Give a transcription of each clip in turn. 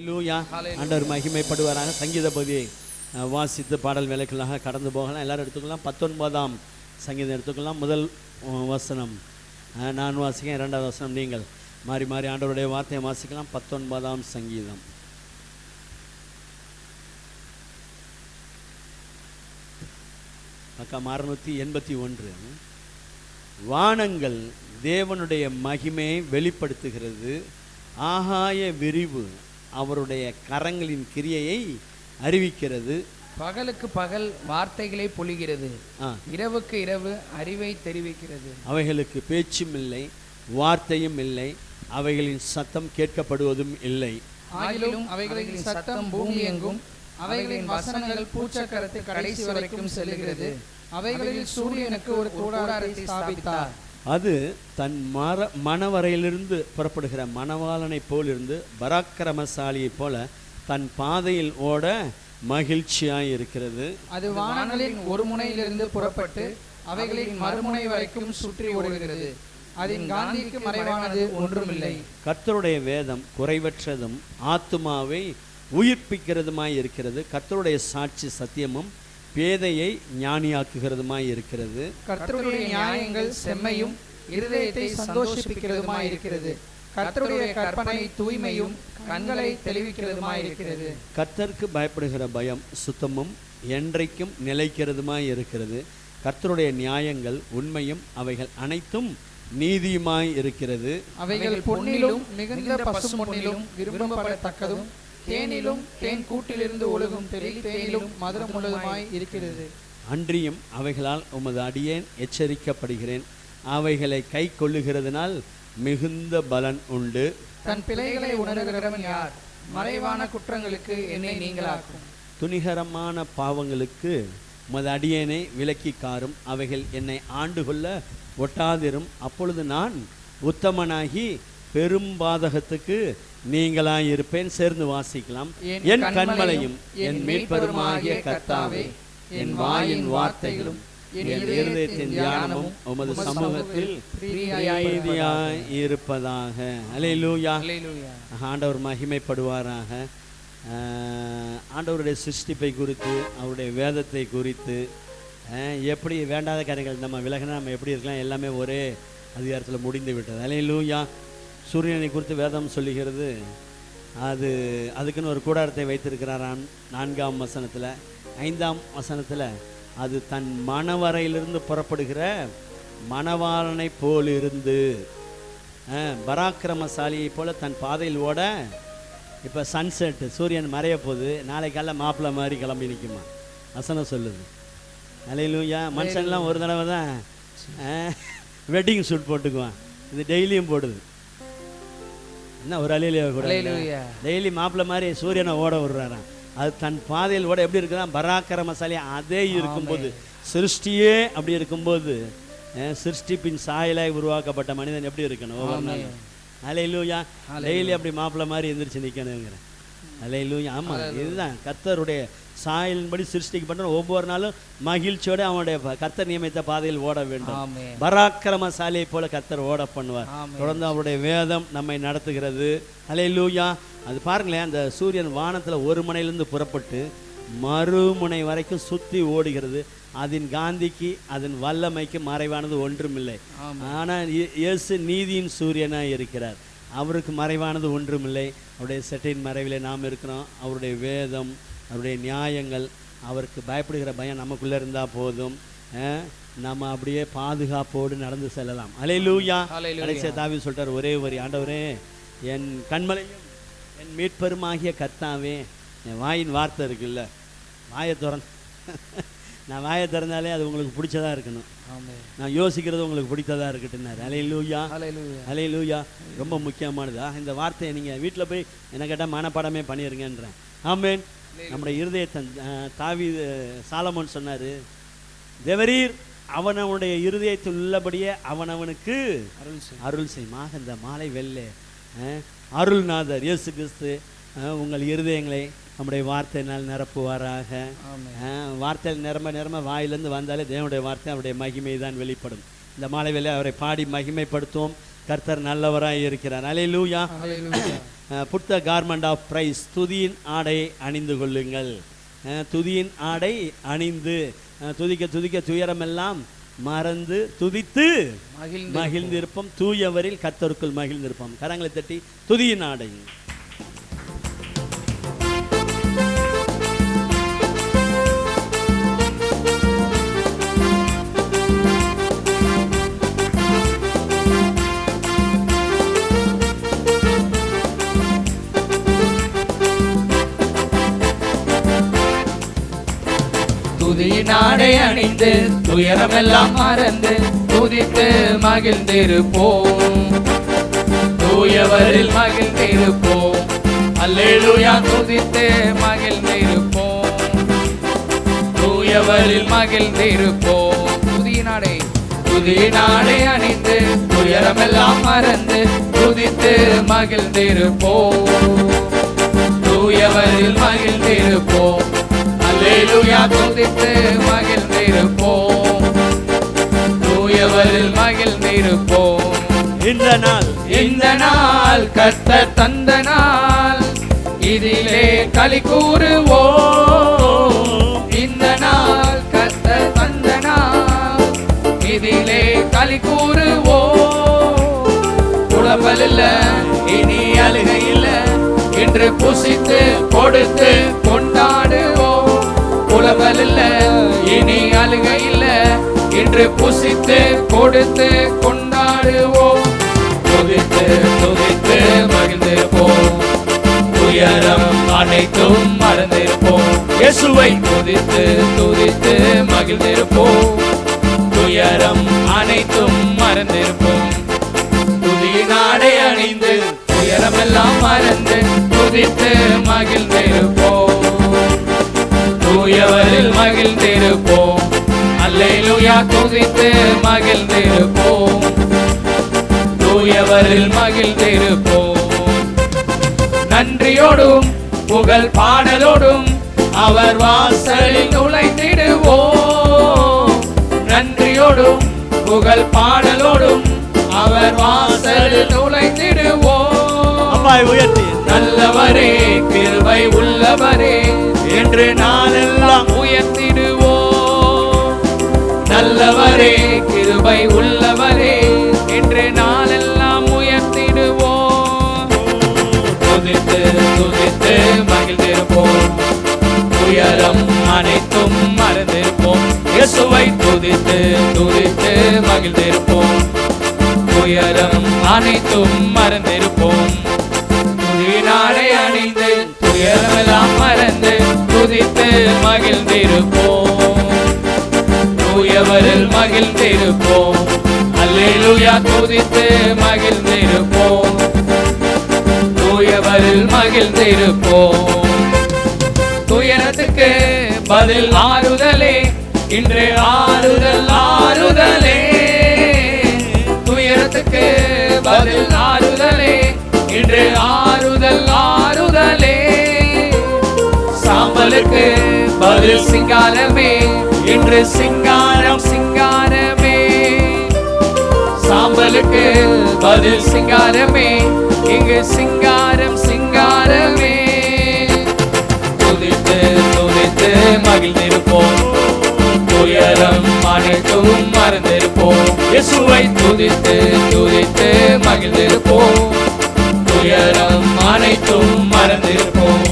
அல்லேலூயா. ஆண்டவர் மகிமைப்படுவாராக. சங்கீத பகுதியை வாசித்து பாடல் வேலைக்குள்ளாக கடந்து போகலாம். எல்லாரும் எடுத்துக்கலாம். 19ஆம் சங்கீதம் எடுத்துக்கலாம். முதல் வசனம் நான் வாசிக்கிறேன், இரண்டாவது வசனம் நீங்கள் மாறி மாறி ஆண்டவருடைய வார்த்தையை வாசிக்கலாம். 19ஆம் சங்கீதம். பக்கம் 681. வானங்கள் தேவனுடைய மகிமையை வெளிப்படுத்துகிறது, ஆகாய விரிவு அவருடைய கரங்களின் கிரியையை அறிவிக்கிறது. பகலுக்கு பகல் வார்த்தைகளை பொழிகிறது, இரவுக்கு இரவு அறிவை தெரிவிக்கிறது. அவைகளுக்கு பேச்சும் இல்லை, வார்த்தையும் இல்லை, அவைகளின் சத்தம் கேட்கப்படுவதும் இல்லை. ஆகிலும் அவைகளின் சத்தம் பூமி எங்கும், அவைகளின் வசனங்கள் பூச்சக்கரத்து கடைசி வரைக்கும் செல்லுகிறது. அவைகளில் சூரியனுக்கு ஒரு கூடாரத்தை ஸ்தாபித்தார். அது தன் மணவரையிலிருந்து புறப்படுகிற மணவாளனை போல் இருந்து பராக்கிரமசாலியை போல தன் பாதையில் ஓட மகிழ்ச்சியாய் இருக்கிறது. அது வானங்களின் ஒரு முனையிலிருந்து புறப்பட்டு அவைகளின் மறுமுனை வரைக்கும் சுற்றி ஓடுகிறது. அதன் காந்திக்கு மறைவானது ஒன்றுமில்லை. கர்த்தருடைய வேதம் குறைவற்றதும் ஆத்துமாவை உயிர்ப்பிக்கிறதுமாய் இருக்கிறது. கர்த்தருடைய சாட்சி சத்தியமும் பேதையை ஞானியாக்குகிறதுமாய் இருக்கிறது. கர்த்தருடைய நியாயங்கள் செம்மையும் இருதயத்தை சந்தோஷிப்பிக்கிறதுமாய் இருக்கிறது. கர்த்தருடைய கற்பனை தூய்மையும் கண்களை தெளிவிக்கிறதுமாய் இருக்கிறது. கர்த்தருக்கு பயப்படுகிற பயம் சுத்தமும் என்றைக்கும் நிலைக்கிறதுமாய் இருக்கிறது. கர்த்தருடைய நியாயங்கள் உண்மையும் அவைகள் அனைத்தும் நீதியுமாய் இருக்கிறது. அவைகள் பொன்னிலும் மிகுந்த பசும்பொன்னிலும் விரும்பப்படத்தக்கதும் தேனிலும் தேன் கூட்டிலிருந்து ஒழுகும் தேனிலும் மதுரமுள்ளதுமாய் இருக்கிறது. அன்றியும் அவைகளால் உமது அடியேன் எச்சரிக்கப்படுகிறேன். அவைகளை கை கொள்ளுகிறதுனால் மிகுந்த பலன் உண்டு. தன் பிழைகளை உணர்கிறவன் யார்? மறைவான குற்றங்களுக்கு என்னை நீங்களாக்கும். துணிகரமான பாவங்களுக்கு உமது அடியேனை விலக்கி காரும். அவைகள் என்னை ஆண்டு கொள்ள ஒட்டாதிரும். அப்பொழுது நான் உத்தமனாகி பெரும் பாதகத்துக்கு நீங்களாய் இருப்பேன். சேர்ந்து வாசிக்கலாம். என் கண்மலையும் என் மீட்பருமாகிய கர்த்தாவே, என் வாயின் வார்த்தைகளும் என் இருதயத்தின் தியானமும் உமது சமூகத்தில் பிரீதியாய் இருப்பதாக. அல்லேலூயா. ஆண்டவர் மகிமைப்படுவாராக. ஆண்டவருடைய சிருஷ்டிப்பை குறித்து, அவருடைய வேதத்தை குறித்து, எப்படி வேண்டாத காரியங்கள் நம்ம விலகினா நம்ம எப்படி இருக்கலாம், எல்லாமே ஒரே அதிகாரத்தில் முடிந்து விட்டது. அல்லேலூயா. சூரியனை குறித்து வேதம் சொல்லுகிறது, அதுக்குன்னு ஒரு கூடாரத்தை வைத்திருக்கிறாராம் 4ஆம் வசனத்தில். 5ஆம் வசனத்தில் அது தன் மணவரையிலிருந்து புறப்படுகிற மணவாளனை போல் இருந்து பராக்கிரமசாலியை போல தன் பாதையில் ஓட. இப்போ சன்செட், சூரியன் மறைய போகுது, நாளைக்கால மாப்பிள்ளை மாதிரி கிளம்பி நிற்குமா வசனம் சொல்லுது. அல்லேலூயா. மனுஷன்லாம் ஒரு தடவை தான் வெட்டிங் ஷூட் போட்டுக்குவான், இது டெய்லியும் போடுது. என்ன ஒரு அலையிலேயே கூட டெய்லி மாப்பிள்ளை மாதிரி சூரியனை ஓட விடுறாராம். அது தன் பாதையில் ஓட எப்படி இருக்குதான் பராக்கிரமசாலி. அதே இருக்கும்போது, சிருஷ்டியே அப்படி இருக்கும்போது, சிருஷ்டிப்பின் சாயலாய் உருவாக்கப்பட்ட மனிதன் எப்படி இருக்கணும் ஒவ்வொரு நாளும். அல்லேலூயா. டெய்லி அப்படி மாப்பிள்ளை மாதிரி எந்திரிச்சு நிற்கணுங்கிறேன். அல்லேலூயா. ஆமாம், இதுதான் கர்த்தருடைய சாயலின்படி சிருஷ்டிக்கப்பட்ட ஒவ்வொரு நாளும் மகிழ்ச்சியோடு அவனுடைய கர்த்தர் நியமித்த பாதையில் ஓட வேண்டும். பராக்கிரமசாலியை போல கர்த்தர் ஓட பண்ணுவார். தொடர்ந்து அவருடைய வேதம் நம்மை நடத்துகிறது. அல்லேலூயா. அது பாருங்களேன், அந்த சூரியன் வானத்தில் ஒரு முனையிலிருந்து புறப்பட்டு மறுமுனை வரைக்கும் சுற்றி ஓடுகிறது. அதன் காந்திக்கு அதன் வல்லமைக்கு மறைவானது ஒன்றுமில்லை. ஆனால் இயேசு நீதியின் சூரியனாக இருக்கிறார். அவருக்கு மறைவானது ஒன்றுமில்லை. அவருடைய செட்டின் மறைவிலே நாம் இருக்கிறோம். அவருடைய வேதம், அவருடைய நியாயங்கள், அவருக்கு பயப்படுகிற பயம் நமக்குள்ளே இருந்தால் போதும், நம்ம அப்படியே பாதுகாப்போடு நடந்து செல்லலாம். அல்லேலூயா. கடைசியா தாவீது சொல்லிட்டார் ஒரே வரி, ஆண்டவரே என் கண்மலையும் என் மீட்பருமாகிய கர்த்தாவே. என் வாயின் வார்த்தை இருக்குல்ல, வாயை நான் வாயை திறந்தாலே அது உங்களுக்கு பிடிச்சதாக இருக்கணும், நான் யோசிக்கிறது உங்களுக்கு பிடித்ததாக இருக்கட்டுன்னாரு. அல்லேலூயா. அல்லேலூயா. ரொம்ப முக்கியமானதா இந்த வார்த்தையை நீங்கள் வீட்டில் போய் என்ன கேட்டால் மனப்பாடமே பண்ணிடுங்கன்றேன். ஆமென். நம்முடைய இருதயத்தை தாவீது சாலமோன் சொன்னார், தேவரீர் அவனவனுடைய இருதயத்தில் உள்ளபடியே அவனவனுக்கு அருள் செய்யுமாக. இந்த மாலை வெள்ளை அருள்நாதர் இயேசு கிறிஸ்து உங்கள் இருதயங்களை நம்முடைய வார்த்தையினால் நிரப்புவாராக. வார்த்தையில் நிரம்ப வாயிலிருந்து வந்தாலே தேவனுடைய வார்த்தை அவருடைய மகிமை தான் வெளிப்படும். இந்த மாலை வேளை அவரை பாடி மகிமைப்படுத்துவோம். கர்த்தர் நல்லவராய் இருக்கிறார். அல்லேலூயா. Put the garment of praise, துதியின் ஆடை அணிந்து கொள்ளுங்கள். துதியின் ஆடை அணிந்து துதிக்க துதிக்க துயரமெல்லாம் மறந்து துதித்து மகிழ்ந்திருப்போம். தூயவரில் கர்த்தருக்குள் மகிழ்ந்திருப்போம். கரங்களை தட்டி துதியின் ஆடை. துதியின் ஆடை அணிந்து துயரமெல்லாம் மறந்து துதித்து மகிழ்ந்திருப்போம். தூயவரில் மகிழ்ந்திருப்போம். அல்லேலூயா துதித்து மகிழ்ந்திருப்போம். தூயவரில் மகிழ்ந்திருப்போம். துதியின் ஆடை அணிந்து துயரமெல்லாம் மறந்து துதித்து மகிழ்ந்திருப்போம். தூயவரில் மகிழ்ந்திருப்போம். அல்லேலூயா துதித்து மகிழ்ந்திருப்போம். தூயவரில் மகிழ்ந்திருப்போம். இந்த நாள் கர்த்தர் தந்த நாள், இதிலே களி கூறுவோம். இந்த நாள் கர்த்தர் தந்த நாள், இதிலே களி கூறுவோம். புலம்பல் இல்ல, இனி அழுகை இல்ல, என்று புசித்து கொடுத்து கொண்டாடுவோம். புலம்பல் இல்ல, இனி அழுகை இல்ல, என்று புசித்து கொடுத்து கொண்டாடுவோம். துதித்து துதித்து மகிழ்ந்திருப்போம். துயரம் அனைத்தும் மறந்திருப்போம். இயேசுவை துதித்து துதித்து மகிழ்ந்திருப்போம். துயரம் அனைத்தும் மறந்திருப்போம். துதியின் ஆடை அணிந்து துயரமெல்லாம் மறந்து துதித்து மகிழ்ந்திருப்போம். தூயவரில் மகிழ்ந்திருப்போம். அல்லேலூயா துதித்து மகிழ்ந்திருப்போம். தூயவரில் மகிழ்ந்திருப்போம். நன்றியோடும் புகழ் பாடலோடும் அவர் வாசலில் நுழைந்திடுவோம். நன்றியோடும் புகழ் பாடலோடும் அவர் வாசலில் நுழைந்திடுவோம். உயர்த்தி நல்லவரே கிருபை உள்ளவரே என்று நாளெல்லாம் உயர்த்திடுவோம். நல்லவரே கிருபை உள்ளவரே என்று நாளெல்லாம் உயர்த்திடுவோம். துதித்து துதித்து மகிழ்ந்திருப்போம். துயரம் அனைத்தும் மறந்திருப்போம். இயேசுவை துதித்து துதித்து மகிழ்ந்திருப்போம். துயரம் அனைத்தும் மறந்திருப்போம். துதியின் ஆடை அணிந்து துயரமெல்லாம் மறந்து துதித்து மகிழ்ந்திருப்போம். தூயவரில் மகிழ்ந்திருப்போம். அல்லேலூயா துதித்து மகிழ்ந்திருப்போம். தூயவரில் மகிழ்ந்திருப்போம். துயரத்துக்கு பதில் ஆறுதலே, இன்று ஆறுதல் ஆறுதலே. துயரத்துக்கு பதில் ஆறுதலே, இன்று ஆறுதல் ஆறுதலே. சாம்பலுக்கு பதில் சிங்காரமே, இன்று சிங்காரம் சிங்காரமே. சாம்பலுக்கு பதில் சிங்காரமே, இங்கு சிங்காரம் சிங்காரமே. துதித்து துதித்து மகிழ்ந்திருப்போம். துயரம் அனைத்தும் மறந்திருப்போம். இயேசுவை துதித்து துதித்து மகிழ்ந்திருப்போம். துயரம் அனைத்தும் மறந்திருப்போம்.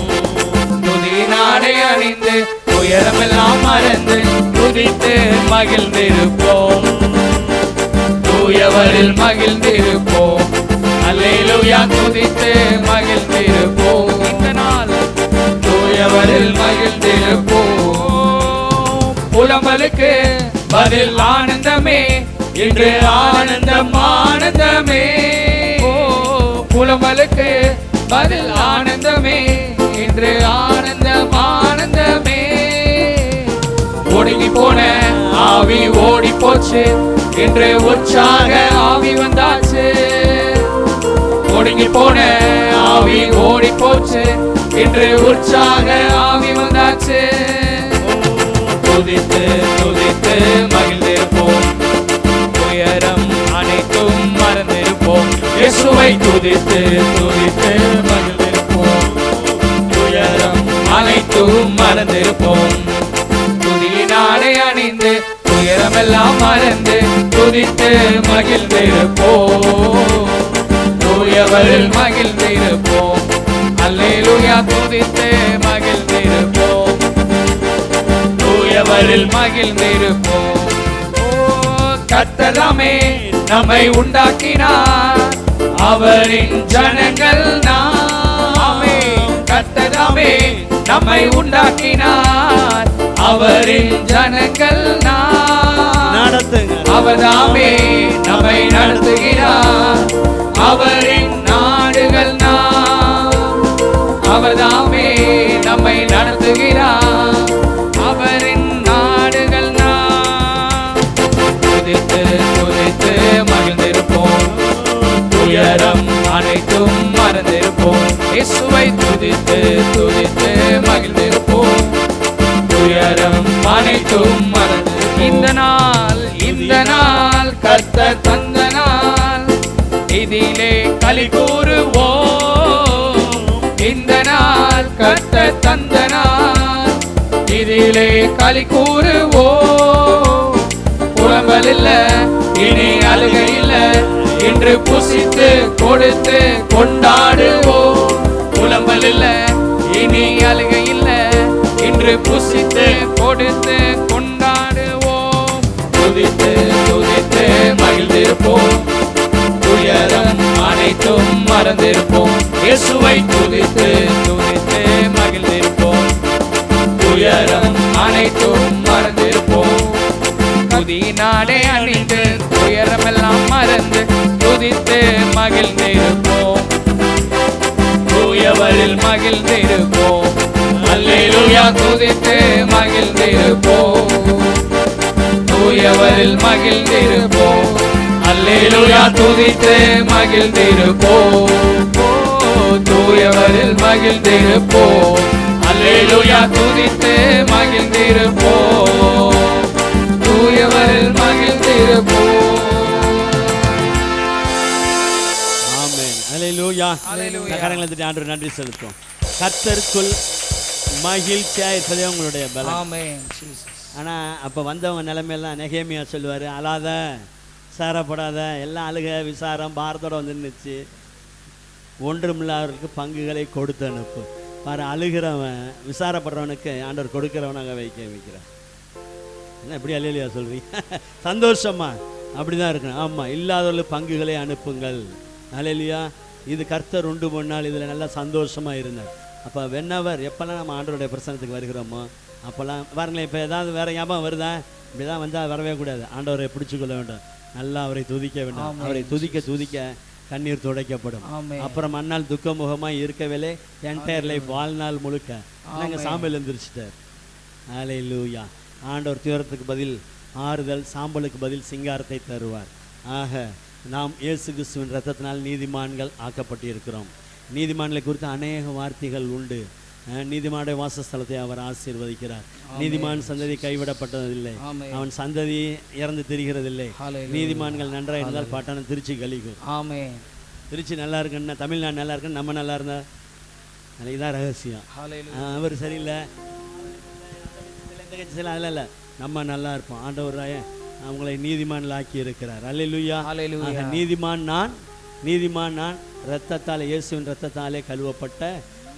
துதியின் ஆடை அணிந்து துயரமெல்லாம் மறந்து துதித்து மகிழ்ந்திருப்போம். தூயவரில் மகிழ்ந்திருப்போம். அல்லேலூயா துதித்து மகிழ்ந்திருப்போம். இந்த நாள் தூயவரில் மகிழ்ந்திருப்போம். புலம்பலுக்கு பதில் ஆனந்தமே, இன்று ஆனந்தம் ஆனந்தமே. புலம்பலுக்கு பதில் ஆனந்தமே, இன்று ஆனந்தம் ஆனந்தமே. ஒடுங்கி போன ஆவி ஓடி போச்சு, இன்று உற்சாக ஆவி வந்தாச்சு. ஒடுங்கி போன ஆவி ஓடி போச்சு, இன்று உற்சாக ஆவி வந்தாச்சு. துதித்து துதித்து மகிழ்ந்திருப்போம். துயரம் அனைத்தும் மறந்திருப்போம். இயேசுவை துதித்து துதித்து மகிழ்ந்திருப்போம். மறந்திருப்போம். துதியின் ஆடை அணிந்து துயரமெல்லாம் மறந்து துதித்து மகிழ்ந்திருப்போம். தூயவரில் மகிழ்ந்திருப்போம். அல்லேலூயா துதித்து மகிழ்ந்திருப்போம். தூயவரில் மகிழ்ந்திருப்போம். கர்த்தராமே நம்மை உண்டாக்கினார், அவரின் ஜனங்கள் நாமே. கர்த்தராமே நம்மை உண்டாக்கினார், அவரின் ஜனங்கள் நடத்துங்க. அவர்தாமே நம்மை நடத்துகிறார், அவரின் நாடுகள் அவர்தாமே நம்மை நடத்துகிறார், அவரின் நாடுகள் துதித்து துதித்து மகிழ்ந்திருப்போம். துயரம் அனைத்தும் மறந்திருப்போம். இயேசுவை துதித்து துதித்து மகிழ்ந்திருப்போம். துயரம் அனைத்தும் மறந்து இந்த நாள் கர்த்தர் தந்த நாள், இதிலே களி கூறுவோம். இந்த நாள் கர்த்தர் தந்த நாள், இதிலே களி கூறுவோம். புலம்பல் இல்ல, இனி அழுகை இல்ல, இன்று புசித்து கொடுத்து கொண்டாடுவோம். புலம்பல் இல்ல, இனி அழுகை இல்ல, இன்று புசித்து கொடுத்து கொண்டாடுவோம். துதித்து துதித்து மகிழ்ந்திருப்போம். துயரம் அனைத்தும் மறந்திருப்போம். இயேசுவை துதித்து துதித்து மகிழ்ந்திருப்போம். துயரம் அனைத்தும் மறந்திருப்போம். துதியினாலே அணிந்து துயரமெல்லாம் மறந்து துதித்து மகிழ்ந்திருப்போம். தூயவரில் மகிழ்ந்திருப்போம். அல்லேலூயா துதித்து மகிழ்ந்திருப்போம். தூயவரில் மகிழ்ந்திருப்போம். அல்லேலூயா துதித்து மகிழ்ந்திருப்போம். தூயவரில் மகிழ்ந்திருப்போம். அல்லேலூயா துதித்து மகிழ்ந்திருப்போம். தூயவரில் மகிழ்ந்திருப்போம். ஆமென். அல்லேலூயா. அல்லேலூயா. கரங்களை தட்டி ஆண்டவருக்கு நன்றி செலுத்தும். கர்த்தருக்குள் மகிழ்ச்சியா இருப்பதே உங்களுடைய பலம். ஆமென். ஆனால் அப்போ வந்தவங்க நிலைமையெல்லாம் நெகேமியா சொல்லுவார், அழாத, விசாரப்படாத, எல்லாம் அழுக விசாரம் பாரத்தோட வந்து நின்றுச்சு. ஒன்றுமில்லாதவருக்கு பங்குகளை கொடுத்து அனுப்பு. பாரு, அழுகிறவன் விசாரப்படுறவனுக்கு ஆண்டவர் கொடுக்கிறவனாக வைக்கிறார். என்ன இப்படி அல்லேலூயா சொல்றீங்க? சந்தோஷமா அப்படிதான் இருக்கணும். ஆமாம், இல்லாதவர்களுக்கு பங்குகளை அனுப்புங்கள். அல்லேலூயா. இது கர்த்தர் உண்டு பண்ணால் இதில் நல்லா சந்தோஷமாக இருந்தார். அப்போ வென்னவர் எப்போல்லாம் நம்ம ஆண்டவருடைய பிரசனத்துக்கு வருகிறோமோ அப்போல்லாம் பாருங்களேன். இப்போ ஏதாவது வேறு ஞாபகம் வருதா? இப்படி தான் வந்தால் வரவே கூடாது. ஆண்டவரை பிடிச்சிக்கொள்ள வேண்டும், நல்லா அவரை துதிக்க வேண்டும். அவரை துதிக்க துதிக்க கண்ணீர் துடைக்கப்படும். அப்புறம் மண்ணால் துக்கமுகமாக இருக்கவில்லை என்டையர் லைஃப், வாழ்நாள் முழுக்க நாங்கள் சாம்பல் எழுந்திரிச்சிட்டார். அல்லேலூயா. ஆண்டவர் துயரத்துக்கு பதில் ஆறுதல், சாம்பலுக்கு பதில் சிங்காரத்தை தருவார். ஆக நாம் இயேசு கிறிஸ்துவின் இரத்தத்தினால் நீதிமான்கள் ஆக்கப்பட்டிருக்கிறோம். நீதிமான்களை குறித்து அநேக வார்த்தைகள் உண்டு. நீதிமானுடைய வாசஸ்தலத்தை அவர் ஆசீர்வதிக்கிறார். நீதிமான் சந்ததி கைவிடப்பட்டதில்லை, அவன் சந்ததி இறந்து திரிகிறதில்லை. நீதிமான்கள் நன்றாக இருந்தால் பட்டணம் திருச்சி கழிக்கும். திருச்சி நல்லா இருக்குன்னா, தமிழ்நாடு நல்லா இருக்குன்னு நம்ம நல்லா இருந்தா இதான் ரகசியம். அவர் சரியில்லை அதில் இல்லை, நம்ம நல்லா இருப்போம். ஆண்டவர் அவங்களை நீதிமான்கள் ஆக்கி இருக்கிறார். அல்லேலூயா. நீதிமான் நான் இரத்தத்தால், இயேசுவின் இரத்தத்தாலே கழுவப்பட்ட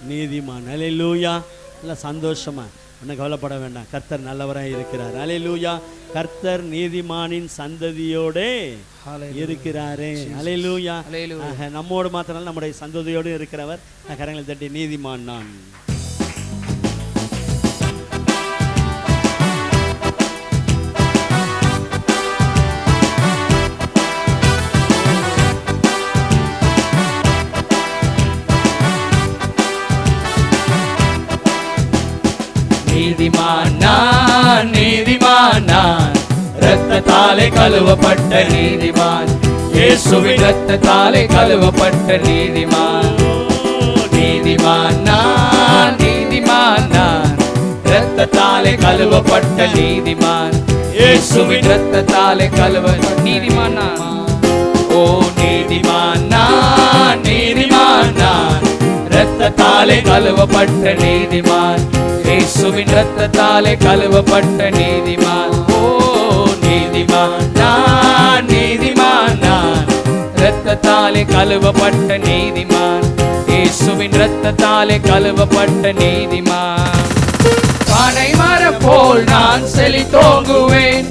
நீதிமான். அல்லேலூயா. நல்லா சந்தோஷமா, ஒன்றும் கவலைப்பட வேண்டாம். கர்த்தர் நல்லவராக இருக்கிறார். அல்லேலூயா. கர்த்தர் நீதிமானின் சந்ததியோடு இருக்கிறாரே. அல்லேலூயா. நம்மோடு மாத்திரம் நம்முடைய சந்ததியோடு இருக்கிறவர். கரங்களை தட்டி நீதிமான் நான். நீதிமான் நான், இரத்தத்தாலே கழுவப்பட்ட நீதிமான். இயேசுவின் இரத்தத்தாலே கழுவப்பட்ட நீதிமான். நீதிமான் நான், இரத்தத்தாலே கழுவப்பட்ட நீதிமான். இயேசுவின் இரத்தத்தாலே நீதிமான் நான். ஓ நீதிமான் நான், இரத்தத்தாலே கழுவப்பட்ட நீதிமான். இயேசுவின் இரத்தத்தாலே கழுவப்பட்ட நீதிமான். ஓ நீதிமான் நான், நீதிமான் நான், இரத்தத்தாலே கழுவப்பட்ட நீதிமான். இயேசுவின் இரத்தத்தாலே கழுவப்பட்ட நீதிமான். பனை மரம் போல் நான் செழித்தோங்குவேன்,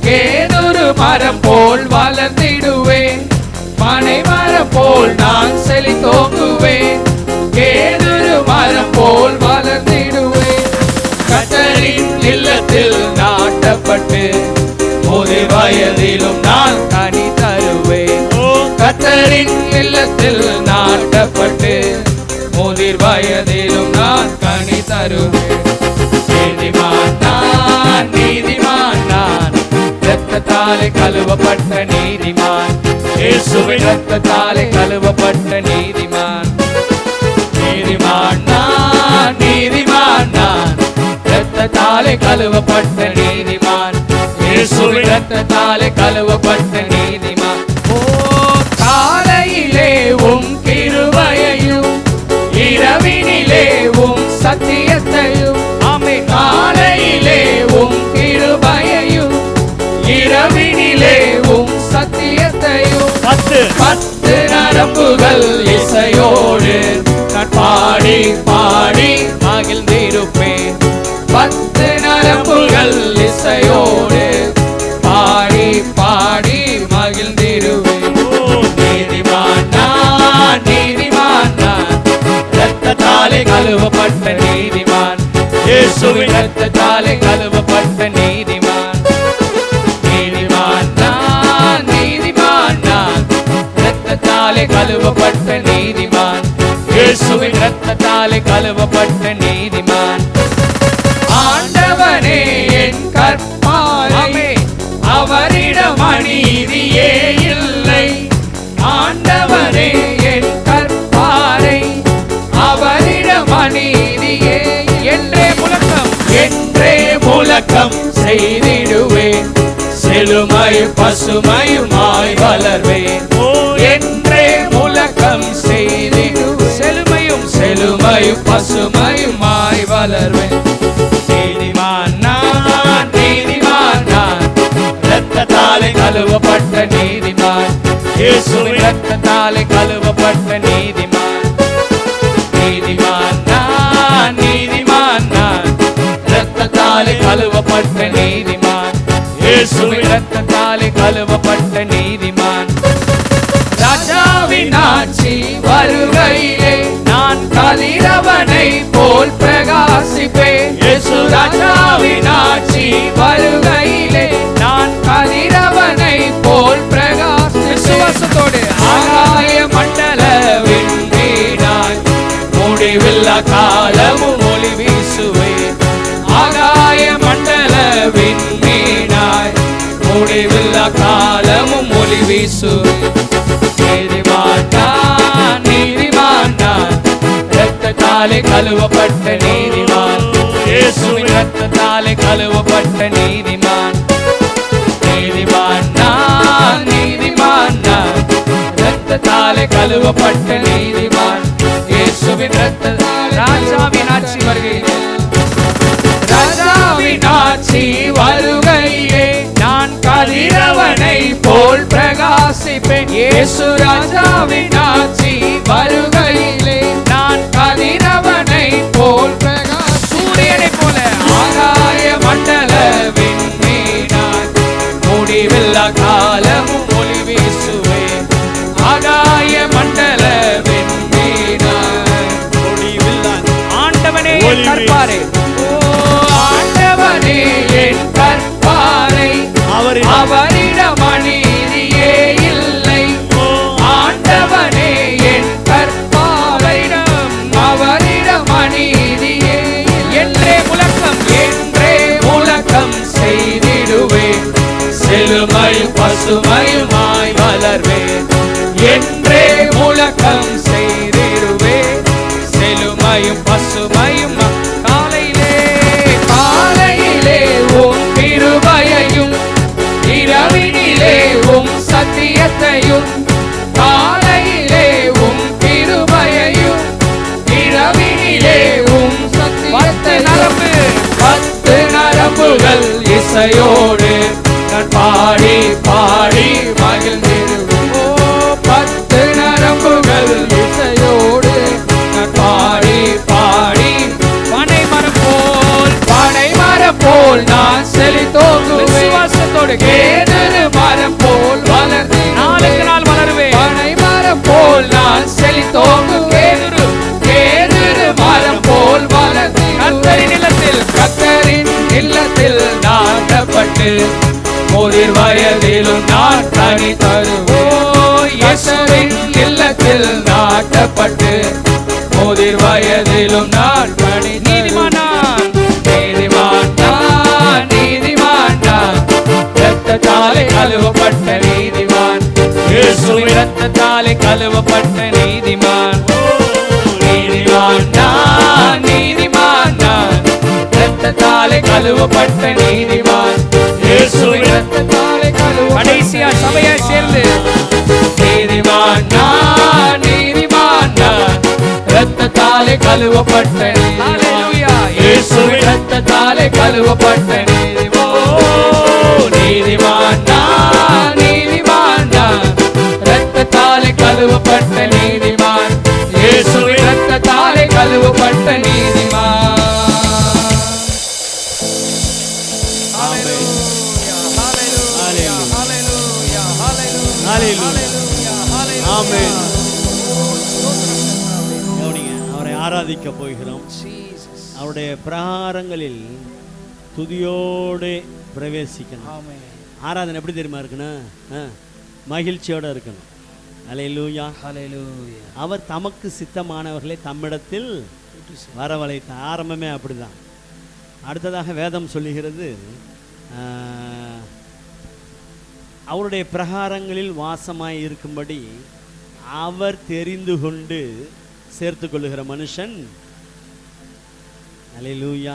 கேதுரு மரம் போல் வளர்ந்திடுவேன். பனை மரம் போல் நான் செழித்தோங்குவேன், கேதுரு மரம் போல் வளர்ந்திடுவேன். கர்த்தரின் இல்லத்தில் நாட்டப்பட்டு முதிர் வயதிலும் நான் கனி தருவேன். கர்த்தரின் இல்லத்தில் நாட்டப்பட்டு முதிர் வயதிலும் நான் கனி தருவேன். நீதிமான் நான், நீதிமான் நான், இரத்தத்தாலே கழுவப்பட்ட நீதிமான். இயேசுவின் இரத்தத்தாலே கழுவப்பட்ட நீதிமான். நீதிமான் நான், நீதிமான் நான், இரத்தத்தாலே கழுவப்பட்ட நீதிமான். இயேசுவின் இரத்தத்தாலே கழுவப்பட்ட நீதிமான். ஓ காலையிலே உம் கிருபையையும் இரவினிலே உம் சத்தியத்தையும். ஆமே காலையிலே உம் கிருபையையும் இரவினிலே உம் சத்தியத்தையும். 10 நரம்புகள் இசையோடு நான் பாடி பாடி மகிழ்ந்திருப்பேன். 10 நரம்புகள் இசையோடு பாடி பாடி மகிழ்ந்திருவேன். நீதிமான் நான், நீதிமான் நான், இரத்தத்தாலே கழுவப்பட்ட நீதிமான். இயேசுவின் இரத்தத்தாலே கழுவப்பட்ட நீதிமான். நீதிமான் நான், நீதிமான் நான், இரத்தத்தாலே கழுவப்பட்ட நீதிமான். இயேசுவின் இரத்தத்தாலே கழுவப்பட்ட நீதிமான். ஆண்டவனே என் கற்பாரை, அவரிடம் அநீதியே இல்லை. ஆண்டவரே என் கற்பாரை, அவரிடம் அநீதியே என்றே முழக்கம், என்றே முழக்கம் செய்திடுவேன். செழுமை பசுமையுமாய் வளர்வேன். என்றே முழக்கம் செய்திடுவேன். செழுமையும் செழுமையும் பசுமையுமாய் வளர்வேன். நீதிமான் நான், நீதிமான் நான், இரத்தத்தாலே கழுவப்பட்ட நீதிமான். இயேசுவின் இரத்தத்தாலே கழுவப்பட்ட நீதிமான். நீதிமான் நான், நீதிமான் நான், இரத்தத்தாலே கழுவப்பட்ட நீதிமான். இயேசுவின் இரத்தத்தாலே கழுவப்பட்ட நீதிமான். ராஜாவின் ஆட்சி வருகையிலே நான் கதிரவனை போல் பிரகாசிப்பேன். இயேசு ராஜாவின் ஆட்சி வருகையிலே நான் கதிரவனை போல் பிரகாசிப்பேன். ஆகாய மண்டலவின் வீடாய் முடிவில்லா காலமும் ஒளி வீசுவேன். ஆகாய மண்டலவின் வீடாய் முடிவில்லா காலமும் ஒளி வீசுவேன். நீதிமான் நான், நீதிமான் நான், இரத்தத்தாலே கழுவப்பட்ட நீதிமான். இயேசுவின் இரத்தத்தாலே கழுவப்பட்ட நீதிமான். நீதிமான் நான், நீதிமான் நான், இரத்தத்தாலே கழுவப்பட்ட நீதிமான். இயேசுவின் இரத்தத்தாலே. ராஜாவின் ஆட்சி வருகையிலே, ராஜாவின் ஆட்சி வருகையிலே நான் கதிரவனை போல் பிரகாசிப்பேன். இயேசு ராஜாவின் ஆட்சி வருகையிலே நான் கதிரவனை போல் பிரகாசி. சூரியனை போல ஆகாய மண்டலவின் மீனாய் முடிவில்லா காலமும் ஒளி வீசுவேன். ஆகாய மண்டலவின் மீனாய் முடிவில்லா. ஆண்டவனே என் கற்பாரை, ஆண்டவனே என் கற்பாரை, அவரிடம் அநீதியே இல்லை. ஆண்டவனே என் கற்பாரையிடம் அவரிடம் அநீதியே என்றே முழக்கம், என்றே முழக்கம் செய்திடுவேன். செழுமை பசுமையுமாய் வளர்வேன். என்றே முழக்கம் செய்திடுவேன். செழுமையும் பசுமையும். காலையிலே காலையிலே ஒரு கேதுரு மரம் போல் வளர்ந்து நாளுக்கு நாள் வளருவேன். பனை மரம் போல் நான் செழித்தோங்கு கேதுரு மரம் போல் வளர்ந்து கர்த்தரின் இல்லத்தில் நாட்டப்பட்டு முதிர் வயதிலும் நான் கனி தருவோம். இயேசுவின் இல்லத்தில் நாட்டப்பட்டு முதிர் வயதிலும் நான் கனி நீதிமான் இரத்தத்தாலே கழுவப்பட்ட நீதிமான். இயேசுவின் இரத்தத்தாலே கழுவப்பட்ட நீதிமான். நீதிமான் நான் இரத்தத்தாலே கழுவப்பட்ட நீதிமான். இயேசுவின் இரத்தத்தாலே கழுவப்பட்ட கடைசியா சபையை சேர்ந்து நீதிமான் நான் இரத்தத்தாலே கழுவப்பட்ட நீதிமான். இயேசுவின் இரத்தத்தாலே கழுவப்பட்ட நீதிமான் நான் இரத்தத்தாலே கழுவப்பட்ட நீதிமான். இயேசுவின் இரத்தத்தாலே கழுவப்பட்ட நீதிமான். ஆமென். அவரை ஆராதிக்க போகிறோம். அவருடைய பிரகாரங்களில் துதியோடு பிரவேசிக்கணும். ஆராதனை எப்படி தெரியுமா இருக்கணும்? மகிழ்ச்சியோட இருக்கணும். அல்லேலூயா. அவர் தமக்கு சித்தமானவர்களை தம்மிடத்தில் வரவழைத்தார். ஆரம்பமே அப்படிதான். அடுத்ததாக வேதம் சொல்லுகிறது, அவருடைய பிரகாரங்களில் வாசமாய் இருக்கும்படி அவர் தெரிந்து கொண்டு சேர்த்து கொள்ளுகிற மனுஷன். அல்லேலூயா.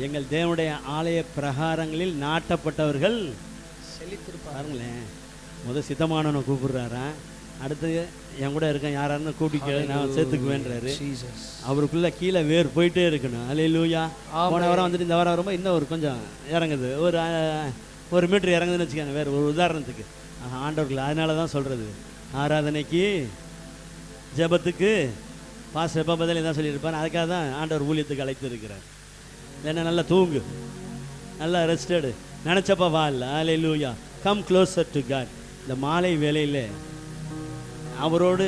எங்கள் தேவனுடைய ஆலய பிரகாரங்களில் நாட்டப்பட்டவர்கள் பாருங்களேன். முதல் சித்தமானவனை கூப்பிடுறாரா, அடுத்து என் கூட இருக்க யாராருன்னு கூப்பிட்டு நான் சேர்த்துக்குவேன்றாரு. அவருக்குள்ள கீழே வேர் போயிட்டே இருக்கணும். அல்லேலூயா. போன வாரம் வந்துட்டு இந்த வாரம் வரும்போது இன்னும் ஒரு கொஞ்சம் இறங்குது, ஒரு மீட்டர் இறங்குதுன்னு வச்சுக்கோங்க. வேறு ஒரு உதாரணத்துக்கு ஆண்டவர்கள். அதனால தான் சொல்கிறது, ஆராதனைக்கு ஜெபத்துக்கு பாஸ்டர் எப்போ பதில் தான் சொல்லியிருப்பார். அதுக்காக தான் ஆண்டவர் ஊழியத்துக்கு அழைத்து இருக்கிறார். இல்லைன்னா நல்லா தூங்கு, நல்லா ரெஸ்டடு, நினச்சப்பா வா. இல்லை அல்லேலூயா. Come closer to God. இந்த மாலை வேளையில் அவரோடு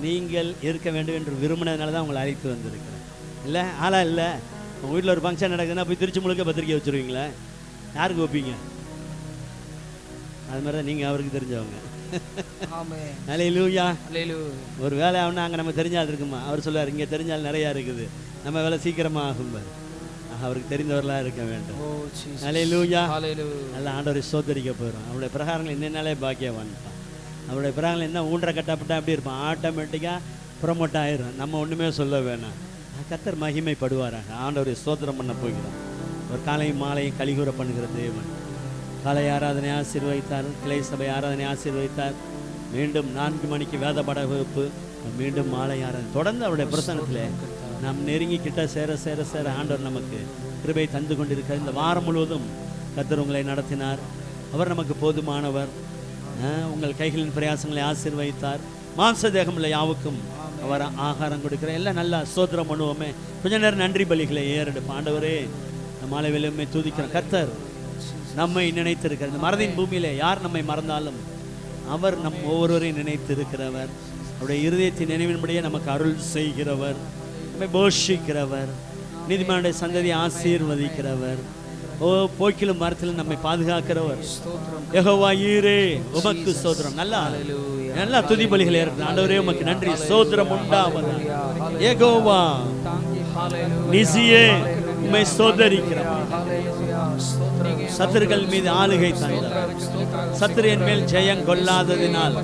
நீங்கள் இருக்க வேண்டும் என்று விரும்பினதுனால தான் உங்களை அழைத்து வந்திருக்கிறேன். இல்லை ஆளா இல்லை. உங்கள் வீட்டில் ஒரு ஃபங்க்ஷன் நடக்குதுன்னா போய் திருச்சி முழுக்க பத்திரிக்கை வச்சுருவீங்களே, யாருக்கு வைப்பீங்க? அது மாதிரி தான் நீங்கள் அவருக்கு தெரிஞ்சவங்க. அல்லேலூயா. ஒரு வேலை ஆகுனா அங்கே நம்ம தெரிஞ்சால் இருக்குமா? அவர் சொல்லுவார், இங்கே தெரிஞ்சால் நிறையா இருக்குது, நம்ம வேலை சீக்கிரமாக ஆகும். அவருக்கு தெரிந்தவர்களாக இருக்க வேண்டும். அல்லேலூயா. நல்ல ஆண்டவரை ஸ்தோத்திரிக்க போயிடும். அவருடைய பிரகாரங்கள் என்னென்னாலே பாக்கியவான்ப்பான். அவருடைய பிரகாரங்கள் என்ன ஊன்ற கட்டப்பட்டா அப்படி இருப்பான், ஆட்டோமேட்டிக்காக ப்ரொமோட் ஆயிரும். நம்ம ஒன்றுமே சொல்ல வேணாம். கர்த்தர் மகிமைப்படுவாராக. ஆண்டவரை ஸ்தோத்திரம் பண்ண போகிறோம். ஒரு காலையும் மாலையும் கலிகூற பண்ணுகிற தேவன். காலை ஆராதனை ஆசீர்வதித்தார், கிளை சபை ஆராதனை ஆசீர்வதித்தார். மீண்டும் 4 மணிக்கு வேத பாட வகுப்பு, மீண்டும் மாலை ஆராதனை. தொடர்ந்து அவருடைய பிரசன்னத்தில் நாம் நெருங்கி கிட்ட சேர சேர சேர ஆண்டவர் நமக்கு கிருபை தந்து கொண்டிருக்கிறார். இந்த வாரம் முழுவதும் கர்த்தர் உங்களை நடத்தினார். அவர் நமக்கு போதுமானவர். உங்கள் கைகளின் பிரயாசங்களை ஆசீர்வதித்தார். மாம்ச தேகமுள்ள யாவுக்கும் அவர் ஆகாரம் கொடுக்கிறார். எல்லாம் நல்லா ஸ்தோத்திரம் பண்ணுவோமே. கொஞ்ச நேரம் நன்றி பலிகளை ஏறெடுப்போம். ஆண்டவரே, இந்த மாலை வேளையுமே துதிக்கிறோம். கர்த்தர் நம்மை நினைத்திருக்கிறார். இந்த மறதின் பூமியிலே யார் நம்மை மறந்தாலும் அவர் நம் ஒவ்வொருவரையும் நினைத்திருக்கிறவர். அவருடைய இருதயத்தின் நினைவின்படியே நமக்கு அருள் செய்கிறவர், நம்மை போஷிக்கிறவர், நீதிமானுடைய சந்ததியை ஆசீர்வதிக்கிறவர், போக்கிலும் மரத்திலும் நம்மை பாதுகாக்கிறவர். யெகோவா ஈரே, உமக்கு ஸ்தோத்திரம். நல்லா துதி பலிகளை ஏறட்டும். ஆண்டவரே, உமக்கு நன்றி, ஸ்தோத்திரம் உண்டாவதாக. யெகோவா நிசியே, உம்மை ஸ்தோத்தரிக்கிறவர். சத்துருக்கள் மீது ஆளுகை தந்தார். சத்துரு என் மேல் ஜெயம் கொள்ளாததினால்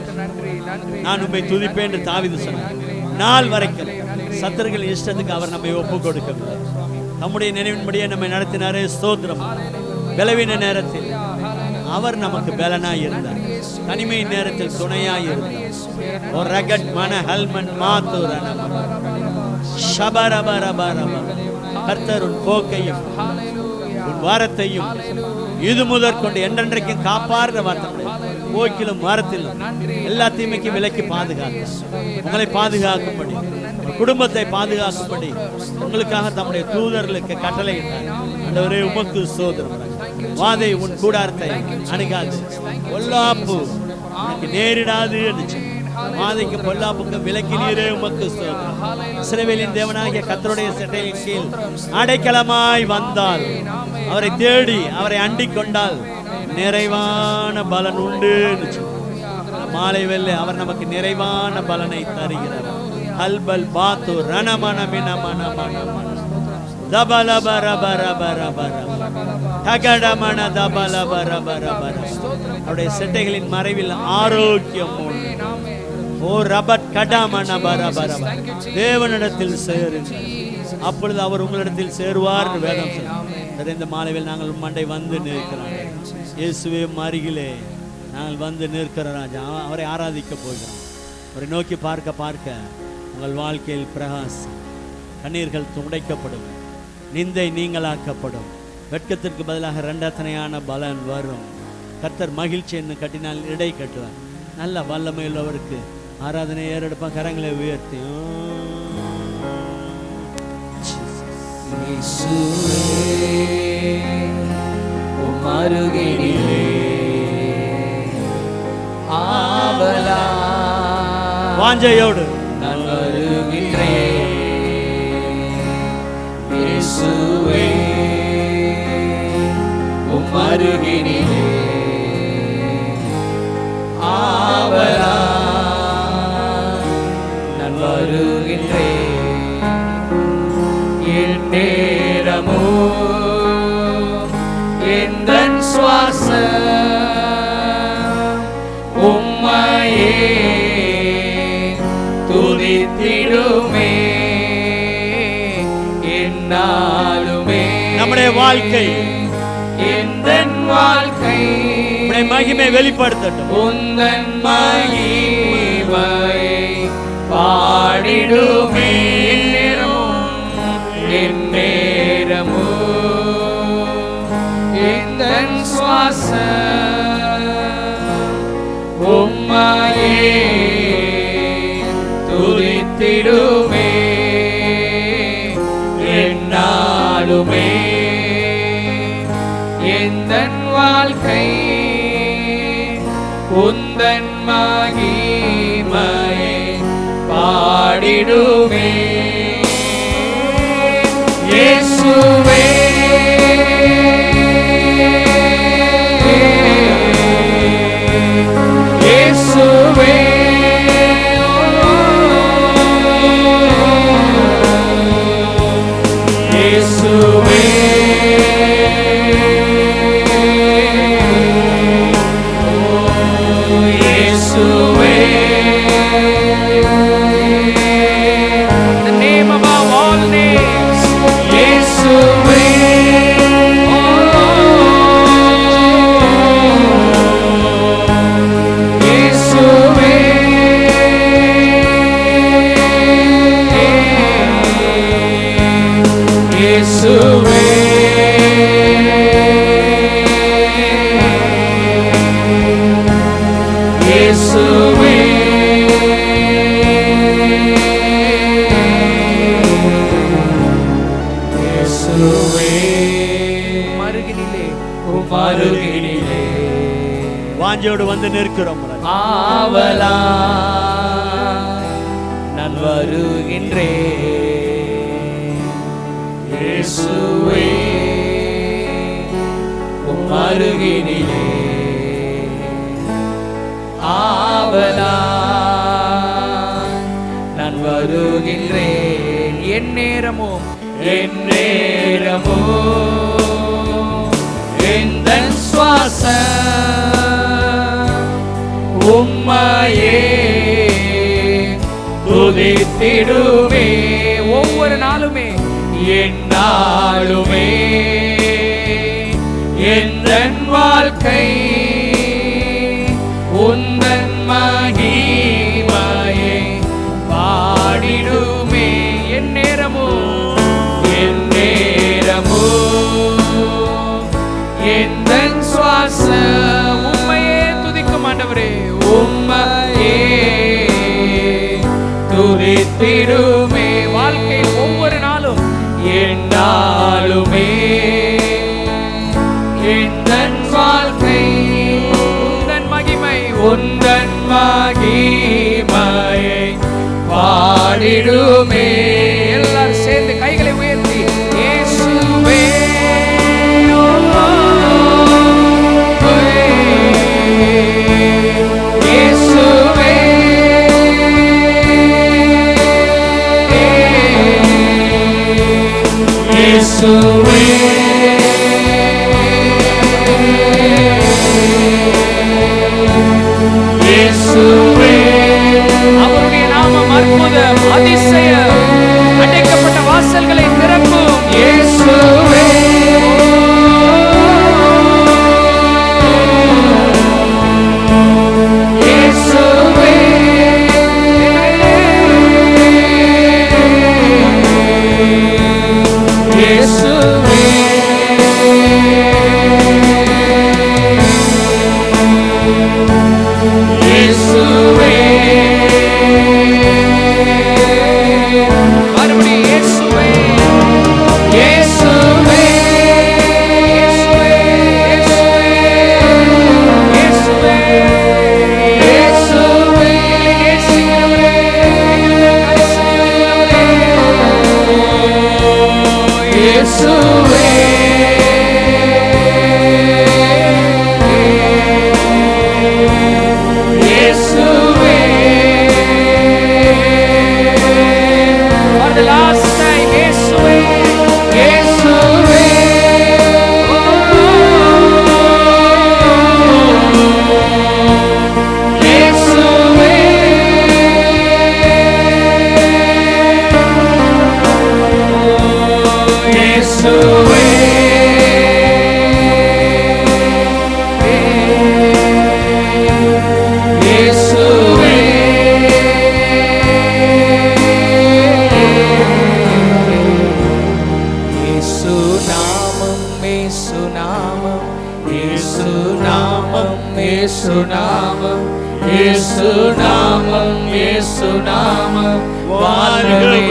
நான் உம்மை துதிப்பேன் என்று தாவீது சொன்னார். நாள் வரைக்கும் சத்துருக்கள் இஷ்டத்துக்கு அவர் நம்மை ஒப்பு கொடுக்கவில்லை. நம்முடைய நினைவின்படியே நம்மை நடத்தினாரே, ஸ்தோத்திரம். பலவீன நேரத்தில் அவர் நமக்கு பலனாய் இருந்தார். தனிமை நேரத்தில் துணையாய் இருந்தார். ஒரு ரகட் மன ஹல்மன் மாத்தூரன ஷபரபரபரப. கர்த்தர் உன் போக்கையும் உன் வாரத்தையும் இது முதற்கொண்டு என்றென்றைக்கும் காப்பாறுகிற வார்த்தை. போக்கிலும் வாரத்திலும் எல்லா தீமைக்கும் விலக்கி பாதுகாத்தார். உங்களை பாதுகாக்கும்படி, குடும்பத்தை பாதுகாக்கும்படி உங்களுக்காக தம்முடைய தூதர்களுக்கு கட்டளையிட்டார். ஆண்டவரே, உமக்கு ஸ்தோத்திரம். வாதை உன் கூடாரத்தை அணுகாது, பொல்லாப்பு உனக்கு நேரிடாது. வாதைக்கு பொல்லாப்புக்கு விலக்கினீரே உமக்கு ஸ்தோத்திரம். இஸ்ரவேலின் தேவனாகிய கர்த்தருடைய சட்டையின் கீழ் அடைக்கலமாய் வந்தால், அவரை தேடி அவரை அண்டிக் கொண்டால் நிறைவான பலன் உண்டு. மாலை வெள்ளை அவர் நமக்கு நிறைவான பலனை தருகிறார். ஹல்பல் பாத்து ரணமன மினமன மன தபல பர பர பர பர தகடமன தபல பர பர பர. அவருடைய செட்டைகளின் மறைவில் ஆரோக்கியம் உண்டு. ஓ ரபட் கடமன பர பர பர. தேவனிடத்தில் சேருங்கள், அப்பொழுது அவர் உங்களிடத்தில் சேருவார் என்று வேதம் சொல்லுகிறது. இந்த மாலையில் நாங்கள் மண்டை வந்து நிற்கிறோம். இயேசுவே அருகிலே நாங்கள் வந்து நிற்கிறோம் ராஜா. அவரை ஆராதிக்க போகிறோம். அவரை நோக்கி பார்க்க பார்க்க உங்கள் வாழ்க்கையில் பிரகாசம், கண்ணீர்கள் துடைக்கப்படும், நிந்தை நீங்களாக்கப்படும், வெட்கத்திற்கு பதிலாக இரண்டத்தனையான பலன் வரும். கர்த்தர் மகிழ்ச்சி என்று கட்டினால் இடை கட்டுவார். நல்ல வல்லமையுள்ளவருக்கு ஆராதனை ஏறெடுப்பான். கரங்களை உயர்த்தி வாஞ்சையோடு நான் வருகின்றேன். இயேசுவே உம் அருகினிலே ஆவலா நான் வருகின்றேன். என் நேரமோ எந்தன் சுவாசம் உம்மையே துதித்திடுமே. என்னாலுமே நம்முடைய வாழ்க்கை, எந்தன் வாழ்க்கை நம்முடைய மகிமை வெளிப்படுத்தட்டும். உந்தன் மகிமை பாடிடுமே. என் நேரமும் எந்தன் சுவாசம் உம்மையே துதித்திடுமே. என்னாலுமே எந்தன் வாழ்க்கை உந்தன் மகிமையை பாடிடுமே. இயேசுவே இயேசுவே இயேசுவே இயேசுவே. The name above all names. இயேசுவே இயேசுவே இயேசுவே இயேசுவே இயேசுவே மருகினிலே மருகினிலே வாஞ்சையோடு வந்து நிற்கிறோம். ஆவலா நான் வருகின்றேன். இயேசுவே உம் அருகினிலே ஆவலா நான் வருகின்றேன். என் நேரமும் எந்தன் சுவாசம் உம்மையே துதித்திடுமே. ஒவ்வொரு நாளுமே என்னாலுமே எந்தன் வாழ்க்கை உந்தன் மகிமையை பாடிடுமே. என் நேரமும் எந்தன் சுவாசம் உம்மையே துதிக்கும் ஆண்டவரே. உம்மையே துதித்திடுமே. வாழ்க்கையில் ஒவ்வொரு நாளும் என்னாலுமே என் சேர்ந்து கைகளை உயர்த்தி இயேசுவே இயேசுவே இயேசுவே இயேசுவே அவருடைய நாமம் அற்புதம் அதிசயம் அடைக்கப்பட்ட வாசல்களை திறக்கும் இயேசுவே இயேசுவே இயேசுவே இயேசுவே மறுபடியும் இயேசுவே இயேசுவே இயேசுவே இயேசுவே இயேசுவே இயேசுவே இயேசுவே for the last time இயேசுவே இயேசுவே இயேசுவே இயேசுவே இயேசுவே இயேசுநாமம் இயேசுநாமம் இயேசுநாமம் இயேசுநாமம் இயேசுநாமம் வாழ்கவே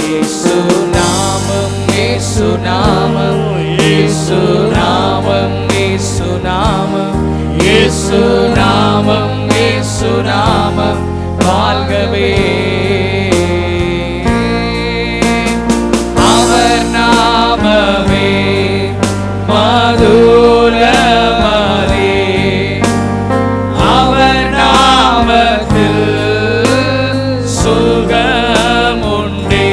இயேசுநாமம் இயேசுநாமம் இயேசுநாமம் இயேசுநாமம் இயேசுநாமம் இயேசுநாமம் வாழ்கவே அவர் நாமமே மதுரமதே அவர் நாமத்தில் சுகமுண்டே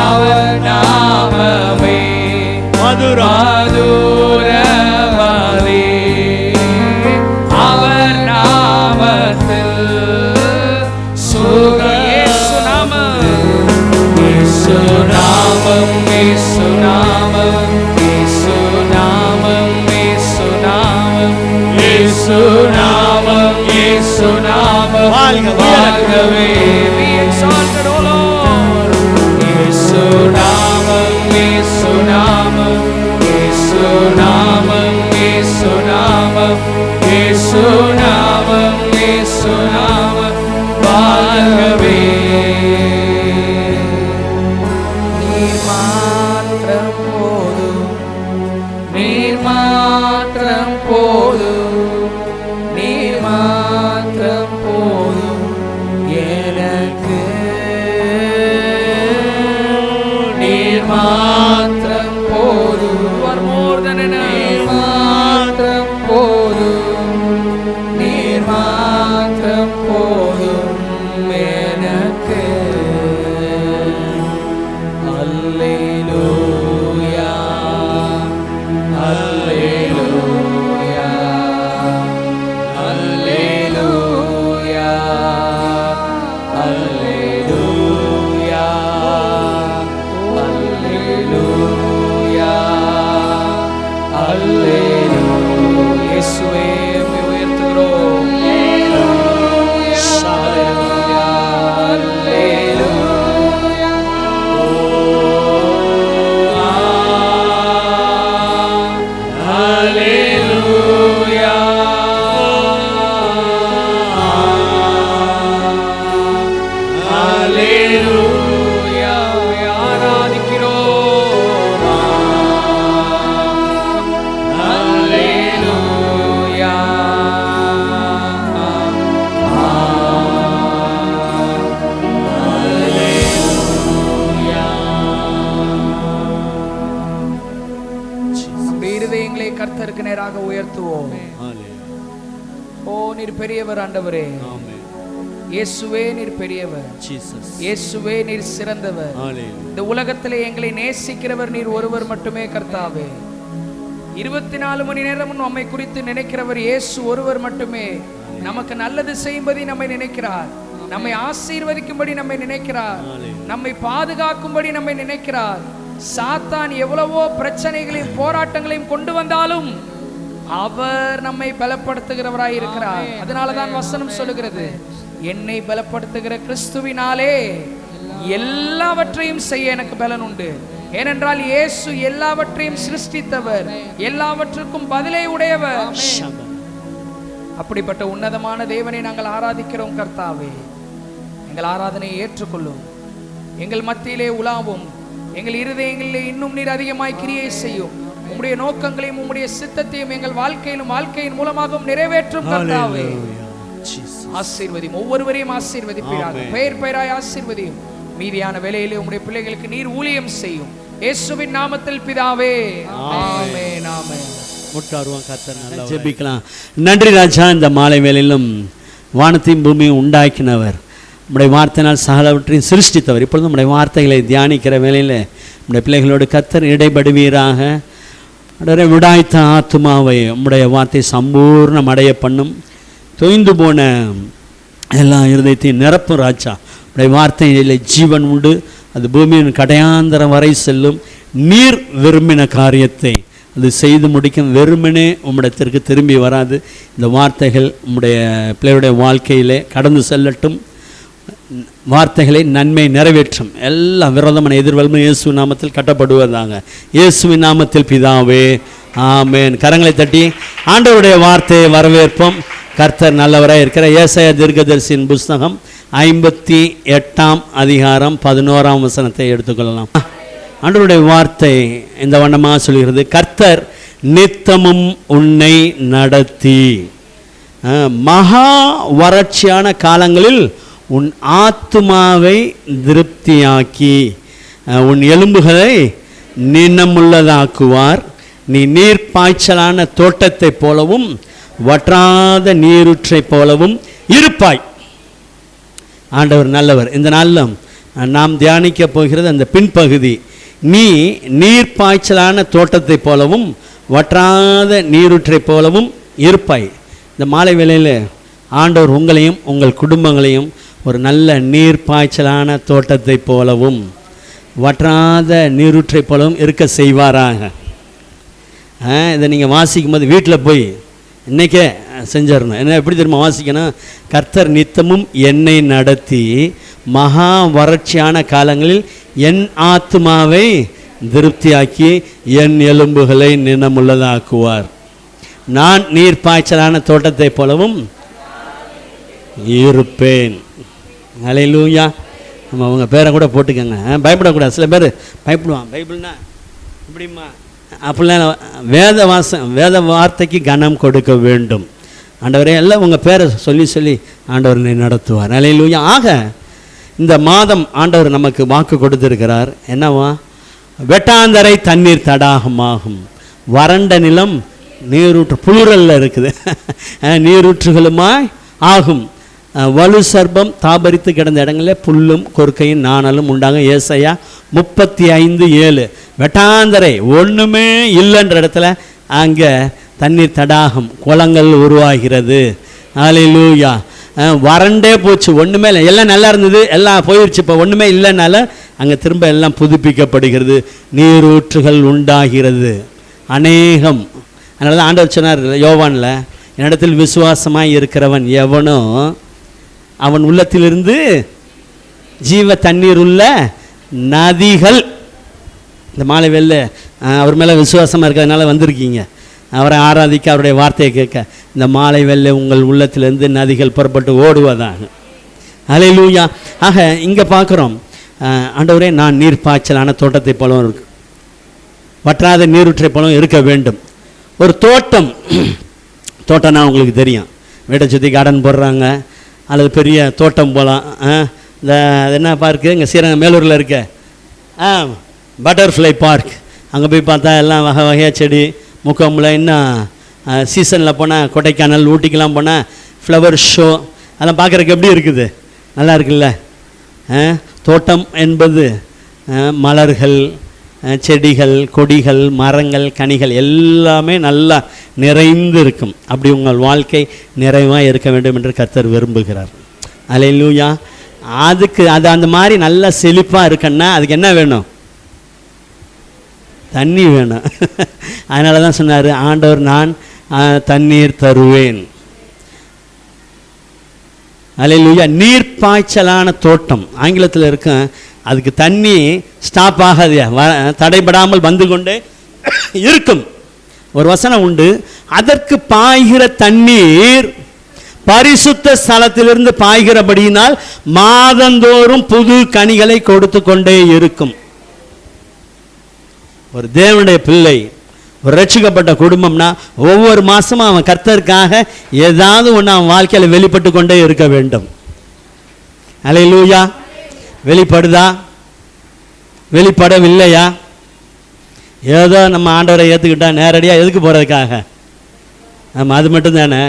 அவர் நாமமே மதுரமதே அவர் நாமத்தில் சுக இயேசுநாமம் இயேசுநாமம் இயேசுநாமம் இயேசுநாமம் இயேசுநாமம் இயேசுநாமம் வாழ்கவே be exalted O Lord இயேசுநாமம் இயேசுநாமம் இயேசுநாமம் இயேசுநாமம் இயேசுநாமம் இயேசுநாமம் வாழ்கவே நீர் மாத்திரம் போதும் நீர் மாத்திரம் போதும் நீர் மாத்திரம் போதும் எனக்கு நீர் மாத்திரம் போதும் நீர் மாத்திரம் போதும் நீர் மாத்திரம் போதும் எனக்கு அல்லேலூயா அல்லேலூயா அல்லேலூயா அல்லேலூயா அல்லேலூயா அல்லேலூயா இயேசுவே உம்மை உயர்த்துகிறோம் அல்லேலூயா அல்லேலூயா அல்லேலூயா அல்லேலூயா ஆராதிக்கிறோம் அல்லேலூயா கர்த்தருக்கு நேராக உயர்த்துவோம். ஓ நீர் பெரியவர் ஆண்டவரே. இயேசுவே நீர் பெரியவர். இயேசுவே நீர் சிறந்தவர். இந்த உலகத்திலே எங்களை நேசிக்கிறவர் நீர் ஒருவர் மட்டுமே கர்த்தாவே. 24 மணி நேரமும் நம்மை குறித்து நினைக்கிறவர் இயேசு ஒருவர் மட்டுமே. நமக்கு நல்லது செய்யும்படி நம்மை நினைக்கிறார், நம்மை ஆசீர்வதிக்கும்படி நம்மை நினைக்கிறார், நம்மை பாதுகாக்கும்படி நம்மை நினைக்கிறார். சாத்தான் எவ்வளவோ பிரச்சனைகளையும் போராட்டங்களையும் கொண்டு வந்தாலும் அவர் நம்மை பலப்படுத்துகிறவராய் இருக்கிறார். அதனாலதான் வசனம் சொல்லுகிறது, என்னை பலப்படுத்துகிற கிறிஸ்துவினாலே எல்லாவற்றையும் செய்ய எனக்கு பலன் உண்டு. ஏனென்றால் இயேசு எல்லாவற்றையும் சிருஷ்டித்தவர், எல்லாவற்றுக்கும் பதிலை உடையவர். அப்படிப்பட்ட உன்னதமான தேவனை நாங்கள் ஆராதிக்கிறோம் கர்த்தாவே. எங்கள் ஆராதனையை ஏற்றுக்கொள்ளும், எங்கள் மத்தியிலே உலாவும், எங்கள் இருதயங்களிலே இன்னும் நீர் அதிகமாய் கிரியை செய்யும். உம்முடைய நோக்கங்களையும் உம்முடைய சித்தத்தையும் எங்கள் வாழ்க்கையிலும் வாழ்க்கையின் மூலமாகவும் நிறைவேற்றும் கர்த்தாவே. ஆசீர்வதியும், ஒவ்வொருவரையும் ஆசீர்வதிப்பீராக, பெயர் பெயராய் ஆசீர்வதியும். மீதியான வேளையிலே உம்முடைய பிள்ளைகளுக்கு நீர் ஊழியம் செய்யும். இயேசுவின் நாமத்தில் பிதாவே, ஆமென். ஆமென். முட்டாருவான் கர்த்தர் நல்லா ஜெபிக்கலாம். நன்றி ராஜா. இந்த மாலை வேளையிலும் வானத்தையும் பூமியும் உண்டாக்கினவர், நம்முடைய வார்த்தையினால் சகலவற்றையும் சிருஷ்டித்தவர். இப்பொழுது நம்முடைய வார்த்தைகளை தியானிக்கிற வேளையில் நம்முடைய பிள்ளைகளோடு கர்த்தர் இடைபடுவீராக. விடாய்த்த ஆத்துமாவை நம்முடைய வார்த்தை சம்பூர்ணம் அடைய பண்ணும். தொய்ந்து போன எல்லா இருதயத்தையும் நிரப்பும் ராஜா. நம்முடைய வார்த்தையிலே ஜீவன் உண்டு, அது பூமியின் கடையாந்தரம் வரை செல்லும். நீர் விரும்பின காரியத்தை அது செய்து முடிக்கும். வெறுமனே உம்மிடத்திற்கு திரும்பி வராது. இந்த வார்த்தைகள் உம்முடைய பிள்ளையுடைய வாழ்க்கையிலே கடந்து செல்லட்டும். வார்த்தைகளை நன்மை நிறைவேற்றும். எல்லா விரோதமான எதிர்வல்மும் இயேசு நாமத்தில் கட்டப்படுவதாக. இயேசுவின் நாமத்தில் பிதாவே, ஆமென். கரங்களை தட்டி ஆண்டவருடைய வார்த்தையை வரவேற்போம். கர்த்தர் நல்லவராக இருக்கிற ஏசாயா தீர்க்கதரிசியின் புஸ்தகம் 58ஆம் அதிகாரம் 11ஆம் வசனத்தை எடுத்துக்கொள்ளலாம். ஆண்டவருடைய வார்த்தை இந்த வண்ணமாக சொல்கிறது, கர்த்தர் நித்தமும் உன்னை நடத்தி மகா வறட்சியான காலங்களில் உன் ஆத்துமாவை திருப்தியாக்கி உன் எலும்புகளை நினமுள்ளதாக்குவார். நீ நீர் பாய்ச்சலான தோட்டத்தை போலவும் வற்றாத நீரூற்றை போலவும் இருப்பாய். ஆண்டவர் நல்லவர். இந்த நாளிலும் நாம் தியானிக்க போகிறது அந்த பின்பகுதி, நீ நீர் பாய்ச்சலான தோட்டத்தை போலவும் வற்றாத நீரூற்றை போலவும் இருப்பாய். இந்த மாலை வேளையில் ஆண்டவர் உங்களையும் உங்கள் குடும்பங்களையும் ஒரு நல்ல நீர் பாய்ச்சலான தோட்டத்தை போலவும் வற்றாத நீரூற்றை போலவும் இருக்க செய்வாராக. இதை நீங்கள் வாசிக்கும் போது வீட்டில் போய் இன்றைக்கே செஞ்சிடணும். என்ன எப்படி தெரியுமா வாசிக்கணும்? கர்த்தர் நித்தமும் என்னை நடத்தி மகா வறட்சியான காலங்களில் என் ஆத்துமாவை திருப்தியாக்கி என் எலும்புகளை நினமுள்ளதாக்குவார். நான் நீர் பாய்ச்சலான தோட்டத்தை போலவும் இருப்பேன். ஹல்லேலூயா. நம்ம அவங்க பேரை கூட போட்டுக்கோங்க, பயப்படக்கூடாது. சில பேர் பயப்படுவான். பைபிள்னா இப்படிமா அப்படிலாம் வேத வார்த்தைக்கு கனம் கொடுக்க வேண்டும். ஆண்டவரே எல்லாம் உங்கள் பேரை சொல்லி சொல்லி ஆண்டவர் நடத்துவார். ஹல்லேலூயா. ஆக இந்த மாதம் ஆண்டவர் நமக்கு வாக்கு கொடுத்திருக்கிறார். என்னவா? வெட்டாந்தரை தண்ணீர் தடாகமாகும், வறண்ட நிலம் நீரூற்று புழுரல்ல இருக்குது நீரூற்றுகளுமாய் ஆகும், வலு சர்ப்பம் தாபரித்து கிடந்த இடங்களில் புல்லும் கொற்கையும் நாணலும் உண்டாகும். ஏசாயா 35:7. வெட்டாந்தரை ஒன்றுமே இல்லைன்ற இடத்துல அங்கே தண்ணீர் தடாகம் குளங்கள் உருவாகிறது. ஹல்லேலூயா. வறண்டே போச்சு, ஒன்றுமே இல்லை. எல்லாம் நல்லா இருந்தது, எல்லாம் போயிடுச்சு. இப்போ ஒன்றுமே இல்லைனால அங்கே திரும்ப எல்லாம் புதுப்பிக்கப்படுகிறது, நீரூற்றுகள் உண்டாகிறது அநேகம். அதனால தான் ஆண்டவர் சொன்னார் யோவானில், என்னிடத்தில் விசுவாசமாய் இருக்கிறவன் எவனோ அவன் உள்ளத்திலிருந்து ஜீவ தண்ணீர் உள்ள நதிகள். இந்த மாலை வேளையில அவர் மேலே விசுவாசமாக இருக்கிறதுனால வந்திருக்கீங்க, அவரை ஆராதிக்க, அவருடைய வார்த்தையை கேட்க. இந்த மாலை வேளையில உங்கள் உள்ளத்திலிருந்து நதிகள் புறப்பட்டு ஓடுவதாக. ஹல்லேலூயா. ஆக இங்கே பார்க்குறோம், ஆண்டவரே நான் நீர் பாய்ச்சலான தோட்டத்தை போலவும் இருக்கு, வற்றாத நீரூற்றை போலவும் இருக்க வேண்டும். ஒரு தோட்டம்னா உங்களுக்கு தெரியும், வீட்டை சுற்றி கார்டன் போடுறாங்க, அல்லது பெரிய தோட்டம் போகலாம். இந்த என்ன பார்க்கு இங்கே ஸ்ரீரங்கம் மேலூரில் இருக்க பட்டர்ஃப்ளை பார்க், அங்கே போய் பார்த்தா எல்லாம் வகை வகையாக செடி முகாமில் இன்னும் சீசனில் போனால் கொடைக்கானல் ஊட்டிக்கெலாம் போனால் ஃப்ளவர் ஷோ அதெல்லாம் பார்க்குறதுக்கு எப்படி இருக்குது? நல்லா இருக்குல்ல? தோட்டம் என்பது மலர்கள், செடிகள், கொடிகள், மரங்கள், கனிகள் எல்லாமே நல்லா நிறைந்து இருக்கும். அப்படி உங்கள் வாழ்க்கை நிறைவாக இருக்க வேண்டும் என்று கர்த்தர் விரும்புகிறார். அல்லேலூயா. அதுக்கு அது அந்த மாதிரி நல்லா செழிப்பாக இருக்குன்னா அதுக்கு என்ன வேணும்? தண்ணி வேணும். அதனால தான் சொன்னார், ஆண்டவர் நான் தண்ணீர் தருவேன். அல்லேலூயா. நீர்ப்பாய்ச்சலான தோட்டம் ஆங்கிலத்தில் இருக்கும். அதுக்கு தண்ணி ஸ்டாப் ஆகாது, தடைபடாமல் வந்து கொண்டே இருக்கும். ஒரு வசனம் உண்டு, அதற்கு பாய்கிற தண்ணீர் பரிசுத்த ஸ்தலத்திலிருந்து பாய்கிறபடியினால் மாதந்தோறும் புது கனிகளை கொடுத்து கொண்டே இருக்கும். ஒரு தேவனுடைய பிள்ளை, ஒரு ரட்சிக்கப்பட்ட குடும்பம்னா ஒவ்வொரு மாதமும் அவன் கர்த்தருக்காக ஏதாவது ஒன்று அவன் வாழ்க்கையில் வெளிப்பட்டு கொண்டே இருக்க வேண்டும். அல்லேலூயா. வெளிப்படுதா? வெளிப்படவில்லையா? ஏதோ நம்ம ஆண்டவரை ஏற்றுக்கிட்டா நேரடியாக எதுக்கு போகிறதுக்காக? ஆமாம், அது மட்டும்தானே.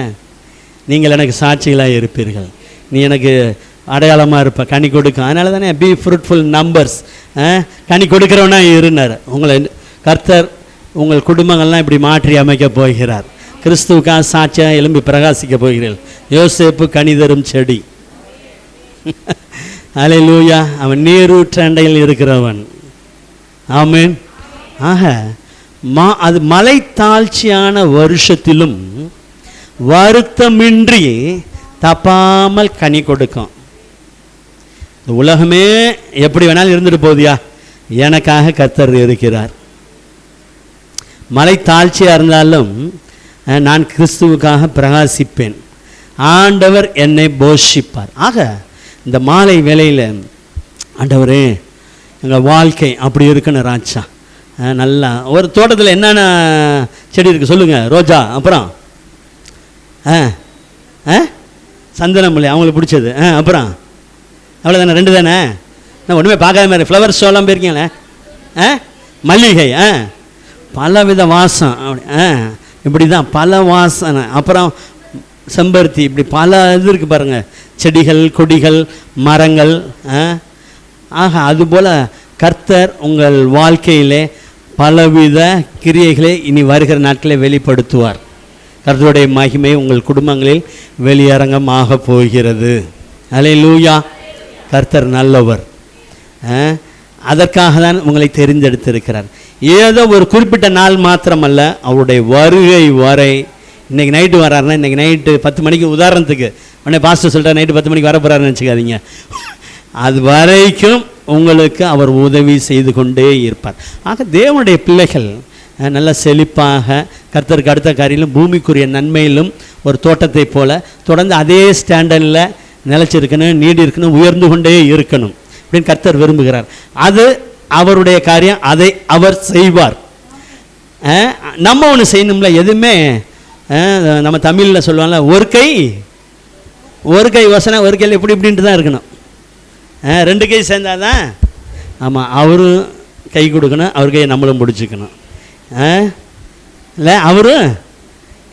நீங்கள் எனக்கு சாட்சிகளாக இருப்பீர்கள், நீ எனக்கு அடையாளமாக இருப்ப, கனி கொடுக்கும். அதனால தானே பி ஃப்ரூட்ஃபுல் நம்பர்ஸ், கனி கொடுக்குறவனா இருந்தார். உங்களை கர்த்தர் உங்கள் குடும்பங்கள்லாம் இப்படி மாற்றி அமைக்க போகிறார். கிறிஸ்துவுக்காக சாட்சியாக எழும்பி பிரகாசிக்க போகிறீர்கள். யோசேப்பு கனிதரும் செடி. அல்லேலூயா. அவன் நீரூற்று அண்டையில் இருக்கிறவன். ஆமென். ஆக அது மலை தாழ்ச்சியான வருஷத்திலும் வருத்தமின்றி தப்பாமல் கனி கொடுக்கும். இந்த உலகமே எப்படி வேணாலும் இருந்துட்டு போதியா, எனக்காக கர்த்தர் இருக்கிறார். மலை தாழ்ச்சியாக இருந்தாலும் நான் கிறிஸ்துவுக்காக பிரகாசிப்பேன், ஆண்டவர் என்னை போஷிப்பார். ஆக இந்த மாலை வேளையில் ஆண்டவரே எங்கள் வாழ்க்கை அப்படி இருக்குன்னு ராஜா. நல்லா ஒரு தோட்டத்தில் என்னென்ன செடி இருக்குது சொல்லுங்கள்? ரோஜா, அப்புறம் சந்தனமல்லி அவங்களுக்கு பிடிச்சது, அப்புறம் அவ்வளோதானே, 2 தானே. நான் ஒன்றுமே பார்க்காத மாதிரி ஃப்ளவர் ஷோலாம் போயிருக்கீங்களே. மல்லிகை, பலவித வாசம், அப்படி இப்படி தான் பல வாசனை. அப்புறம் செம்பருத்தி, இப்படி பல இது இருக்குது பாருங்கள், செடிகள், கொடிகள், மரங்கள். ஆக அதுபோல் கர்த்தர் உங்கள் வாழ்க்கையிலே பலவித கிரியைகளை இனி வருகிற நாட்களை வெளிப்படுத்துவார். கர்த்தருடைய மகிமை உங்கள் குடும்பங்களில் வெளியரங்கமாக போகிறது. அல்லேலூயா. கர்த்தர் நல்லவர். அதற்காக தான் உங்களை தெரிந்தெடுத்திருக்கிறார். ஏதோ ஒரு குறிப்பிட்ட நாள் மாத்திரமல்ல, அவருடைய வருகை வரை. இன்றைக்கி நைட்டு வர்றாருன்னா இன்றைக்கி நைட்டு 10 மணிக்கு, உதாரணத்துக்கு உடனே பாஸ்டர் சொல்கிறார் நைட்டு 10 மணிக்கு வர போகிறாருன்னு நினச்சிக்காதீங்க. அது வரைக்கும் உங்களுக்கு அவர் உதவி செய்து கொண்டே இருப்பார். ஆக தேவனுடைய பிள்ளைகள் நல்ல செழிப்பாக கர்த்தருக்கு அடுத்த காரியிலும் பூமிக்குரிய நன்மையிலும் ஒரு தோட்டத்தை போல தொடர்ந்து அதே ஸ்டாண்டர்டில் நிலைச்சிருக்கணும், நீடி இருக்கணும், உயர்ந்து கொண்டே இருக்கணும் அப்படின்னு கர்த்தர் விரும்புகிறார். அது அவருடைய காரியம், அதை அவர் செய்வார். நம்ம ஒன்று செய்யணும்ல. எதுவுமே நம்ம தமிழில் சொல்லுவாங்கள்ல, ஒரு கை யோசனை ஒரு கையில் இப்படி இப்படின்ட்டு தான் இருக்கணும். 2 கை சேர்ந்தாதான். ஆமாம், அவரும் கை கொடுக்கணும், அவர் கையை நம்மளும் பிடிச்சிக்கணும். இல்லை, அவரும்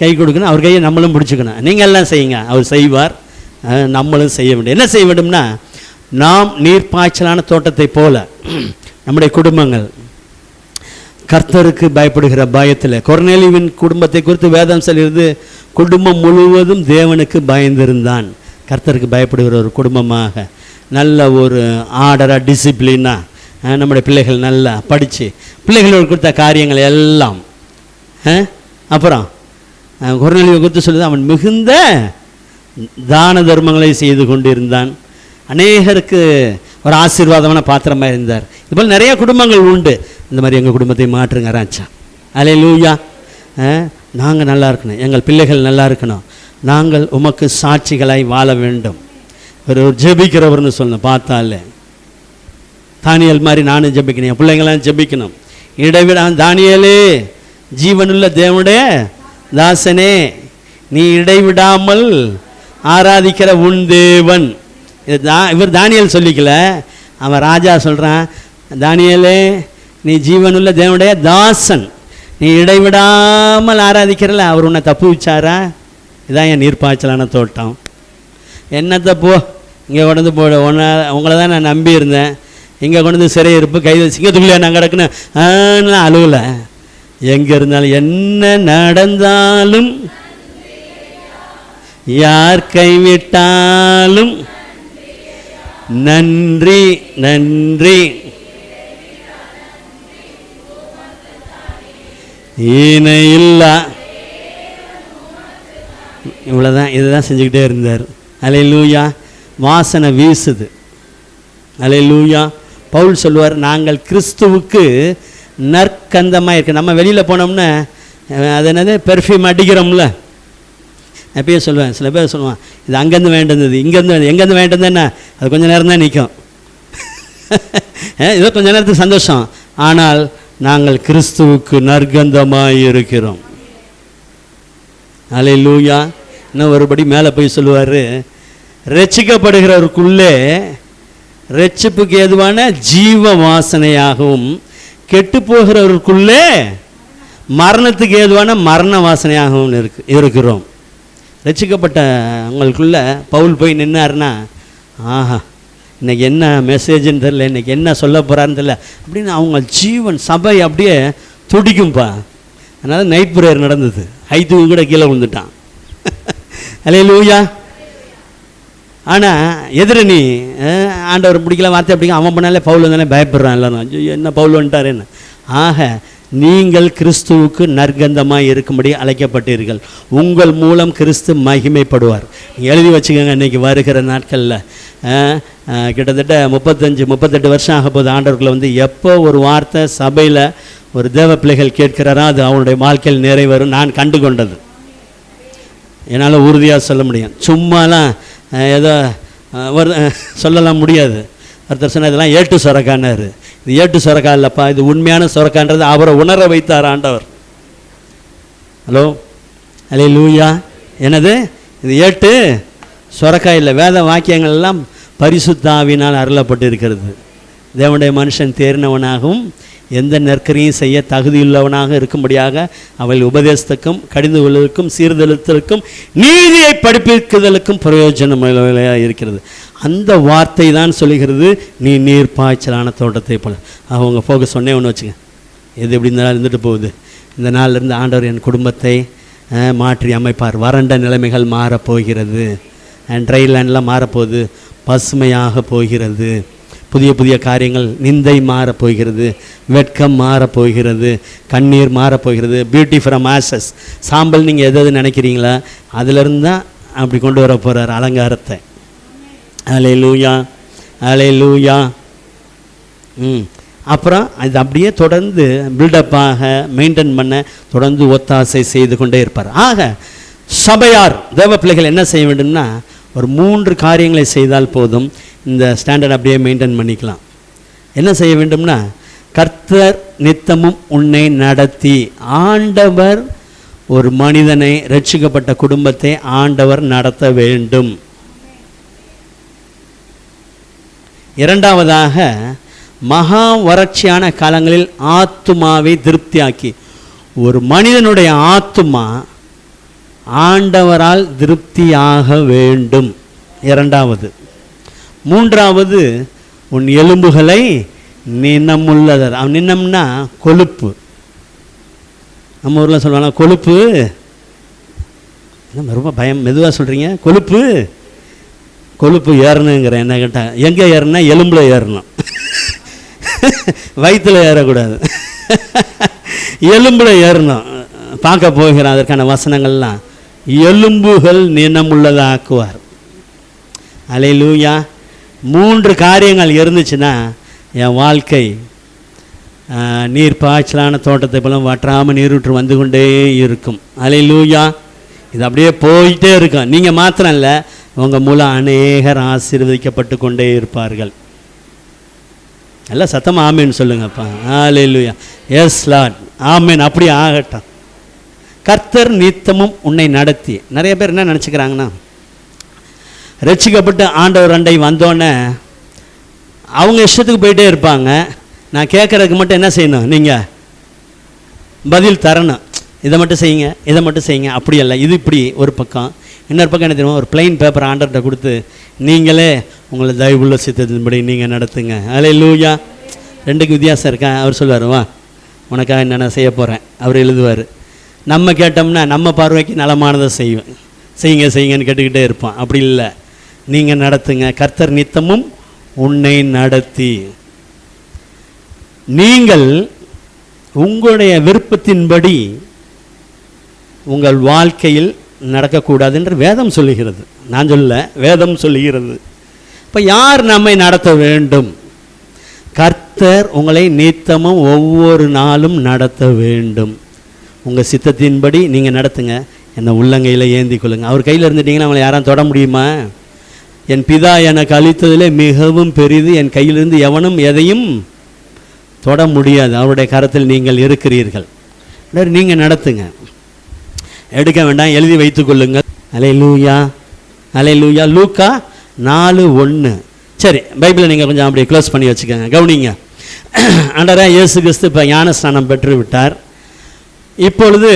கை கொடுக்கணும், அவர் கையை நம்மளும் பிடிச்சிக்கணும். நீங்கள் எல்லாம் செய்யுங்க, அவர் செய்வார். நம்மளும் செய்ய வேண்டும். என்ன செய்ய வேண்டும்னா, நாம் நீர்ப்பாய்ச்சலான தோட்டத்தை போல நம்முடைய குடும்பங்கள் கர்த்தருக்கு பயப்படுகிற பயத்தில். கொர்நேலியுவின் குடும்பத்தை குறித்து வேதம் சொல்கிறது, குடும்பம் முழுவதும் தேவனுக்கு பயந்திருந்தான். கர்த்தருக்கு பயப்படுகிற ஒரு குடும்பமாக, நல்ல ஒரு ஆர்டராக, டிசிப்ளினாக நம்முடைய பிள்ளைகள் நல்லா படித்து பிள்ளைகளோடு கொடுத்த காரியங்கள் எல்லாம். அப்புறம் கொர்நேலியுவை குறித்து சொல்லுது, அவன் மிகுந்த தான தர்மங்களை செய்து கொண்டிருந்தான். அநேகருக்கு ஒரு ஆசீர்வாதமான பாத்திரமாக இருந்தார். இதுபோல் நிறைய குடும்பங்கள் உண்டு. இந்த மாதிரி எங்கள் குடும்பத்தை மாற்றுங்க ராஜா. அல்லேலூயா. நாங்கள் நல்லா இருக்கணும், எங்கள் பிள்ளைகள் நல்லா இருக்கணும், நாங்கள் உமக்கு சாட்சிகளாய் வாழ வேண்டும். ஒரு ஜெபிக்கிறவர்னு சொல்லணும். பார்த்தாலே தானியல் மாதிரி நானும் ஜெபிக்கணும், என் பிள்ளைங்களாம் ஜெபிக்கணும். இடைவிடா தானியலே, ஜீவனுள்ள தேவனுடைய தாசனே, நீ இடைவிடாமல் ஆராதிக்கிற உன் தேவன். இவர் தானியல் சொல்லிக்கல, அவன் ராஜா சொல்கிறான், தானியலே நீ ஜீவனுள்ள தேவனுடைய தாசன், நீ இடைவிடாமல் ஆராதிக்கிறல, அவர் உன்னை தப்பு வச்சாரா? இதான் என் நீர்ப்பாய்ச்சலான தோட்டம். என்ன தப்போ இங்கே கொண்டு வந்து போட உங்களை தான் நான் நம்பி இருந்தேன், இங்கே கொண்டு வந்து சிறையிருப்பு கைது சிங்கத்துக்குள்ளே நான் கிடக்குன்னு அழுவல. எங்கே இருந்தாலும் என்ன நடந்தாலும் யார் கைவிட்டாலும் நன்றி நன்றி ஈனையில்லா. இவ்வளோதான், இதுதான் செஞ்சுக்கிட்டே இருந்தார். அல்லேலூயா. வாசனை வீசுது. அல்லேலூயா. பவுல் சொல்லுவார், நாங்கள் கிறிஸ்துவுக்கு நற்கந்தமாக இருக்கு. நம்ம வெளியில் போனோம்னா அது என்னது, பெர்ஃப்யூம் அடிக்கிறோம்ல. எப்பயே சொல்லுவேன், சில பேர் சொல்லுவான், இது அங்கேருந்து வேண்டியது இங்கேருந்து எங்கேருந்து வேண்டியது என்ன, அது கொஞ்சம் நேரம் தான் நிற்கும். ஏதோ கொஞ்ச நேரத்துக்கு சந்தோஷம். ஆனால் நாங்கள் கிறிஸ்துவுக்கு நற்கந்தமாக இருக்கிறோம். அல்லேலூயா. இன்னும் ஒருபடி மேலே போய் சொல்லுவார், ரட்சிக்கப்படுகிறவருக்குள்ளே ரட்சிப்புக்கு ஏதுவான ஜீவ வாசனையாகவும் கெட்டு போகிறவருக்குள்ளே மரணத்துக்கு ஏதுவான மரண வாசனையாகவும் இருக்கிறோம். ரட்சிக்கப்பட்ட அவங்களுக்குள்ள பவுல் போய் நின்னார்னா, ஆஹா இன்றைக்கி என்ன மெசேஜுன்னு தெரில, இன்றைக்கி என்ன சொல்ல போகிறான்னு தெரில அப்படின்னு அவங்க ஜீவன் சபை அப்படியே துடிக்கும்பா. அதனால் நைட் ப்ரேயர் நடந்தது. ஹைத்துக்கு கூட கீழே விழுந்துட்டான். அல்லேலூயா. ஆனால் எதிரணி ஆண்டவர் பிடிக்கல, வார்த்தை பிடிக்கல, அவன் பண்ணாலே பவுல் வந்தாலே பயப்படுறான் எல்லாரும். ஐயோ என்ன பவுல் வந்துட்டாரேன்னு. ஆக நீங்கள் கிறிஸ்துவுக்கு நற்கந்தமாக இருக்கும்படி அழைக்கப்பட்டீர்கள். உங்கள் மூலம் கிறிஸ்து மகிமைப்படுவார். எழுதி வச்சுக்கோங்க, இன்றைக்கி வருகிற நாட்களில் கிட்டத்தட்ட 35-38 வருஷம் ஆக போது ஆண்டவர்களை வந்து எப்போ ஒரு வார்த்தை சபையில் ஒரு தேவ பிள்ளைகள் கேட்கிறாரோ அது அவனுடைய வாழ்க்கையில் நிறைவேறும். நான் கண்டு கொண்டது, என்னால் உறுதியாக சொல்ல முடியும். சும்மாலாம் ஏதோ சொல்லலாம் முடியாது. ஒருத்தர் சொன்னால் இதெல்லாம் ஏட்டு சொரக்கானார். இது ஏட்டு சொரக்கா இல்லைப்பா, இது உண்மையான சொரக்கான்றது அவரை உணர வைத்தார் ஆண்டவர். ஹலோ அல்லேலூயா. என்னது இது ஏட்டு சொரக்காய் இல்லை. வேத வாக்கியங்கள் எல்லாம் பரிசுத்த ஆவியினால் அருளப்பட்டு இருக்கிறது. தேவனுடைய மனுஷன் தேர்ந்தவனாகவும் எந்த நற்கரையும் செய்ய தகுதியுள்ளவனாக இருக்கும்படியாக அவள் உபதேசத்துக்கும் கடிந்து கொள்வதற்கும் சீர்திருத்தலுக்கும் நீதியை படிப்பிக்குதலுக்கும் பிரயோஜனமாக இருக்கிறது. அந்த வார்த்தை தான் சொல்லுகிறது, நீ நீர் பாய்ச்சலான தோட்டத்தை போல. அவங்க ஃபோக்கஸ் ஒன்றே ஒன்று வச்சுங்க, எது எப்படி இருந்தாலும் இருந்துட்டு போகுது. இந்த நாளிலிருந்து ஆண்டவர் என் குடும்பத்தை மாற்றி அமைப்பார். வறண்ட நிலைமைகள் மாறப்போகிறது, ட்ரை லேண்ட்லாம் மாறப்போகுது, பசுமையாக போகிறது. புதிய புதிய காரியங்கள், நிந்தை மாறப்போகிறது, வெட்கம் மாறப்போகிறது, கண்ணீர் மாறப்போகிறது. Beauty from Ashes. சாம்பல் நீங்கள் எது நினைக்கிறீங்களா அதிலிருந்து தான் அப்படி கொண்டு வர போகிறார் அலங்காரத்தை. அல்லேலூயா அல்லேலூயா. அப்புறம் அது அப்படியே தொடர்ந்து பில்டப்பாக மெயின்டைன் பண்ண தொடர்ந்து ஒத்தாசை செய்து கொண்டே இருப்பார். ஆக சபையார் தேவ பிள்ளைகள் என்ன செய்ய வேண்டும்னா, ஒரு 3 காரியங்களை செய்தால் போதும். இந்த ஸ்டாண்டர்ட் அப்படியே மெயின்டைன் பண்ணிக்கலாம். என்ன செய்ய வேண்டும்னா, கர்த்தர் நித்தமும் உன்னை நடத்தி. ஆண்டவர் ஒரு மனிதனை, ரட்சிக்கப்பட்ட குடும்பத்தை ஆண்டவர் நடத்த வேண்டும். இரண்டாவதாக, மகா வறட்சியான காலங்களில் ஆத்துமாவை திருப்தியாக்கி. ஒரு மனிதனுடைய ஆத்துமா ஆண்டவரால் திருப்தியாக வேண்டும். இரண்டாவது. மூன்றாவது, உன் எலும்புகளை நினமுள்ளதர். அவன் நினம்னா கொழுப்பு. நம்ம ஊரில் சொல்லுவாங்க கொழுப்பு. என்ன ரொம்ப பயம், மெதுவாக சொல்கிறீங்க. கொழுப்பு ஏறணுங்கிற என்ன கேட்டால், எங்கே ஏறணும்னா எலும்பில் ஏறணும், வயிற்றில் ஏறக்கூடாது, எலும்பில் ஏறணும். பார்க்க போகிறான். அதற்கான வசனங்கள்லாம் எலும்புகள் நினமுள்ளதாக்குவார். அல்லேலூயா. 3 காரியங்கள் இருந்துச்சுன்னா என் வாழ்க்கை நீர் பாய்ச்சலான தோட்டத்தை போல வற்றாமல் நீரூற்று வந்து கொண்டே இருக்கும். அல்லேலூயா. இது அப்படியே போயிட்டே இருக்கும். நீங்கள் மாத்திரம் இல்லை, உங்கள் மூலம் அநேகர் ஆசீர்வதிக்கப்பட்டு கொண்டே இருப்பார்கள். எல்லாம் சத்தமாக ஆமேன்னு சொல்லுங்கப்பா. அல்லேலூயா. எஸ் லார்ட், ஆமேன். அப்படி ஆகட்டும். கர்த்தர் நித்தமும் உன்னை நடத்தி. நிறைய பேர் என்ன நினச்சிக்கிறாங்கன்னா, ரட்சிக்கப்பட்டு ஆண்டவர் அண்டை வந்தோன்னே அவங்க இஷ்டத்துக்கு போயிட்டே இருப்பாங்க. நான் கேட்குறதுக்கு மட்டும் என்ன செய்யணும், நீங்கள் பதில் தரணும். இதை மட்டும் செய்யுங்க, இதை மட்டும் செய்யுங்க, அப்படி அல்ல. இது இப்படி ஒரு பக்கம், இன்னொரு பக்கம் என்ன தெரியுமா, ஒரு பிளைன் பேப்பர் ஆண்டர்கிட்ட கொடுத்து நீங்களே உங்களை தயவுள்ள சித்தத்தின்படி நீங்கள் நடத்துங்க. அல்லேலூயா. ரெண்டுக்கு வித்தியாசம் இருக்கா? அவர் சொல்லுவார், வா உனக்காக என்னென்ன செய்ய போகிறேன், அவர் எழுதுவார். நம்ம கேட்டோம்னா நம்ம பார்வைக்கு நலமானதை செய்யுங்க செய்யுங்கன்னு கேட்டுக்கிட்டே இருப்போம். அப்படி இல்லை, நீங்கள் நடத்துங்க. கர்த்தர் நித்தமும் உன்னை நடத்தி, நீங்கள் உங்களுடைய விருப்பத்தின்படி உங்கள் வாழ்க்கையில் நடக்கக்கூடாது என்று வேதம் சொல்லுகிறது. நான் சொல்ல, வேதம் சொல்லுகிறது. இப்போ யார் நம்மை நடத்த வேண்டும்? கர்த்தர் உங்களை நித்தமும் ஒவ்வொரு நாளும் நடத்த வேண்டும். உங்கள் சித்தத்தின்படி நீங்கள் நடத்துங்க. என்னை உள்ளங்கையில் ஏந்தி கொள்ளுங்க. அவர் கையில் இருந்துட்டீங்கன்னா அவங்களை யாரும் தொட முடியுமா? என் பிதா எனக்கு அளித்ததிலே மிகவும் பெரிது, என் கையிலிருந்து எவனும் எதையும் தொட முடியாது. அவருடைய கரத்தில் நீங்கள் இருக்கிறீர்கள். நீங்கள் நடத்துங்க, எடுக்க வேண்டாம், எழுதி வைத்து கொள்ளுங்கள். அல்லேலூயா, அல்லேலூயா. லூக்கா 4:1. சரி, பைபிளை நீங்கள் கொஞ்சம் அப்படியே க்ளோஸ் பண்ணி வச்சுக்கோங்க, கவனிங்க. ஆண்டவராகிய இயேசு கிறிஸ்து இப்போ ஞானஸ்நானம் பெற்று விட்டார். இப்பொழுது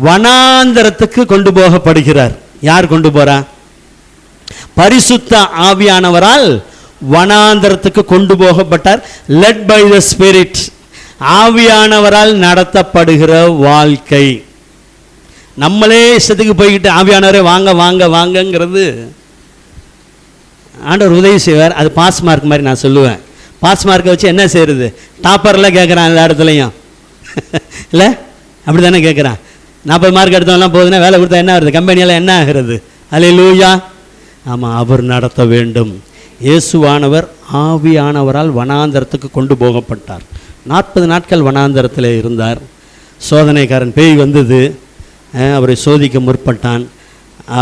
வனாந்தரத்துக்கு கொண்டு போகப்படுகிறார். யார் கொண்டு போறா? பரிசுத்த ஆவியானவரால் வனாந்தரத்துக்கு கொண்டு போகப்பட்டார். Led by the spirit. ஆவியானவரால் நடத்தப்படுகிற வாழ்க்கை. நம்மளே இஷ்டத்துக்கு போய்கிட்டு ஆவியானவரே வாங்க வாங்க வாங்கங்கிறது ஆண்டவர் உதவி செய்வார். அது பாஸ் மார்க் மாதிரி நான் சொல்லுவேன். பாஸ் மார்க்கை வச்சு என்ன செய்யறது? டாப்பர்லாம் கேட்குறான் எல்லா இடத்துலையும், இல்லை அப்படி தானே கேட்குறான். 40 மார்க் எடுத்தவங்கலாம் போகுதுன்னா வேலை கொடுத்தா என்ன ஆகுது? கம்பெனியெல்லாம் என்ன ஆகிறது? அல்லேலூயா. ஆமாம், அவர் நடத்த வேண்டும். இயேசுவானவர் ஆவியானவரால் வனாந்தரத்துக்கு கொண்டு போகப்பட்டார். 40 நாட்கள் வனாந்தரத்தில் இருந்தார். சோதனைக்காரன் பேய் வந்தது, அவரை சோதிக்க முற்பட்டான்.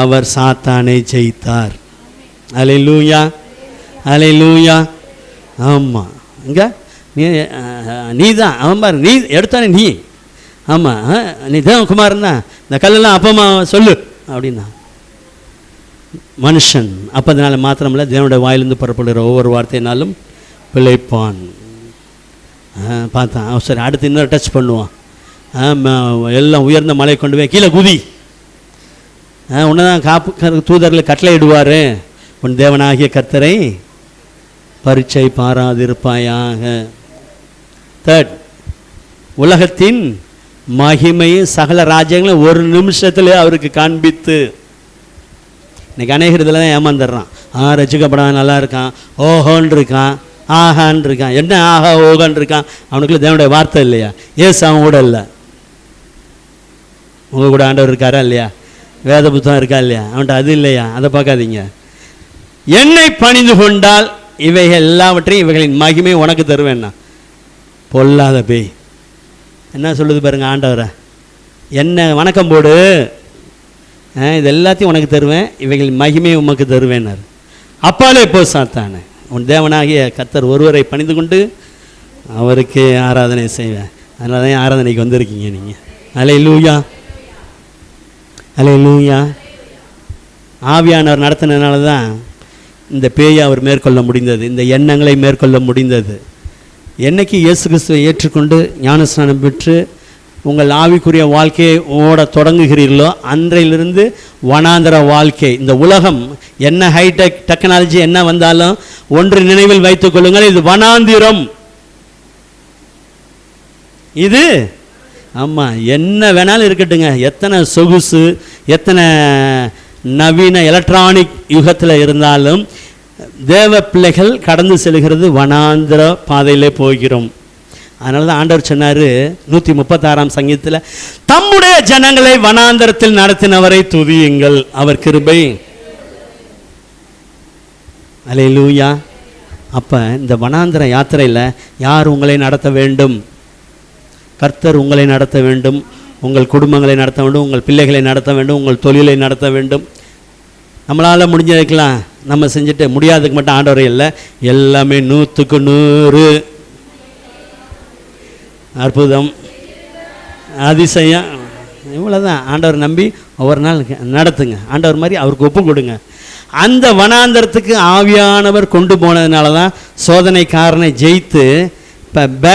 அவர் சாத்தானை ஜெயித்தார். அல்லேலூயா, அல்லேலூயா. ஆமாம், இங்கே நீ தான் அவன் பாரு, நீ எடுத்தானே நீ. ஆமாம், நீ தேவகுமாரன் தான், இந்த கல்லெல்லாம் அப்பமா சொல்லு அப்படின்னா மனுஷன் அப்போதனால மாத்திரமில்ல, தேவனுடைய வாயிலிருந்து புறப்படுகிற ஒவ்வொரு வார்த்தையினாலும் பிழைப்பான். பார்த்தான். சரி, அடுத்து இன்னொரு டச் பண்ணுவான். எல்லாம் உயர்ந்த மலை கொண்டு போய் கீழே குதி, உன்னை தான் காப்பு தூதர்கள் கட்டளை இடுவார், உன் தேவனாகிய கர்த்தரை பரீட்சை பாராதிருப்பாயாக. தேர்ட், உலகத்தின் மகிமையும் சகல ராஜ்யங்களும் ஒரு நிமிஷத்தில் அவருக்கு காண்பித்து. இன்னைக்கு அநேகர் இதில் தான் ஏமாந்துடுறான். ரசிக்கப்படாமல் நல்லா இருக்கான், ஓஹோன்னு இருக்கான், ஆஹான்னு இருக்கான். என்ன ஆஹா ஓகான்னு இருக்கான்? அவனுக்குள்ள தேவனுடைய வார்த்தை இல்லையா? ஏசு அவன் கூட இல்லை. உங்கள் கூட ஆண்டவர் இருக்காரா இல்லையா? வேத புத்தகம் இருக்கா இல்லையா? அவன்கிட்ட அது இல்லையா? அதை பார்க்காதீங்க. என்னை பணிந்து கொண்டால் இவைகள் எல்லாவற்றையும் இவைகளின் மகிமை உனக்கு தருவேன்னா. பொல்லாத பேய் என்ன சொல்லுது பாருங்க ஆண்டவரை, என்ன வணக்கம் போடு, இது எல்லாத்தையும் உனக்கு தருவேன், இவைகளின் மகிமையை உமக்கு தருவேன்னார். அப்பாலே போ சாத்தானே, உன் தேவனாகிய கர்த்தர் ஒருவரை பணிந்து கொண்டு அவருக்கே ஆராதனை செய்வேன். அதனால தான் ஆராதனைக்கு வந்திருக்கீங்க நீங்கள். அல்லேலூயா, அல்லேலூயா. ஆவியானவர் நடத்தினதுனால தான் இந்த பேயை அவர் மேற்கொள்ள முடிந்தது, இந்த எண்ணங்களை மேற்கொள்ள முடிந்தது. என்னைக்கு இயேசு கிறிஸ்துவை ஏற்றுக்கொண்டு ஞானஸ்நானம் பெற்று உங்கள் ஆவிக்குரிய வாழ்க்கையை ஓட தொடங்குகிறீர்களோ அன்றையிலிருந்து வனாந்தர வாழ்க்கை. இந்த உலகம் என்ன ஹைடெக் டெக்னாலஜி என்ன வந்தாலும் ஒன்று நினைவில் வைத்துக் கொள்ளுங்கள், இது வனாந்திரம். இது ஆமாம், என்ன வேணாலும் இருக்கட்டுங்க, எத்தனை சொகுசு எத்தனை நவீன எலக்ட்ரானிக் யுகத்தில் இருந்தாலும் தேவ பிள்ளைகள் கடந்து செல்கிறது வனாந்திர பாதையிலே போகிறோம். அதனால தான் ஆண்டவர் சொன்னார் 136ஆம் சங்கீதத்தில், தம்முடைய ஜனங்களை வனாந்தரத்தில் நடத்தினவரை துதியுங்கள், அவர் கிருபை. அல்லேலூயா. அப்போ இந்த வனாந்திர யாத்திரையில் யார் உங்களை நடத்த வேண்டும்? கர்த்தர் உங்களை நடத்த வேண்டும், உங்கள் குடும்பங்களை நடத்த வேண்டும், உங்கள் பிள்ளைகளை நடத்த வேண்டும், உங்கள் தொழிலை நடத்த வேண்டும். நம்மளால் முடிஞ்சதுக்கெல்லாம் நம்ம செஞ்சுட்டு முடியாதுக்கு மட்டும் ஆண்டவரே இல்லை, எல்லாமே 100க்கு 100 அற்புதம் அதிசயம் இவ்வளோதான். ஆண்டவர் நம்பி ஒவ்வொரு நாள் நடத்துங்க. ஆண்டவர் மாதிரி அவருக்கு ஒப்பு கொடுங்க. அந்த வனாந்தரத்துக்கு ஆவியானவர் கொண்டு போனதுனால தான் சோதனைக்காரனை ஜெயித்து இப்போ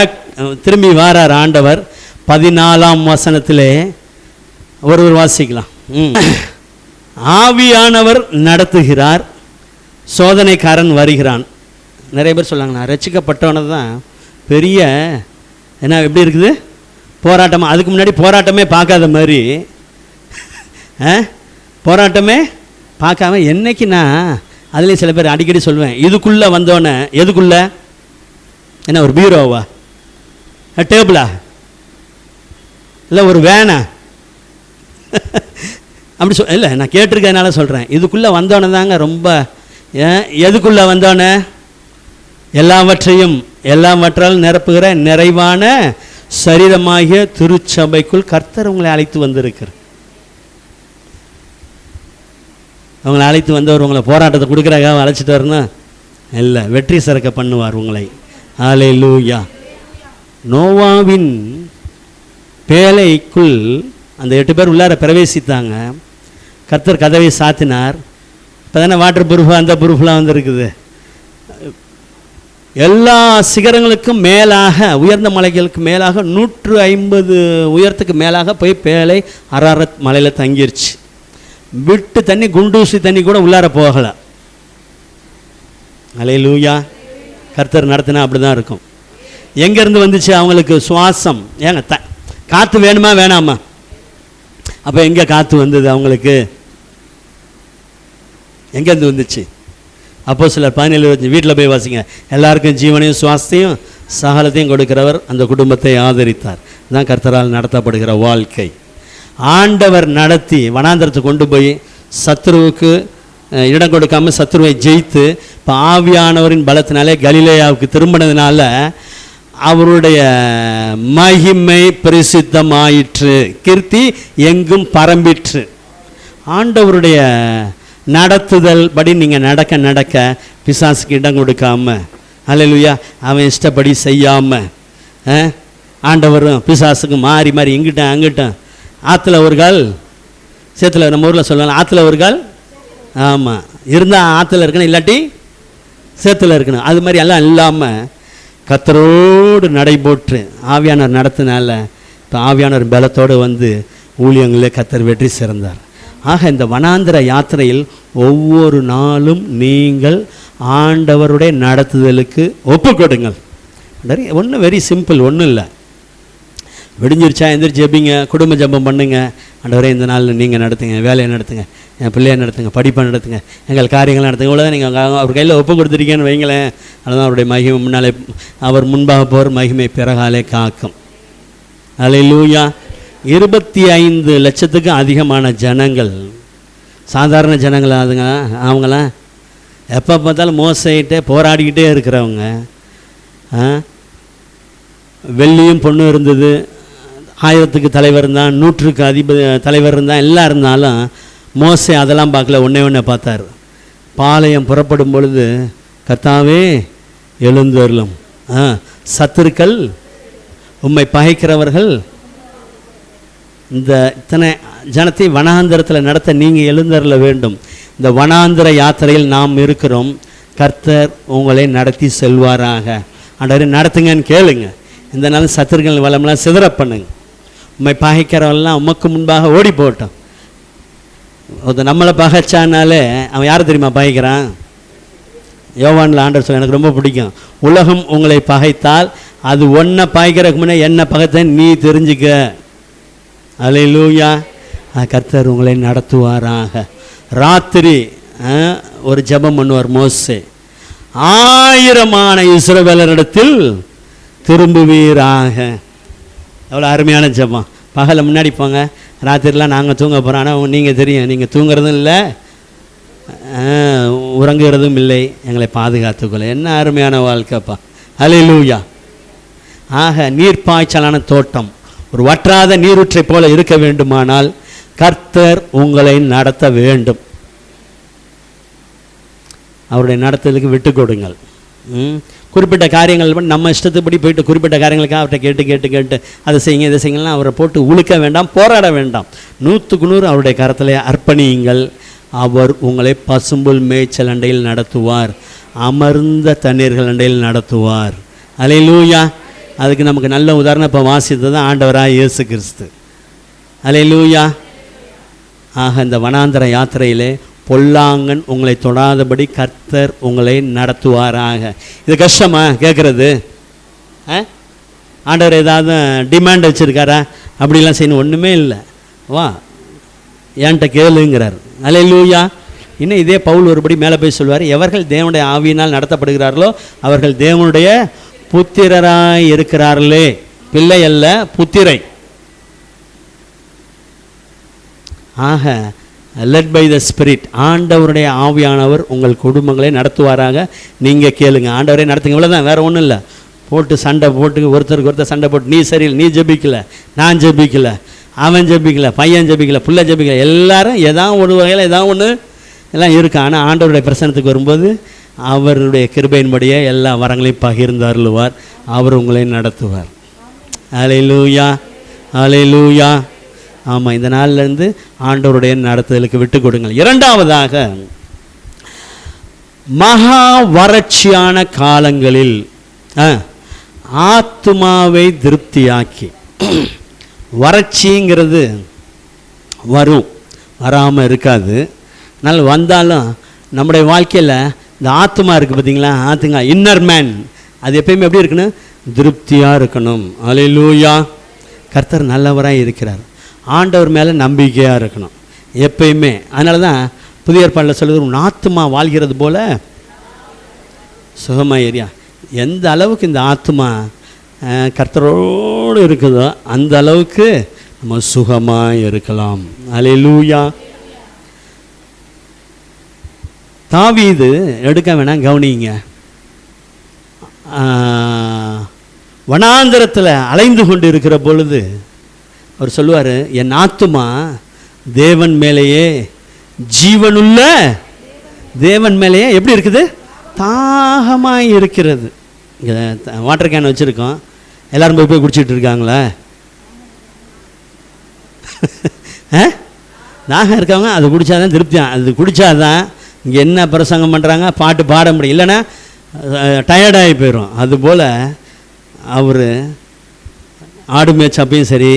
திரும்பி வாரார் ஆண்டவர். 14ஆம் வசனத்திலே ஒரு வாசிக்கலாம். ஆவியானவர் நடத்துகிறார், சோதனைக்காரன் வருகிறான். நிறைய பேர் சொல்லாங்கண்ணா, ரட்சிக்கப்பட்டவனை தான் பெரிய என்ன எப்படி இருக்குது போராட்டமாக. அதுக்கு முன்னாடி போராட்டமே பார்க்காத மாதிரி, போராட்டமே பார்க்காம என்னைக்கு நான் அதுலேயும் சில பேர் அடிக்கடி சொல்லுவேன், இதுக்குள்ளே வந்தோடனே எதுக்குள்ளே என்ன ஒரு பீரோவா, டேபிளா, இல்லை ஒரு வேனா அப்படி இல்லை நான் கேட்டிருக்கனால சொல்கிறேன். இதுக்குள்ளே வந்தோடனே தாங்க ரொம்ப எதுக்குள்ளே வந்தோடனே எல்லாவற்றால் நிரப்புகிற நிறைவான சரீரமாகிய திருச்சபைக்குள் கர்த்தர் உங்களை அழைத்து வந்திருக்கிறார். அவங்களை அழைத்து வந்தவர் உங்களை போராட்டத்தை கொடுக்குறாங்க அழைச்சிட்டு வரணும் இல்லை, வெற்றி சிறக்க பண்ணுவார் உங்களை. ஹல்லேலூயா. நோவாவின் பேழைக்குள் அந்த 8 பேர் உள்ளார பிரவேசித்தாங்க. கர்த்தர் கதவை சாத்தினார். இப்போ தானே வாட்டர் ப்ரூஃப் அந்த ப்ரூஃப்லாம் வந்துருக்குது. எல்லா சிகரங்களுக்கும் மேலாக, உயர்ந்த மலைகளுக்கு மேலாக 150 உயரத்துக்கு மேலாக போய் பேழை அராரத் மலையில் தங்கிருச்சு. விட்டு தண்ணி, குண்டூசி தண்ணி கூட உள்ளார போகலை. ஹல்லேலூயா. கர்த்தர் நடத்தினா அப்படி தான் இருக்கும். எங்கேருந்து வந்துச்சு அவங்களுக்கு சுவாசம்? ஏங்க காற்று வேணுமா வேணாமா? அப்போ எங்கே காற்று வந்தது அவங்களுக்கு? எங்கேருந்து வந்துச்சு? அப்போஸ்தலர் 17:25 வீட்டில் போய் வாசிங்க. எல்லாருக்கும் ஜீவனையும் சுவாசத்தையும் சகலத்தையும் கொடுக்கிறவர் அந்த குடும்பத்தை ஆதரித்தார். தான் கர்த்தரால் நடத்தப்படுகிற வாழ்க்கை. ஆண்டவர் நடத்தி வனாந்தரத்தை கொண்டு போய் சத்துருவுக்கு இடம் கொடுக்காமல் சத்துருவை ஜெயித்து இப்போ ஆவியானவரின் பலத்தினாலே கலிலேயாவுக்கு திரும்பினதுனால அவருடைய மகிமை பிரசித்தமாயிற்று, கீர்த்தி எங்கும் பரம்பிற்று. ஆண்டவருடைய நடத்துதல் படி நீங்கள் நடக்க நடக்க பிசாசுக்கு இடம் கொடுக்காம, ஹல்லேலூயா, அவன் இஷ்டப்படி செய்யாமல் ஆண்டவரும் பிசாசுக்கு மாறி மாறி இங்கிட்டும் அங்கிட்டும். ஆற்றுல ஒரு கால் சேத்துல, நம்ம ஊரில் சொல்லுவாங்க ஆற்றுல ஒரு கால். ஆமாம், இருந்தால் ஆற்றுல இருக்கணும், இல்லாட்டி சேத்துல இருக்கணும். அது மாதிரி எல்லாம் இல்லாமல் கர்த்தரோடு நடைபோற்று ஆவியானவர் நடத்தினால இப்போ ஆவியானவர் பலத்தோடு வந்து ஊழியங்களே கர்த்தர் வெற்றி சிறந்தார். ஆக இந்த வனாந்திர யாத்திரையில் ஒவ்வொரு நாளும் நீங்கள் ஆண்டவருடைய நடத்துதலுக்கு ஒப்பு கொடுங்கள். ஒன்றும் வெரி சிம்பிள், ஒன்றும் இல்லை. விடிஞ்சிருச்சா எந்திரிச்சு ஜெபிங்க, குடும்ப ஜெபம் பண்ணுங்க. ஆண்டவரே இந்த நாளில் நீங்கள் நடத்துங்க, வேலையை நடத்துங்க, என் பிள்ளையை நடத்துங்க, படிப்பை நடத்துங்க, எங்கள் காரியங்களை நடத்துங்க. இவ்வளோதான் நீங்கள் அவர் கையில் ஒப்பு கொடுத்துருக்கீங்கன்னு வைங்களேன். அதுதான் அவருடைய மகிமை முன்னாலே, அவர் முன்பாக போகிற மகிமை பிறகாலே காக்கும். ஹல்லேலூயா. 25 லட்சத்துக்கு அதிகமான ஜனங்கள், சாதாரண ஜனங்கள் அதுங்க. அவங்களாம் எப்போ பார்த்தாலும் மோசையிட்டே போராடிக்கிட்டே இருக்கிறவங்க. வெள்ளியும் பொண்ணும் இருந்தது, 1000க்கு தலைவர் இருந்தான், 100க்கு தலைவர் இருந்தான், எல்லாம் இருந்தாலும் மோசே அதெல்லாம் பார்க்கல. ஒன்றே பார்த்தார். பாளையம் புறப்படும் பொழுது கர்த்தாவே எழுந்தருளும், சத்துருக்கள் உம்மை பகைக்கிறவர்கள் இந்த இத்தனை ஜனத்தை வனாந்தரத்தில் நடத்த நீங்கள் எழுந்தருள வேண்டும். இந்த வனாந்தர யாத்திரையில் நாம் இருக்கிறோம். கர்த்தர் உங்களை நடத்தி செல்வாராக. ஆண்டவரே நடத்துங்கன்னு கேளுங்க. இந்த நாள் சத்துருக்கள் வளமெல்லாம் சிதற பண்ணுங்க. உண்மை பகைக்கிறவெல்லாம் உமக்கு முன்பாக ஓடி போட்டோம். நம்மளை பகைச்சானாலே அவன் யாரை தெரியுமா பகைக்கிறான்? யோவானில் ஆண்டவர் சொல்ல எனக்கு ரொம்ப பிடிக்கும். உலகம் உங்களை பகைத்தால் அது ஒன்றை பகைக்கிறதுக்கு முன்னே என்ன பகைத்தேன்னு நீ தெரிஞ்சுக்க. ஹல்லேலூயா. கர்த்தர் உங்களை நடத்துவாராக. ராத்திரி ஒரு ஜெபம் பண்ணுவார் மோசே, 1000 இஸ்ரவேலரிடத்தில் திரும்புவீராக. எவ்வளோ அருமையான ஜெபம். பகலை முன்னாடி போங்க, ராத்திரிலாம் நாங்கள் தூங்க போகிறோம். ஆனால் நீங்கள் தெரியும், நீங்கள் தூங்குறதும் இல்லை, உறங்குறதும் இல்லை, எங்களை பாதுகாத்துக்கொள்ள. என்ன அருமையான வாழ்க்கைப்பா. ஹல்லேலூயா. ஆக நீர்ப்பாய்ச்சலான தோட்டம், ஒரு வற்றாத நீரூற்றை போல இருக்க வேண்டுமானால் கர்த்தர் உங்களை நடத்த வேண்டும். அவருடைய நடத்துதலுக்கு விட்டு கொடுங்கள். குறிப்பிட்ட காரியங்கள் நம்ம இஷ்டத்துப்படி போயிட்டு குறிப்பிட்ட காரியங்களுக்காக அவர்கிட்ட கேட்டு அதை செய்யுங்க இதை செய்யுங்கலாம் அவரை போட்டு உழுக்க வேண்டாம், போராட வேண்டாம். 100க்கு 100 அவருடைய கரத்தில் அர்ப்பணியுங்கள். அவர் உங்களை பசும்புல் மேய்ச்சல் அண்டையில் நடத்துவார், அமர்ந்த தண்ணீர்கள் அண்டையில் நடத்துவார். ஹல்லேலூயா. அதுக்கு நமக்கு நல்ல உதாரணம் இப்போ வாசித்தது தான் ஆண்டவராக இயேசு கிறிஸ்து. அல்லேலூயா. ஆக இந்த வனாந்தர யாத்திரையிலே பொல்லாங்கன் உங்களை தொடாதபடி கர்த்தர் உங்களை நடத்துவாராக. இது கஷ்டமா கேட்குறது? ஆண்டவர் ஏதாவது டிமாண்ட் வச்சுருக்காரா? அப்படிலாம் செய்யணும் ஒன்றுமே இல்லை. வா என்கிட்ட கேளுங்கிறார். அல்லேலூயா. இன்னும் இதே பவுல் ஒருபடி மேலே போய் சொல்வார், எவர்கள் தேவனுடைய ஆவியினால் நடத்தப்படுகிறார்களோ அவர்கள் தேவனுடைய புத்திரராய் இருக்கிறார்களே. பிள்ளை அல்ல, புத்திரை. ஆக லெட் பை த ஸ்பிரிட், ஆண்டவருடைய ஆவியானவர் உங்கள் குடும்பங்களை நடத்துவாராக. நீங்கள் கேளுங்க, ஆண்டவரே நடத்துங்க. இவ்வளோதான், வேறு ஒன்றும் இல்லை. போட்டு சண்டை போட்டு ஒருத்தருக்கு ஒருத்தர் சண்டை போட்டு நீ சரியில்லை, நீ ஜெபிக்கல, நான் ஜெபிக்கல, அவன் ஜெபிக்கல, பையன் ஜெபிக்கல, பிள்ளை ஜெபிக்கல, எல்லாரும் ஏதாவது ஒரு வகையில் ஏதாவது ஒன்று எல்லாம் இருக்கு. ஆனால் ஆண்டவருடைய பிரசனத்துக்கு வரும்போது அவருடைய கிருபையின்படியே எல்லா வரங்களையும் பகிர்ந்து அருளுவார். அவர் உங்களை நடத்துவார். அல்லேலூயா, அல்லேலூயா. ஆமாம், இந்த நாள்லேருந்து ஆண்டவருடைய நடத்துதலுக்கு விட்டு கொடுங்கள். இரண்டாவதாக, மகா வறட்சியான காலங்களில் ஆத்துமாவை திருப்தியாக்கி, வறட்சிங்கிறது வரும், வராமல் இருக்காது. அதனால் வந்தாலும் நம்முடைய வாழ்க்கையில் இந்த ஆத்மா இருக்குது பார்த்தீங்களா, ஆத்துங்க இன்னர் மேன், அது எப்பயுமே எப்படி இருக்கணும்? திருப்தியாக இருக்கணும். அல்லேலூயா. கர்த்தர் நல்லவராக இருக்கிறார். ஆண்டவர் மேலே நம்பிக்கையாக இருக்கணும் எப்பயுமே. அதனால தான் புதிய ஏற்பாட்டில் சொல்லுது, உன் ஆத்மா வாழ்கிறது போல சுகமாக ஏரியா. எந்த அளவுக்கு இந்த ஆத்மா கர்த்தரோடு இருக்குதோ அந்த அளவுக்கு நம்ம சுகமாக இருக்கலாம். அல்லேலூயா. தாவீது எடுக்க வேணாம், கவனிங்க. வனாந்தரத்தில் அலைந்து கொண்டு இருக்கிற பொழுது அவர் சொல்லுவார், என் ஆத்துமா தேவன் மேலேயே, ஜீவனுள்ள தேவன் மேலேயே எப்படி இருக்குது? தாகமாக இருக்கிறது. இங்கே வாட்டர் கேன் வச்சுருக்கோம், எல்லோரும் போய் குடிச்சிட்டு இருக்காங்களா? தாகம் இருக்கவங்க அது குடித்தாதான் திருப்தியாக, அது குடித்தாதான் இங்கே என்ன பிரசங்கம் பண்ணுறாங்க பாட்டு பாட முடியும், இல்லைன்னா டயர்டாகி போயிடும். அதுபோல் அவர் ஆடு மேய்ச்சப்பையும் சரி,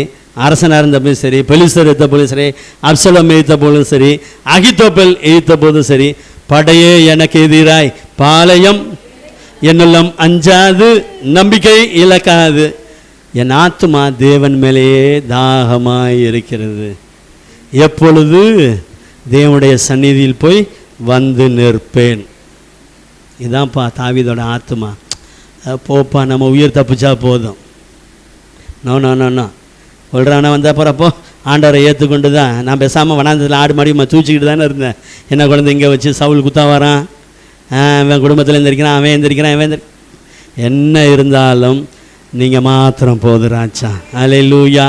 அரசனாக இருந்தப்பையும் சரி, பெலிஸ்தர் எடுத்த போதும் சரி, அப்சலோம் எய்த்த போதும் சரி, அகித்தோப்பல் எய்த்த போதும் சரி, படையே எனக்கு எதிராய் பாளையம் என்னெல்லாம் அஞ்சாது, நம்பிக்கை இழக்காது, என் ஆத்துமா தேவன் மேலேயே தாகமாய் இருக்கிறது, எப்பொழுது தேவனுடைய சந்நிதியில் போய் வந்து நிற்பேன். இதான்ப்பா தாவீதோட ஆத்துமா. போப்பா நம்ம உயிர் தப்பிச்சா போதும். நோ நோ நோ நோ சொல்கிறானா வந்த போகிறப்போ ஆண்டவரை ஏற்றுக்கொண்டு தான் நான் பேசாமல் வனாந்தத்தில் ஆடு மாடி தூச்சிக்கிட்டு தானே இருந்தேன். என்ன குழந்தை இங்கே வச்சு சவுல் குத்தா வரான், அவன் குடும்பத்தில் எழுந்திருக்கிறான், அவன் எழுந்திருக்கிறான், அவன் என்ன இருந்தாலும் நீங்கள் மாத்திரம் போதுராச்சா. அல்லேலூயா.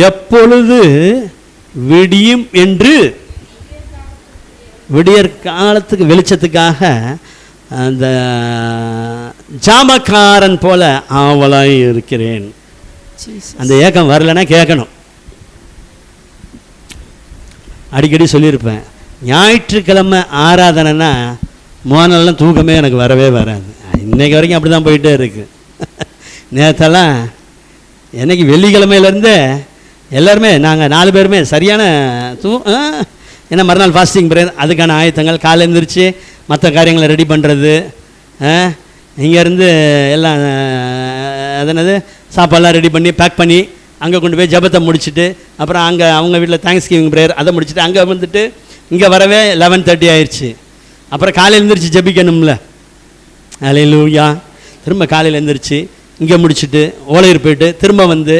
எப்பொழுது விடியும் என்று விடியற் காலத்துக்கு வெளிச்சத்துக்காக அந்த ஜாமக்காரன் போல ஆவலாய் இருக்கிறேன். அந்த ஏக்கம் வரலன்னா கேட்கணும். அடிக்கடி சொல்லியிருப்பேன், ஞாயிற்றுக்கிழமை ஆராதனைன்னா மோனெல்லாம் தூக்கமே எனக்கு வரவே வராது. இன்னைக்கு வரைக்கும் அப்படி தான் போயிட்டே இருக்கு. நேற்றெல்லாம் என்னைக்கு வெள்ளிக்கிழமையிலேருந்து எல்லாருமே நாங்கள் 4 பேருமே சரியான ஏன்னா மறுநாள் ஃபாஸ்டிங் பிரேயர், அதுக்கான ஆயத்தங்கள், காலை எழுந்திரிச்சு மற்ற காரியங்களை ரெடி பண்ணுறது, இங்கேருந்து எல்லாம் அதனது சாப்பாடெல்லாம் ரெடி பண்ணி பேக் பண்ணி அங்கே கொண்டு போய் ஜெபத்தை முடிச்சுட்டு, அப்புறம் அங்கே அவங்க வீட்டில் தேங்க்ஸ் கிவிங் ப்ரேயர் அதை முடிச்சுட்டு அங்கே வந்துட்டு இங்கே வரவே 11:30 ஆயிடுச்சு. அப்புறம் காலையில் எழுந்திரிச்சு ஜெபிக்கணும்ல. அல்லேலூயா. திரும்ப காலையில் எழுந்திரிச்சு இங்கே முடிச்சுட்டு ஓலையூர் போயிட்டு திரும்ப வந்து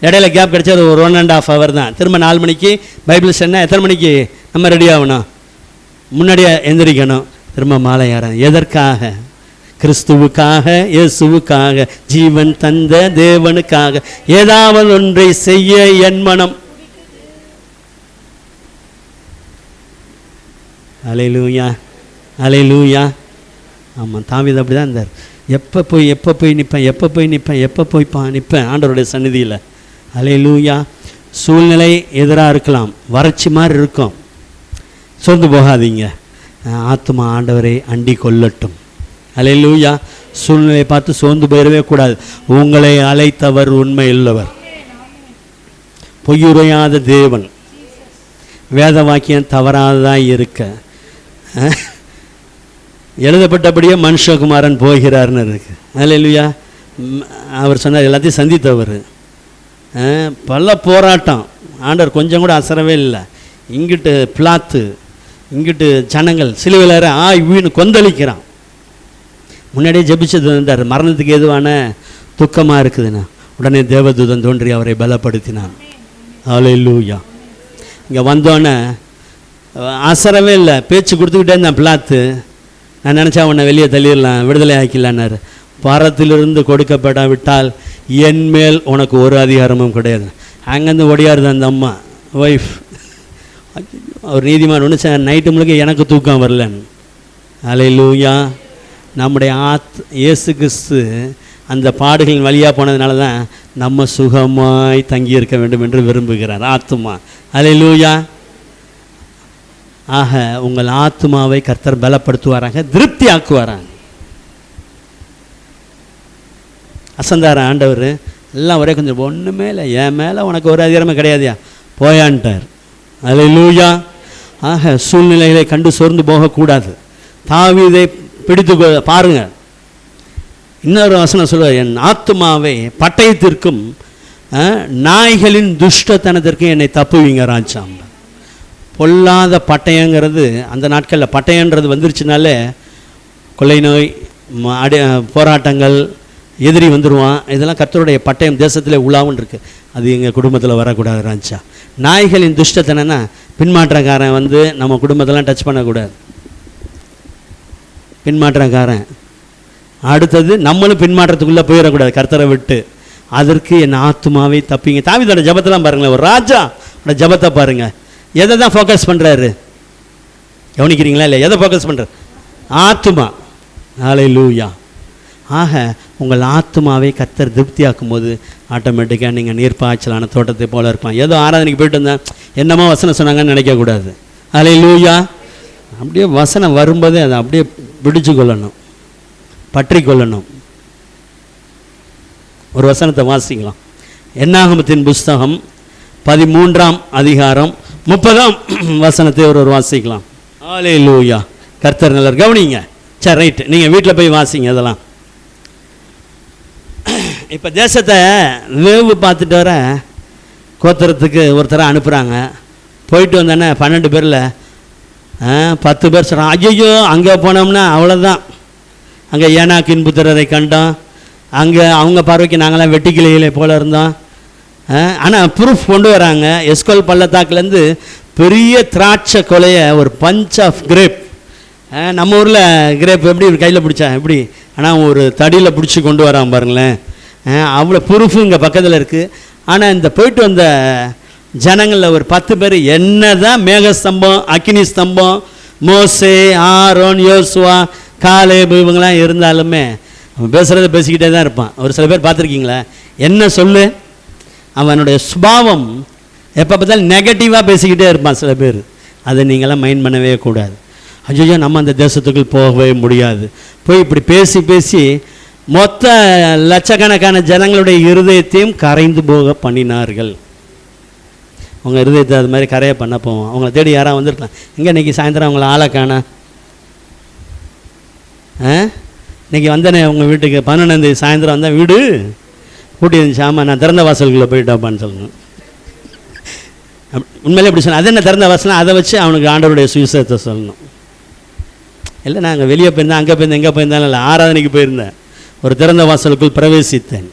இடையில கேப் கிடச்சா அது ஒரு 1.5 hour தான். திரும்ப 4 மணிக்கு பைபிள் ஸ்டடினா எத்தனை மணிக்கு நம்ம ரெடி ஆகணும்? முன்னாடியே எந்திரிக்கணும். திரும்ப மாலை யாரும் எதற்காக? கிறிஸ்துவுக்காக, இயேசுவுக்காக, ஜீவன் தந்த தேவனுக்காக ஏதாவது ஒன்றை செய்ய என் மனம். அல்லேலூயா, அல்லேலூயா. ஆமாம், தாவீது அப்படி தான் இருந்தார். எப்போ போய் நிற்பேன் ஆண்டவருடைய சந்நிதியில். அல்லேலூயா. சூழ்நிலை எதிராக இருக்கலாம், வறட்சி மாதிரி இருக்கும், சோர்ந்து போகாதீங்க. ஆத்துமா ஆண்டவரை அண்டி கொள்ளட்டும். அல்லேலூயா. சூழ்நிலையை பார்த்து சோர்ந்து போயிடவே கூடாது. உங்களை அழைத்தவர் உண்மை உள்ளவர், பொய்யுரையாத தேவன், வேத வாக்கியம் தவறாததாக இருக்க எழுதப்பட்டபடியே மனுஷகுமாரன் போகிறார்னு இருக்கு. அல்லேலூயா. அவர் சொன்னார் எல்லாத்தையும் சந்தித்தவர். பல போராட்டம், ஆண்டவர் கொஞ்சம் கூட அசரவே இல்லை. இங்கிட்டு பிளாத்து, இங்கிட்டு ஜனங்கள் சிலுவையில் வீணு கொந்தளிக்கிறான். முன்னாடியே ஜெபிச்சது வந்தார், மரணத்துக்கு எதுவான துக்கமாக இருக்குதுன்னா உடனே தேவதூதன் தோன்றி அவரை பலப்படுத்தினான். அல்லேலூயா. இங்கே வந்தோன்னே அசரவே இல்லை, பேச்சு கொடுத்துக்கிட்டே இருந்தான் பிளாத்து. நான் நினச்சா உன்னை வெளியே தள்ளிடலாம், விடுதலை ஆக்கிடலான்னாரு. பாரத்திலிருந்து கொடுக்கப்பட விட்டால் என் மேல் உனக்கு ஒரு அதிகாரமும் கிடையாது. அங்கேருந்து ஒடியாருது அந்த அம்மா ஒய்ஃப். அவர் நீதிமான் ஒன்று சார், நைட்டு முழுக்க எனக்கு தூக்கம் வரலன்னு. அல்லேலூயா. நம்முடைய இயேசு கிறிஸ்து அந்த பாடுகளின் வழியாக போனதுனால தான் நம்ம சுகமாய் தங்கியிருக்க வேண்டும் என்று விரும்புகிறார் ஆத்துமா. அல்லேலூயா. ஆக உங்கள் ஆத்துமாவை கர்த்தர் பலப்படுத்துவாராங்க, திருப்தி ஆக்குவாராங்க. அசந்தார ஆண்டவர் எல்லாம் ஒரே கொஞ்சம் ஒன்றுமே இல்லை, என் மேலே உனக்கு ஒரு அதிகாரமே கிடையாதுயா, போயான்ட்டார். அல்லேலூயா. ஆக சூழ்நிலைகளை கண்டு சோர்ந்து போகக்கூடாது. தாவீதை பிடித்து பாருங்க. இன்னொரு வசனம் சொல்லுவார், என் ஆத்துமாவை பட்டயத்திற்கும் நாய்களின் துஷ்டத்தனத்திற்கும் என்னை தப்புவீங்க ராஜாம். பொல்லாத பட்டயங்கிறது அந்த நாட்களில், பட்டயன்றது வந்துருச்சுனாலே கொள்ளை நோய், போராட்டங்கள், எதிரி வந்துடுவான். இதெல்லாம் கர்த்தருடைய பட்டயம் தேசத்தில் உலாவுன்னு இருக்குது. அது எங்கள் குடும்பத்தில் வரக்கூடாது ராஜா. நாய்களின் துஷ்டத்தனன்னா பின்மாற்றக்காரன் வந்து நம்ம குடும்பத்தெல்லாம் டச் பண்ணக்கூடாது. பின்மாற்றக்காரன் அடுத்தது நம்மளும் பின்மாற்றத்துக்குள்ளே போயிடக்கூடாது கர்த்தரை விட்டு. அதற்கு என் ஆத்துமாவை தப்பிங்க. தாவீதோட ஜபத்தெல்லாம் பாருங்களேன், ஒரு ராஜாவோட ஜபத்தை பாருங்கள். எதை தான் ஃபோக்கஸ் பண்ணுறாரு கவனிக்கிறீங்களா இல்லை? எதை ஃபோக்கஸ் பண்ணுறாரு? ஆத்துமா. அல்லேலூயா. ஆக உங்கள் ஆத்துமாவை கர்த்தர் திருப்தியாக்கும் போது ஆட்டோமேட்டிக்காக நீங்கள் நீர்ப்பாய்ச்சலான தோட்டத்தை போல இருப்பான். ஏதோ ஆராதனைக்கு போயிட்டு வந்தேன் என்னமோ வசனம் சொன்னாங்கன்னு நினைக்கக்கூடாது. அல்லேலூயா. அப்படியே வசனம் வரும்போதே அதை அப்படியே பிடிச்சு கொள்ளணும், பற்றி கொள்ளணும். ஒரு வசனத்தை வாசிக்கலாம். என்னாகமத்தின் புஸ்தகம் 13ஆம் அதிகாரம் 30ஆம் வசனத்தை ஒரு வாசிக்கலாம். அல்லேலூயா. கர்த்தர் நல்லவர். கவனிங்க. சரி, ரைட்டு, நீங்கள் வீட்டில் போய் வாசிங்க அதெல்லாம். இப்போ தேசத்தை வேவு பார்த்துட்டு வர கோத்திரத்துக்கு ஒருத்தரை அனுப்புகிறாங்க. போயிட்டு வந்தோன்னே 12 பேரில் 10 பேர் சொல்கிறான், ஐயோ அங்கே போனோம்னா அவ்வளோதான், அங்கே ஏனாக்கின் புத்திரரை கண்டோம், அங்கே அவங்க பார்வைக்கு நாங்களாம் வெட்டிக்கிளையிலே போல இருந்தோம். ஆனால் ப்ரூஃப் கொண்டு வராங்க. எஸ்கோல் பள்ளத்தாக்குலேருந்து பெரிய திராட்சை கொலையை, ஒரு பஞ்ச் ஆஃப் கிரேப், நம்ம ஊரில் கிரேப் எப்படி ஒரு கையில் பிடிச்சா எப்படி, ஆனால் ஒரு தடியில் பிடிச்சி கொண்டு வரான் பாருங்களேன். அவ்வளோ ப்ரூஃபு இங்கே பக்கத்தில் இருக்குது. ஆனால் இந்த போயிட்டு வந்த ஜனங்களில் ஒரு 10 பேர் என்ன தான் மேகஸ்தம்பம், அக்கினி ஸ்தம்பம், மோசே, ஆரோன், யோசுவா, காலேபு இவங்களாம் இருந்தாலுமே அவன் பேசுகிறத பேசிக்கிட்டே தான் இருப்பான். ஒரு சில பேர் பார்த்துருக்கீங்களா? என்ன சொல்லு, அவனுடைய சுபாவம் எப்போ பார்த்தாலும் நெகட்டிவாக பேசிக்கிட்டே இருப்பான் சில பேர். அதை நீங்களாம் மைண்ட் பண்ணவே கூடாது. ஐயோ நம்ம அந்த தேசத்துக்குள் போகவே முடியாது. போய் இப்படி பேசி பேசி மொத்த லட்சக்கணக்கான ஜனங்களுடைய இருதயத்தையும் கரைந்து போக பண்ணினார்கள். அவங்க இருதயத்தை அது மாதிரி கரையை பண்ண போவோம். அவங்கள தேடி யாராவது வந்திருக்கலாம். எங்கே இன்றைக்கி சாயந்தரம் அவங்கள ஆளை காண, இன்றைக்கி வந்தேனே உங்கள் வீட்டுக்கு 11ஆம் தேதி சாயந்தரம் வந்தேன், வீடு கூட்டி இருந்துச்சு. ஆமாம், நான் திறந்த வாசல்குள்ளே போயிட்டாப்பான்னு சொல்லணும். உண்மையிலே எப்படி சொன்னேன், அது என்ன திறந்த வாசலாம், அதை வச்சு அவனுக்கு ஆண்டவருடைய சுவிசேஷத்தை சொல்லணும். இல்லை நான் அங்கே வெளியே போயிருந்தேன், அங்கே போயிருந்தேன், எங்கே போயிருந்தாலும் இல்லை, ஆராதனைக்கு போயிருந்தேன், ஒரு திறந்த வாசலுக்குள் பிரவேசித்தேன்.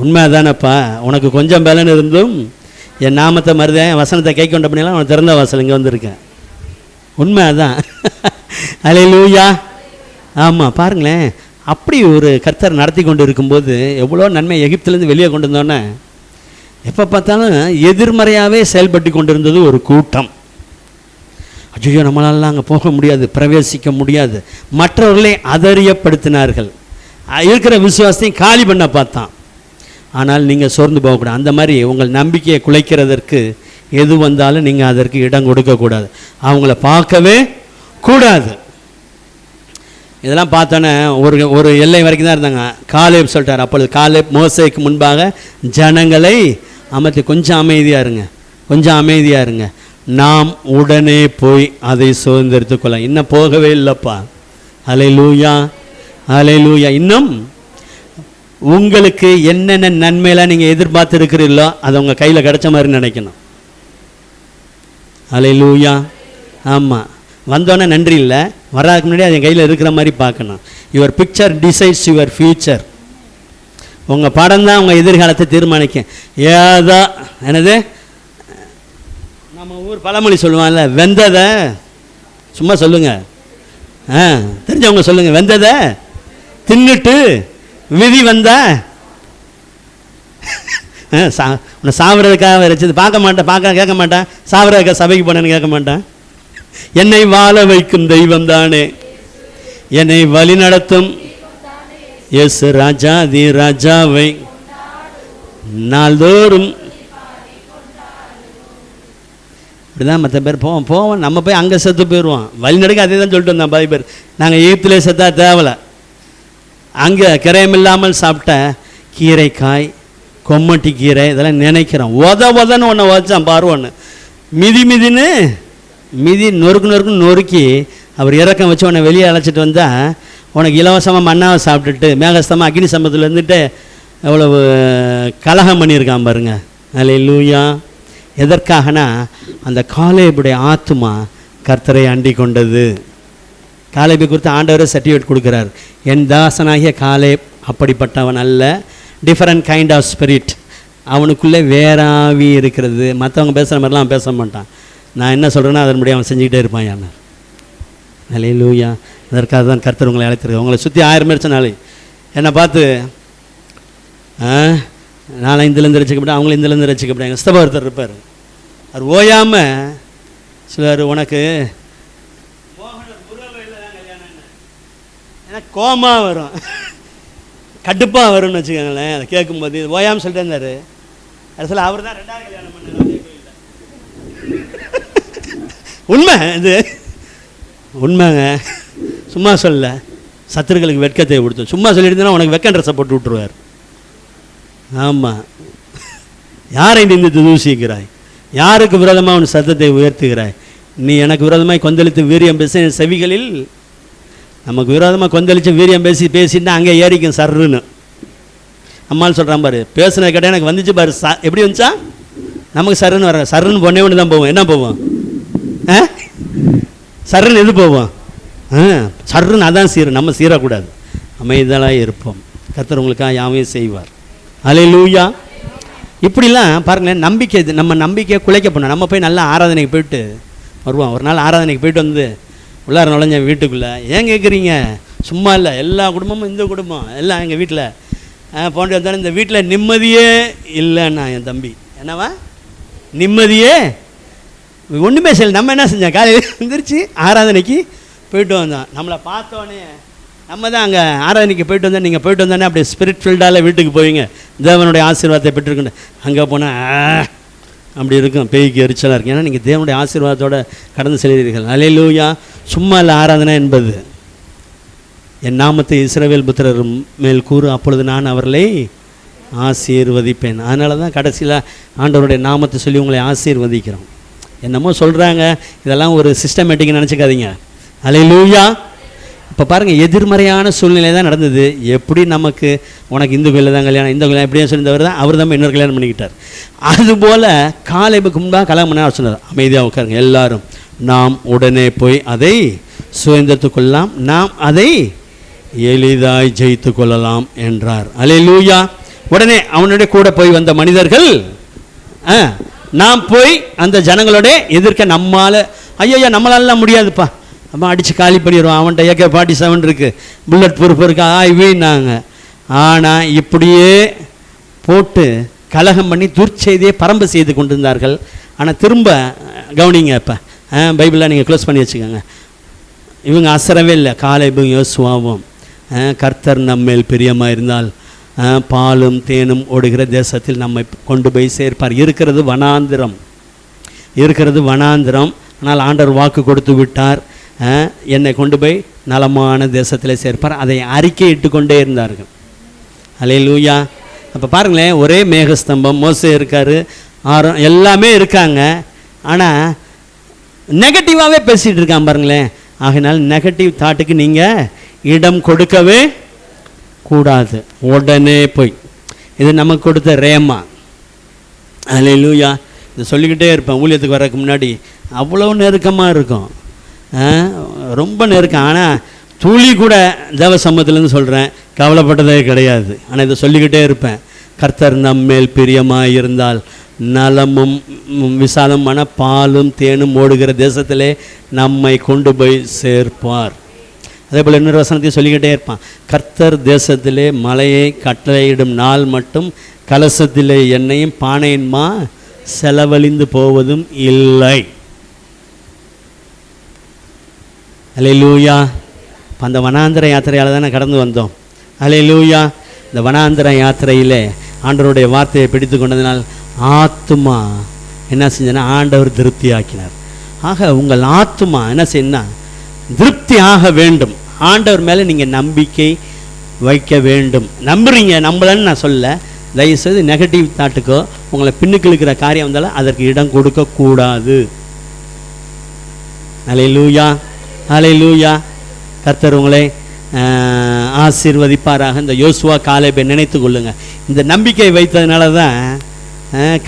உண்மை தானப்பா, உனக்கு கொஞ்சம் பலன் இருந்தும் என் நாமத்தை மருதேன் வசனத்தை கை கொண்ட பண்ணிலாம் அவன் திறந்த வாசல் இங்கே வந்திருக்கேன். உண்மை அதான். அல்லேலூயா. ஆமாம், பாருங்களேன், அப்படி ஒரு கர்த்தர் நடத்தி கொண்டு இருக்கும்போது எவ்வளோ நன்மை. எகிப்திலேருந்து வெளியே கொண்டு வந்தோன்னே எப்போ பார்த்தாலும் எதிர்மறையாகவே செயல்பட்டு கொண்டு இருந்தது ஒரு கூட்டம். ஐயோ நம்மளால அங்கே போக முடியாது, பிரவேசிக்க முடியாது, மற்றவர்களை அதரியப்படுத்தினார்கள். இருக்கிற விசுவாசத்தையும் காலி பண்ண பார்த்தான். ஆனால் நீங்கள் சோர்ந்து போகக்கூடாது. அந்த மாதிரி உங்கள் நம்பிக்கையை குலைக்கிறதற்கு எது வந்தாலும் நீங்கள் அதற்கு இடம் கொடுக்கக்கூடாது, அவங்கள பார்க்கவே கூடாது. இதெல்லாம் பார்த்தோன்னே ஒரு எல்லை வரைக்கும் தான் இருந்தாங்க. காலேப் சொல்லிட்டார், அப்பொழுது காலேப் மோசேக்கு முன்பாக ஜனங்களை அமர்த்தி, கொஞ்சம் அமைதியாக இருங்க, கொஞ்சம் அமைதியாக இருங்க, நாம் உடனே போய் அதை சுதந்திரித்துக் கொள்ள. இன்னும் போகவே இல்லைப்பா. ஹல்லேலூயா, ஹல்லேலூயா. இன்னும் உங்களுக்கு என்னென்ன நன்மையெல்லாம் நீங்கள் எதிர்பார்த்து இருக்கிறீர்களோ அது உங்கள் கையில் கிடைச்ச மாதிரி நினைக்கணும். ஹல்லேலூயா. ஆமாம், வந்தோன்னே நன்றி இல்லை, வர்றதுக்கு முன்னாடி அது என் கையில் இருக்கிற மாதிரி பார்க்கணும். Your picture decides your future. உங்கள் படம் தான் உங்கள் எதிர்காலத்தை தீர்மானிக்கும். ஏதோ என்னது நம்ம ஊர் பழமொழி சொல்லுவாங்கல்ல, வெந்ததை சும்மா சொல்லுங்கள், தெரிஞ்சவங்க சொல்லுங்கள், வெந்ததை தின்னுட்டு விதி வந்த உன்னை சாப்பிட்றதுக்காக வச்சது பார்க்க மாட்டேன், கேட்க மாட்டேன், சாப்பிட்றதுக்காக சபைக்கு போனேன்னு கேட்க மாட்டேன். என்னை வாழ வைக்கும் தெய்வம் தானே, என்னை வழி நடத்தும் இயேசு ராஜா தி ராஜாவை நாள்தோறும். இப்படிதான் மற்ற பேர் போவோம், நம்ம போய் அங்கே செத்து போயிடுவோம். வழி நடக்க அதே தான் சொல்லிட்டு வந்தோம். பாதி பேர் நாங்கள் ஈர்த்திலே செத்தா தேவலை, அங்கே கிரயமில்லாமல் சாப்பிட்ட கீரைக்காய், கொம்மட்டி கீரை இதெல்லாம் நினைக்கிறோம். உதன்னு ஒன்று வச்சான் பாருவோன்னு, மிதி நொறுக்குன்னு நொறுக்கி அவர் இறக்கம் வச்சு உன்னை வெளியே அழைச்சிட்டு வந்தால் உனக்கு இலவசமாக மண்ணாவை சாப்பிட்டுட்டு மேகஸ்தமாக அக்னி சம்பத்தில் இருந்துட்டு எவ்வளவு கலகம் பண்ணியிருக்கான் பாருங்க. ஹல்லேலூயா. எதற்காகனா அந்த காலேபுடைய ஆத்துமா கர்த்தரை அண்டி கொண்டது. காலேபை குறித்து ஆண்டவரே சர்டிஃபிகேட் கொடுக்குறார். என் தாசனாகிய காலேப் அப்படிப்பட்டவன் அல்ல, டிஃப்ரெண்ட் கைண்ட் ஆஃப் ஸ்பிரிட். அவனுக்குள்ளே வேறாவி இருக்கிறது. மற்றவங்க பேசுகிற மாதிரிலாம் பேச மாட்டான். நான் என்ன சொல்கிறேன்னா அதன்படி அவன் செஞ்சுக்கிட்டே இருப்பான். யானை ஹல்லேலூயா. அதற்காக தான் கர்த்தர் உங்களை அழைத்திருக்கார். உங்களை சுற்றி 1000 பேர் சொன்னாலே என்னை பார்த்து நானும் இந்திலேருந்து ரசிக்கப்பட்டேன், அவங்களும் இந்திலேருந்து ரசிக்கப்பட்டேன். எங்கள் ஸ்தப ஒருத்தர் இருப்பார், அவர் ஓயாமல் சிலர் உனக்கு எனக்கு கோபமாக வரும், கடுப்பாக வரும்னு வச்சுக்கோங்களேன். அதை கேட்கும்போது ஓயாமல் சொல்லிட்டே இருந்தார். அது அவர் தான் 2வது கல்யாணம் பண்ணார். உண்மை, இது உண்மைங்க, சும்மா சொல்ல. சத்துருக்களுக்கு வெட்கத்தை கொடுத்தோம். சும்மா சொல்லியிருந்தேன்னா உனக்கு வெக்க ட்ரெஸ்ஸை போட்டு விட்டுருவார். ஆமாம், யாரை நின்று தூசிக்கிறாய், யாருக்கு விரோதமாக உன் சத்தத்தை உயர்த்துகிறாய்? நீ எனக்கு விரோதமாக கொந்தளித்து வீரியம் பேச செவிகளில், நமக்கு விரோதமாக கொந்தளித்து வீரியம் பேசிட்டு அங்கே ஏறிக்கும் சர்ருன்னு. அம்மாள் சொல்கிறான் பாரு, பேசுனது கேட்டால் எனக்கு வந்துச்சு பாரு. எப்படி வந்துச்சா? நமக்கு சர்ருன்னு வர, சர்ருன்னு பொண்ணே ஒன்று தான் போவோம். என்ன போவோம்? சர்ருன்னு எது போவோம்? சர்ருன்னு அதான் சீரும். நம்ம சீரக்கூடாது, அமைதலாக இருப்போம். கர்த்தர் உங்களுக்காக யாவையும் செய்வார். ஹல்லேலூயா. இப்படிலாம் பாருங்களேன், நம்பிக்கை. இது நம்ம நம்பிக்கையை குலைக்க போனோம். நம்ம போய் நல்லா ஆராதனைக்கு போயிட்டு வருவோம். ஒரு நாள் ஆராதனைக்கு போயிட்டு வந்து உள்ளார நுழைஞ்ச வீட்டுக்குள்ளே, ஏன் கேட்குறீங்க? சும்மா இல்லை, எல்லா குடும்பமும் இந்த குடும்பம் எல்லாம் எங்கள் வீட்டில் போன்ற வந்தாலும் இந்த வீட்டில் நிம்மதியே இல்லைன்னா என் தம்பி. என்னவா நிம்மதியே? ஒன்றுமே செய்யலை. நம்ம என்ன செஞ்சோம்? காலையில் வந்துருச்சு, ஆராதனைக்கு போயிட்டு வந்தோம். நம்மளை பார்த்தோன்னே நம்ம தான் அங்கே ஆராதனைக்கு போயிட்டு வந்தோம். நீங்கள் போயிட்டு வந்தோன்னே அப்படியே ஸ்பிரிட் ஃபீல்டால் வீட்டுக்கு போவீங்க, தேவனுடைய ஆசீர்வாதத்தை பெற்றுக்கொண்டு. அங்கே போனால் அப்படி இருக்கும், பேய்க்கு எரிச்சலாக இருக்கும். ஏன்னா நீங்கள் தேவனுடைய ஆசீர்வாதத்தோடு கடந்து செல்கிறீர்கள். ஹல்லேலூயா. சும்மா இல்லை ஆராதனை என்பது. என் நாமத்தை இஸ்ரவேல் புத்திரர் மேல் கூறு, அப்பொழுது நான் அவர்களை ஆசீர்வதிப்பேன். அதனால தான் கடைசியில் ஆண்டவருடைய நாமத்தை சொல்லி உங்களை ஆசீர்வதிக்கிறோம். என்னமோ சொல்கிறாங்க, இதெல்லாம் ஒரு சிஸ்டமேட்டிக்னு நினச்சிக்காதீங்க. ஹல்லேலூயா. இப்போ பாருங்கள், எதிர்மறையான சூழ்நிலை தான் நடந்தது. எப்படி நமக்கு உனக்கு இந்து கோயிலில் தான் கல்யாணம், இந்த கோயில் எப்படியும் சொல்லியிருந்தவர் தான் அவர் தான் இன்னொரு கல்யாணம் பண்ணிக்கிட்டார். அதுபோல் காலேபுக்கு முன்பாக கல்யாணம் பண்ண சொன்னார். அமைதியாக உட்காருங்க எல்லாரும், நாம் உடனே போய் அதை சுதந்திரத்து கொள்ளலாம், நாம் அதை எளிதாய் ஜெயித்து கொள்ளலாம் என்றார். ஹல்லேலூயா. உடனே அவனுடைய கூட போய் வந்த மனிதர்கள், நாம் போய் அந்த ஜனங்களோட எதிர்க்க நம்மால், ஐயா நம்மளாலாம் முடியாதுப்பா, நம்ம அடித்து காலி பண்ணிடுவோம், அவன்கிட்ட AK-47 இருக்குது, புல்லட் ப்ரூஃப் இருக்கு, ஆய்வுனாங்க. ஆனால் இப்படியே போட்டு கலகம் பண்ணி துர்ச்செய்தியை பரம்பு செய்து கொண்டிருந்தார்கள். ஆனால் திரும்ப கவனிங்க, இப்போ பைபிளில் நீங்கள் க்ளோஸ் பண்ணி வச்சுக்கோங்க. இவங்க அசரவே இல்லை. காலேபும் யோசுவாவும், கர்த்தர் நம்மேல் பிரியமாக இருந்தால் பாலும் தேனும் ஓடுகிற தேசத்தில் நம்மை கொண்டு போய் சேர்ப்பார். இருக்கிறது வனாந்திரம், ஆனால் ஆண்டவர் வாக்கு கொடுத்து விட்டார். என்னை கொண்டு போய் நலமான தேசத்தில் சேர்ப்பார். அதை அறிக்கையிட்டு கொண்டே இருந்தார்கள். அல்லேலூயா. அப்போ பாருங்களேன், ஒரே மேகஸ்தம்பம், மோசே இருக்கார், ஆரோன் எல்லாமே இருக்காங்க. ஆனால் நெகட்டிவாகவே பேசிகிட்டு இருக்கான் பாருங்களேன். ஆகையினால் நெகட்டிவ் தாட்டுக்கு நீங்கள் இடம் கொடுக்கவே கூடாது. உடனே போய் இது நமக்கு கொடுத்த ரேமா. அல்லேலூயா. இது சொல்லிக்கிட்டே இருப்பேன். ஊழியத்துக்கு வரதுக்கு முன்னாடி அவ்வளோ நெருக்கமாக இருக்கும், ரொம்ப நெருக்கம். ஆனால் துளி கூட தேவ சமூகத்திலேருந்து சொல்கிறேன், கவலைப்பட்டதே கிடையாது. ஆனால் இதை சொல்லிக்கிட்டே இருப்பேன். கர்த்தர் நம்மேல் பிரியமாக இருந்தால் நலமும் விசாலமான பாலும் தேனும் ஓடுகிற தேசத்திலே நம்மை கொண்டு போய் சேர்ப்பார். அதே போல் இன்னொரு வசனத்தையும் சொல்லிக்கிட்டே இருப்பான். கர்த்தர் தேசத்திலே மலையை கட்டளையிடும் நாள் மட்டும் கலசத்திலே எண்ணெயும் பானையின்மா செலவழிந்து போவதும் இல்லை. அல்லேலூயா. அந்த வனாந்திர யாத்திரையால் தானே கடந்து வந்தோம். அல்லேலூயா. இந்த வனாந்திர யாத்திரையிலே ஆண்டவருடைய வார்த்தையை பிடித்து கொண்டதினால் ஆத்துமா என்ன செஞ்சனா ஆண்டவர் திருப்தி ஆக்கினார். ஆக உங்கள் ஆத்துமா என்ன செய்யணும், திருப்தி ஆக வேண்டும். ஆண்டவர் மேலே நீங்கள் நம்பிக்கை வைக்க வேண்டும். நம்புறீங்க, நம்பலன்னு நான் சொல்ல. தயவுசெய்து நெகட்டிவ் தாட்டுக்கோ உங்களை பின்னுக்கு இழுக்கிற காரியம் வந்தாலும் அதற்கு இடம் கொடுக்கக்கூடாது. அல்லேலூயா. அல்லேலூயா. கர்த்தர் உங்களை ஆசீர்வதிப்பாராக. இந்த யோசுவா காலேபை நினைத்து கொள்ளுங்க. இந்த நம்பிக்கை வைத்ததுனால தான்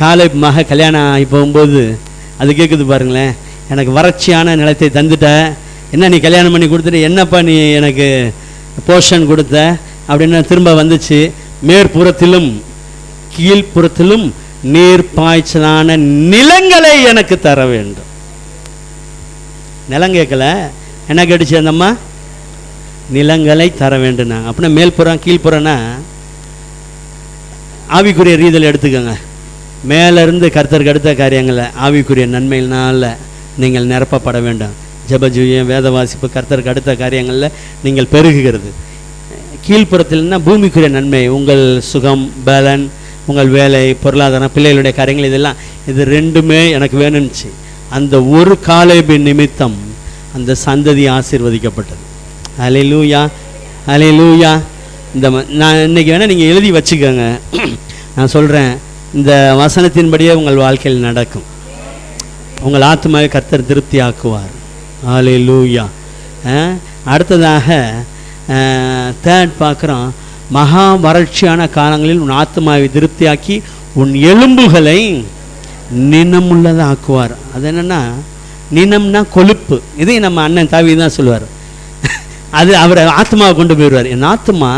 காலேப் மக கல்யாணம் ஆகி போகும்போது அது கேட்குது பாருங்களேன், எனக்கு வறட்சியான நிலத்தை தந்துட்ட, என்ன நீ கல்யாணம் பண்ணி கொடுத்துட்டு என்னப்பா நீ எனக்கு போர்ஷன் கொடுத்த அப்படின்னு திரும்ப வந்துச்சு. மேற்புறத்திலும் கீழ்ப்புறத்திலும் நீர் பாய்ச்சலான நிலங்களை எனக்கு தர வேண்டும். நிலம் கேட்கல, என்ன கேட்டுச்சு அந்தம்மா, நிலங்களை தர வேண்டும். அப்படின்னா மேல்புறம் கீழ்ப்புறம்னா ஆவிக்குரிய ரீதியில் எடுத்துக்கோங்க. மேலேருந்து கர்த்தருக்கு அடுத்த காரியங்களை ஆவிக்குரிய நன்மையினால் நீங்கள் நிரப்பப்பட வேண்டும். ஜெபஜூயம், வேத வாசிப்பு, கர்த்தருக்கு அடுத்த காரியங்களில் நீங்கள் பெருகுகிறது. கீழ்ப்புறத்தில்னா பூமிக்குரிய நன்மை, உங்கள் சுகம், பலன், உங்கள் வேலை, பொருளாதாரம், பிள்ளைகளுடைய காரியங்கள், இதெல்லாம் இது ரெண்டுமே எனக்கு வேணும்னுச்சு. அந்த ஒரு காலேபின் நிமித்தம் அந்த சந்ததி ஆசீர்வதிக்கப்பட்டது. அல்லேலூயா. அல்லேலூயா. இந்த நான் இன்றைக்கி வேணால் நீங்கள் எழுதி வச்சுக்கோங்க. நான் சொல்கிறேன், இந்த வசனத்தின்படியே உங்கள் வாழ்க்கையில் நடக்கும். உங்கள் ஆத்மாவை கர்த்தர் திருப்தி ஆக்குவார். அல்லேலூயா. அடுத்ததாக தேர்ட் பார்க்குறோம், மகா வறட்சியான காலங்களில் உன் ஆத்மாவை திருப்தியாக்கி உன் எலும்புகளை நினமுள்ளதாக ஆக்குவார். அது என்னென்னா, நினம்னா கொழுப்பு. இதையும் நம்ம அண்ணன் தாவி தான் சொல்லுவார். அது அவர் ஆத்மாவை கொண்டு போயிடுவார். என் ஆத்மா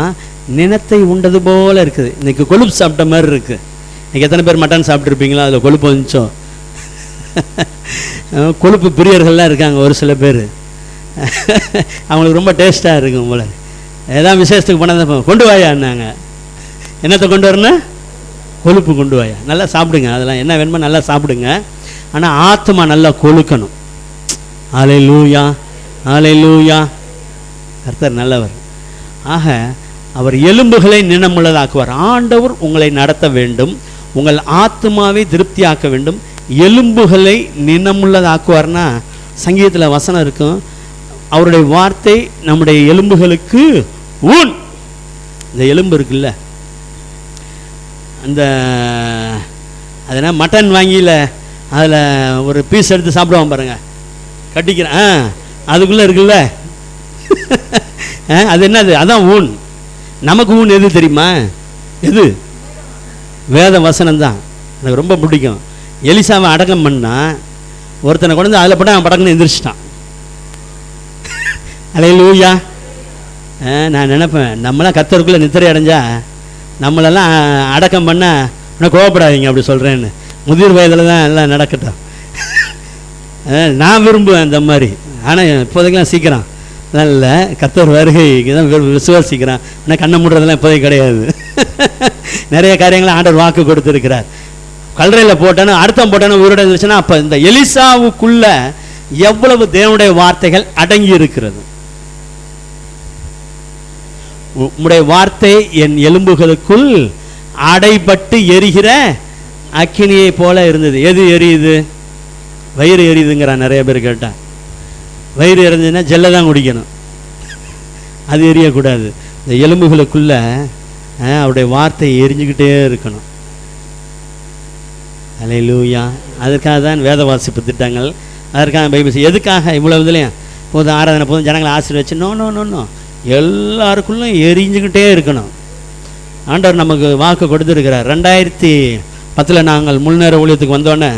நினத்தை உண்டது போல் இருக்குது. இன்றைக்கி கொழுப்பு சாப்பிட்ட மாதிரி இருக்குது. இன்றைக்கி எத்தனை பேர் மட்டன் சாப்பிட்ருப்பீங்களா, அதில் கொழுப்பு வந்துச்சோ. கொழுப்பு பிரியர்கள்லாம் இருக்காங்க ஒரு சில பேர். அவங்களுக்கு ரொம்ப டேஸ்ட்டாக இருக்கும் போல. ஏதாவது விசேஷத்துக்கு போனால் கொண்டு வாயான்னாங்க. என்னத்தை கொண்டு வரணும், கொழுப்பு கொண்டு வாயா, நல்லா சாப்பிடுங்க, அதெல்லாம் என்ன வேணுமோ நல்லா சாப்பிடுங்க. ஆனால் ஆத்மா நல்லா கொழுக்கணும். அல்லேலூயா. அல்லேலூயா. கர்த்தர் நல்லவர். ஆக அவர் எலும்புகளை நினமுள்ளதாக்குவார். ஆண்டவர் உங்களை நடத்த வேண்டும், உங்கள் ஆத்மாவை திருப்தியாக்க வேண்டும், எலும்புகளை நினமுள்ளதாக்குவார்னா சங்கீதத்தில் வசனம் இருக்கும், அவருடைய வார்த்தை நம்முடைய எலும்புகளுக்கு ஊன். இந்த எலும்பு இருக்குல்ல, அந்த அதனால் மட்டன் வாங்கியில் அதில் ஒரு பீஸ் எடுத்து சாப்பிடுவான் பாருங்க, கட்டிக்கிறேன், அதுக்குள்ளே இருக்குல்ல, அது என்னது, அதான் ஊன். நமக்கு ஊன் எது தெரியுமா, எது, வேத வசனம் தான். எனக்கு ரொம்ப பிடிக்கும். எலிசாவை அடக்கம் பண்ணால் ஒருத்தனை கொண்டு அதில் போட்டு அவன் படக்குன்னு எந்திரிச்சிட்டான். அல்லேலூயா. நான் நினைப்பேன், நம்மளாம் கர்த்தருக்குள்ளே நித்திரை அடைஞ்சா நம்மளெல்லாம் அடக்கம் பண்ணால் உனக்கு கோவப்படாதீங்க அப்படி சொல்கிறேன்னு. முதிர் வயதில் தான் எல்லாம் நடக்கட்டும். நான் விரும்புவேன் இந்த மாதிரி. ஆனால் இப்போதைக்கெல்லாம் சீக்கிரம் நல்ல கர்த்தர் வருகைக்கு தான் விசுவாசிக்கிறான். ஆனால் கண்ணை மூடுறதெல்லாம் இப்போதைக்கு கிடையாது. நிறைய காரியங்களை ஆண்டவர் வாக்கு கொடுத்துருக்கிறார். கல்லறையில் போட்டானு அர்த்தம் போட்டானு உயிரோட இருந்துச்சுன்னா, அப்போ இந்த எலிசாவுக்குள்ள எவ்வளவு தேவனுடைய வார்த்தைகள் அடங்கி இருக்கிறது. உம்முடைய வார்த்தை என் எலும்புகளுக்குள் அடைபட்டு எரிகிற அக்கினியை போல இருந்தது. எது எரியுது, வயிறு எரியுதுங்கிறான் நிறைய பேர் கேட்டான். வயிறு இறஞ்சுன்னா ஜெல்லை தான் குடிக்கணும், அது எரியக்கூடாது. இந்த எலும்புகளுக்குள்ள அவருடைய வார்த்தை எரிஞ்சுக்கிட்டே இருக்கணும். அல்லேலூயா. அதற்காக தான் வேத வாசிப்பு திட்டங்கள், அதற்காக பைபிள். எதுக்காக இவ்வளவு இதுலையும் போதும் ஆராதனை போதும் ஜனங்களை ஆசீர்வதிச்சு நோ நோ நோ நோ எல்லாருக்குள்ளும் எரிஞ்சுக்கிட்டே இருக்கணும். ஆண்டவர் நமக்கு வாக்கு கொடுத்துருக்கிறார். 2010 நாங்கள் முழுநேர ஊழியத்துக்கு வந்தோடனே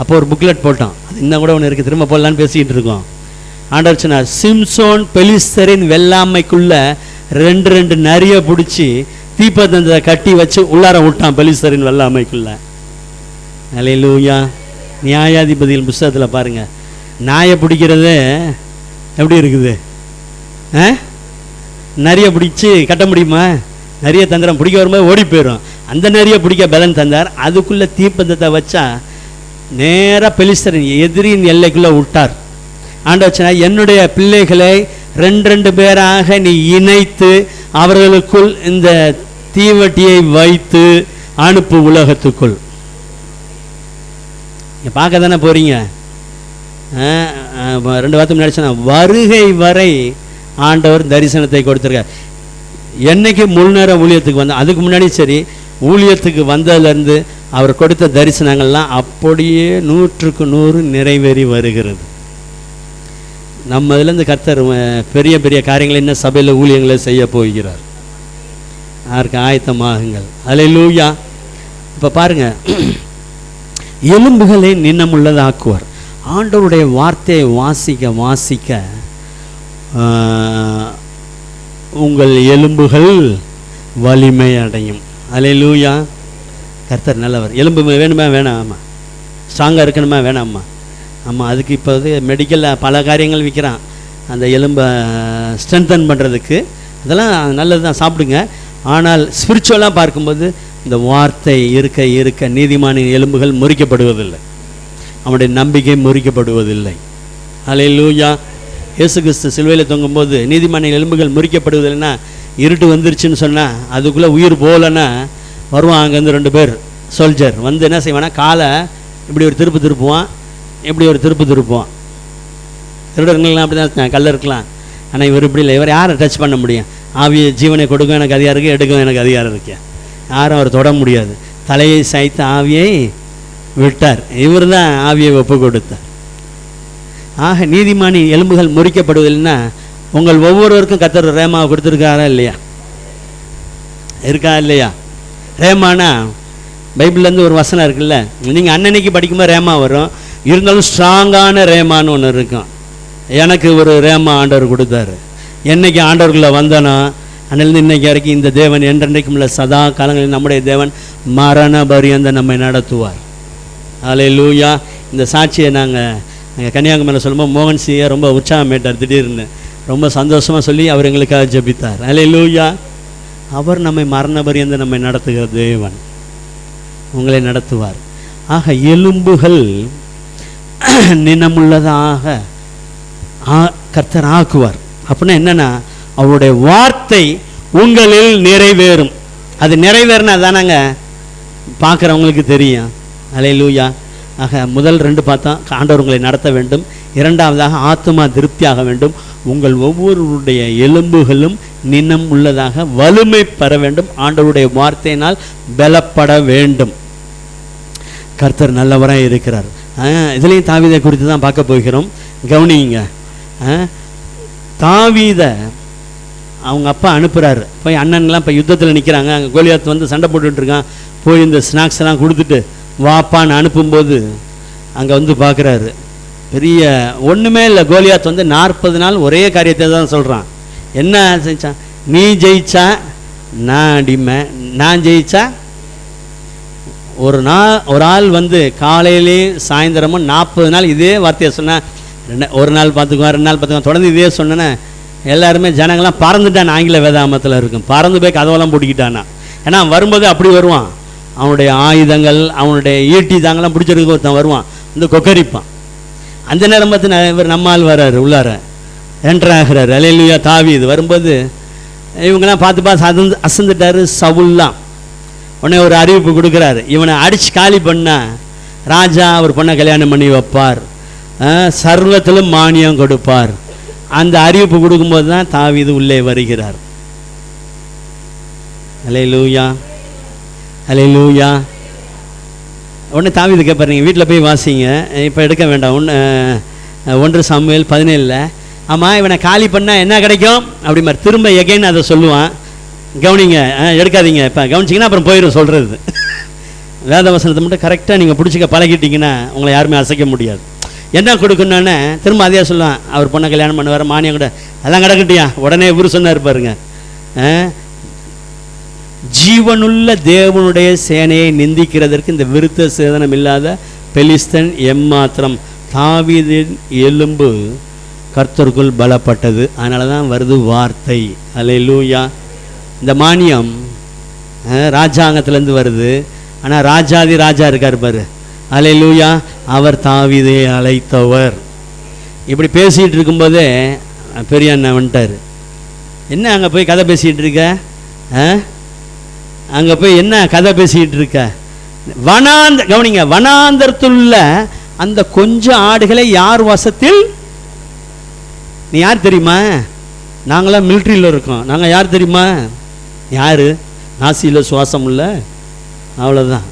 அப்போ ஒரு புக்லெட் போட்டோம், அது இன்னும் கூட ஒன்று இருக்குது, திரும்ப போடலான்னு பேசிக்கிட்டு இருக்கோம். ஆண்டவர் சொன்னார், சிம்சோன் பெலிஸ்தரின் வெள்ளாமைக்குள்ள 2 நரிய பிடிச்சி தீப்பந்தத்தை கட்டி வச்சு உள்ளார விட்டான் பெலிஸ்தரின் வெள்ளாமைக்குள்ள. அல்லேலூயா. நியாயாதிபதிகள் புஸ்தகத்தில் பாருங்க, நாயை பிடிக்கிறது எப்படி இருக்குது? நிறைய பிடிச்சி கட்ட முடியுமா? நிறைய தந்திரம் பிடிக்க வரும்போது ஓடி போயிடும். அந்த நிறைய பிடிக்க பலன் தந்தார். அதுக்குள்ளே தீப்பந்தத்தை வச்சா நேராக பெலிஸ்தரின் எதிரின் எல்லைக்குள்ளே விட்டார். ஆண்டவர் சொன்னார், என்னுடைய பிள்ளைகளை 2 பேராக நீ இணைத்து அவர்களுக்குள் இந்த தீவட்டியை வைத்து அனுப்பு உலகத்துக்குள். பார்க்க தானே போறீங்க. 2 வாரத்துக்கு முன்னாடி சொன்ன வருகை வரை ஆண்டவர் தரிசனத்தை கொடுத்துருக்கார். என்னைக்கு முழுநேர ஊழியத்துக்கு வந்த, அதுக்கு முன்னாடி சரி, ஊழியத்துக்கு வந்ததுலேருந்து அவர் கொடுத்த தரிசனங்கள்லாம் அப்படியே 100க்கு 100 நிறைவேறி வருகிறது. நம்ம இதுலேருந்து கர்த்தர் பெரிய பெரிய காரியங்களை இன்னும் சபையில் ஊழியங்களை செய்ய போகிறார். அதற்கு ஆயத்தமாகுங்கள். அல்லேலூயா. இப்போ பாருங்க, எலும்புகளை நின்னமுள்ளதாக்குவார். ஆண்டவருடைய வார்த்தையை வாசிக்க வாசிக்க உங்கள் எலும்புகள் வலிமை அடையும். அல்லேலூயா. கர்த்தர் நல்லவர். எலும்பு வேணுமா வேணாமா? ஸ்ட்ராங்காக இருக்கணுமா வேணாமா? ஆமாம், அதுக்கு இப்போ மெடிக்கலில் பல காரியங்கள் விற்கிறான், அந்த எலும்பை ஸ்ட்ரென்தன் பண்ணுறதுக்கு. அதெல்லாம் நல்லது தான், சாப்பிடுங்க. ஆனால் ஸ்பிரிச்சுவலாக பார்க்கும்போது இந்த வார்த்தை இருக்க இருக்க நீதிமானின் எலும்புகள் முறிக்கப்படுவதில்லை, அவனுடைய நம்பிக்கை முறிக்கப்படுவதில்லை. அல்லேலூயா. இயேசு கிறிஸ்து சிலுவையில் தொங்கும்போது நீதிமானின் எலும்புகள் முறிக்கப்படுவதில்லைன்னா, இருட்டு வந்துருச்சுன்னு சொன்னால் அதுக்குள்ளே உயிர் போகலன்னா வருவான் அங்கேருந்து 2 பேர் சோல்ஜர் வந்து என்ன செய்வானா, காலை இப்படி ஒரு திருப்பு திருப்புவான், இப்படி ஒரு திருப்பு திருப்புவான். திருடர்கள்லாம் அப்படி தான், கல்ல இருக்கலாம். ஆனால் இவர் இப்படி இல்லை. இவர் யாரை டச் பண்ண முடியும்? ஆவியை ஜீவனை கொடுக்க எனக்கு அதிகாரம் இருக்குது, எடுக்க எனக்கு அதிகாரம் இருக்கேன். யாரும் அவர் தொட முடியாது. தலையை சாய்த்து ஆவியை விட்டார். இவர் தான் ஆவியை ஒப்பு கொடுத்தார். ஆக நீதிமானி எலும்புகள் முறிக்கப்படுவதில்லைன்னா உங்கள் ஒவ்வொருவருக்கும் கர்த்தர் ரேமாவை கொடுத்துருக்காரா இல்லையா? இருக்கா இல்லையா? ரேமானா பைபிள்லேருந்து ஒரு வசனம் இருக்குல்ல, நீங்கள் அன்னன்னைக்கு படிக்கும்போது ரேமா வரும், இருந்தாலும் ஸ்ட்ராங்கான ரேமான்னு ஒன்று இருக்கும். எனக்கு ஒரு ரேமா ஆண்டவர் கொடுத்தாரு. என்னைக்கு ஆண்டவர்களை வந்தனோ அன்னிலிருந்து இன்னைக்கு வரைக்கும் இந்த தேவன் என்றென்றைக்கும் உள்ள சதா காலங்களில் நம்முடைய தேவன் மரண பரியந்த நம்மை நடத்துவார். அல்லேலூயா. இந்த சாட்சியை நாங்கள் கன்னியாகுமரியில் சொல்லும்போது மோகன் சியை ரொம்ப உற்சாகமேட்டார். திடீர்னு ரொம்ப சந்தோஷமாக சொல்லி அவர் எங்களுக்காக ஜெபித்தார். அல்லேலூயா. அவர் நம்மை மரண பரியந்த நம்மை நடத்துகிற தேவன், உங்களை நடத்துவார். ஆக எலும்புகள் நினமுள்ளதாக கர்த்தர் ஆக்குவார். அப்படின்னா என்னன்னா, அவருடைய வார்த்தை உங்களில் நிறைவேறும். அது நிறைவேறினா தானாங்க பார்க்குறவங்களுக்கு தெரியும். அல்லேலூயா. ஆக முதல் 2 பார்த்தா ஆண்டவர் உங்களை நடத்த வேண்டும். 2வதாக ஆத்துமா திருப்தியாக வேண்டும். உங்கள் ஒவ்வொருடைய எலும்புகளும் நினம் உள்ளதாக வலிமை பெற வேண்டும். ஆண்டவருடைய வார்த்தையினால் பலப்பட வேண்டும். கர்த்தர் நல்லவராக இருக்கிறார். இதுலேயும் தாவீதை குறித்து தான் பார்க்க போகிறோம். கவனிங்க. தாவீதை அவங்க அப்பா அனுப்புகிறாரு. போய் அண்ணன்லாம் இப்போ யுத்தத்தில் நிற்கிறாங்க. அங்கே கோலியாத் வந்து சண்டை போட்டுட்ருக்கான். போய் இந்த ஸ்நாக்ஸ் எல்லாம் கொடுத்துட்டு வாப்பான்னு அனுப்பும்போது அங்கே வந்து பார்க்குறாரு. பெரிய ஒன்றுமே இல்லை. கோலியாத் வந்து 40 நாள் ஒரே காரியத்தை தான் சொல்கிறான். என்ன செஞ்சான்? நீ ஜெயிச்சா நான் அடிமை, நான் ஜெயிச்சா ஒரு ஆள் வந்து காலையிலே சாயந்தரமும் 40 நாள் இதே வார்த்தையை சொன்னேன். ஒரு நாள் பார்த்துக்குவான், 2 நாள் பார்த்துக்குவான், தொடர்ந்து இதே சொன்னேன்னு எல்லாருமே ஜனங்கள்லாம் பறந்துட்டான். ஆங்கில வேதாமத்தில் இருக்கும், பறந்து போய் கதவெல்லாம் பிடிக்கிட்டானா. ஏன்னா வரும்போது அப்படி வருவான். அவனுடைய ஆயுதங்கள், அவனுடைய ஈட்டி தாங்கெல்லாம் பிடிச்சிருக்கு ஒருத்தன் வருவான், வந்து கொக்கரிப்பான். அந்த நேரம் பார்த்து இவர் நம்மால் வர்றாரு, உள்ளார என்ட்ராகிறாரு. அல்லேலூயா. தாவீது வரும்போது இவங்கெல்லாம் பார்த்து அசந்துட்டாரு. சவுல்லாம் உடனே ஒரு அறிவிப்பு கொடுக்குறாரு, இவனை அடித்து காலி பண்ணால் ராஜா அவர் பொண்ணை கல்யாணம் பண்ணி வைப்பார். சர்வத்திலும் மானியம் கொடுப்பார். அந்த அறிவிப்பு கொடுக்கும்போது தான் தாவீது உள்ளே வருகிறார். அல்லேலூயா, அல்லேலூயா. உடனே தாவீது கேட்பார், நீங்கள் வீட்டில் போய் வாசிங்க, இப்போ எடுக்க வேண்டாம். 1 சாமுவேல் 17. ஆமாம், இவனை காலி பண்ணால் என்ன கிடைக்கும் அப்படிமார். திரும்ப எகைன் அதை சொல்லுவான். கவனிங்க, எடுக்காதீங்க, இப்போ கவனிச்சிங்கன்னா அப்புறம் போயிடும் சொல்கிறது. வேத வசனத்தை மட்டும் கரெக்டாக நீங்கள் பிடிச்சிக்க பழகிட்டீங்கன்னா உங்களை யாருமே அசைக்க முடியாது. என்ன கொடுக்கணுன்னு திரும்ப அதே சொல்லுவான். அவர் பொண்ணை கல்யாணம் பண்ணுவார், மானியம் கூட அதெல்லாம் கிடக்கட்டியா. உடனே இவரு சொன்னார் பாருங்க, ஜீவனுள்ள தேவனுடைய சேனையை நிந்திக்கிறதற்கு இந்த விருத்த சேதனம் இல்லாத பெலிஸ்தன் எம்மாத்திரம். தாவீதின் எலும்பு கர்த்தருக்குள் பலப்பட்டது. அதனால தான் வருது வார்த்தை. அல்லேலூயா. இந்த மானியம் ராஜாங்கத்திலேருந்து வருது. ஆனால் ராஜாதி ராஜா இருக்கார் பாரு, அல்லேலூயா, அவர் தாவீதை அழைத்தவர். இப்படி பேசிகிட்டு இருக்கும்போதே பெரிய அண்ணன் வந்துட்டார். என்ன அங்கே போய் கதை பேசிகிட்டு இருக்க? அங்கே போய் என்ன கதை பேசிக்கிட்டு இருக்க? கவனிங்க, வனாந்தரத்துள்ள அந்த கொஞ்சம் ஆடுகளை யார் வசத்தில்? நீ யார் தெரியுமா? நாங்களாம் மிலிட்ரியில் இருக்கோம். நாங்கள் யார் தெரியுமா? யார்? நாசியில் சுவாசம் இல்லை, அவ்வளோதான்.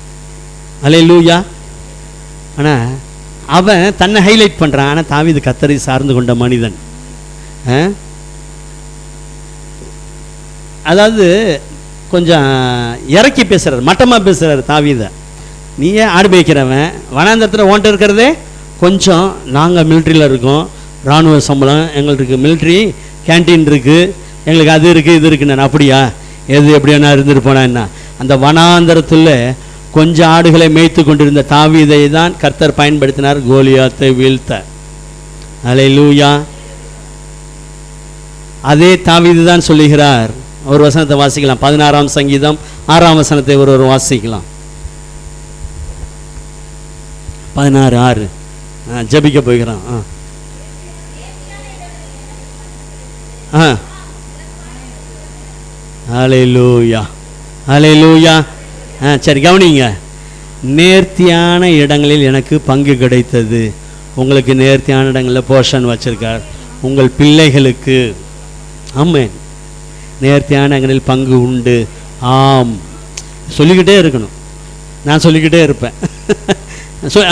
அல்லேலூயா. ஆனால் அவன் தன்னை ஹைலைட் பண்ணுறான். ஆனால் தாவீது கர்த்தரை சார்ந்து கொண்ட மனிதன். அதாவது கொஞ்சம் இறக்கி பேசுகிறார், மட்டமாக பேசுகிறார் தாவீதை. நீயே ஆடு மேய்க்கிறவன், வனாந்தரத்தில் ஓன்ட்டு இருக்கிறதே கொஞ்சம். நாங்கள் மிலிட்ரியில் இருக்கோம், இராணுவ சம்பளம் எங்களுக்கு, மிலிட்ரி கேன்டீன் இருக்குது, எங்களுக்கு அது இருக்குது இது இருக்குன்னு. நான் அப்படியா? எது எப்படியா நான் இருந்துட்டு போனா என்ன? அந்த வனாந்தரத்தில் கொஞ்சம் ஆடுகளை மேய்த்து கொண்டிருந்த தாவீதை தான் கர்த்தர் பயன்படுத்தினார் கோலியாத்தை வீழ்த்த. அல்லேலூயா. அதே தாவீது தான் சொல்லுகிறார். ஒரு வசனத்தை வாசிக்கலாம். 16ஆம் சங்கீதம் 6ஆம் வசனத்தை ஒரு வாசிக்கலாம். 16:6. ஜபிக்க போய்கிறான். அல்லேலூயா, அல்லேலூயா. சரி, கவனிங்க. நேர்த்தியான இடங்களில் எனக்கு பங்கு கிடைத்தது. உங்களுக்கு நேர்த்தியான இடங்களில் போர்ஷன் வச்சிருக்கார் உங்கள் பிள்ளைகளுக்கு. ஆமென். நேர்த்தியான இடங்களில் பங்கு உண்டு. ஆம், சொல்லிக்கிட்டே இருக்கணும். நான் சொல்லிக்கிட்டே இருப்பேன்.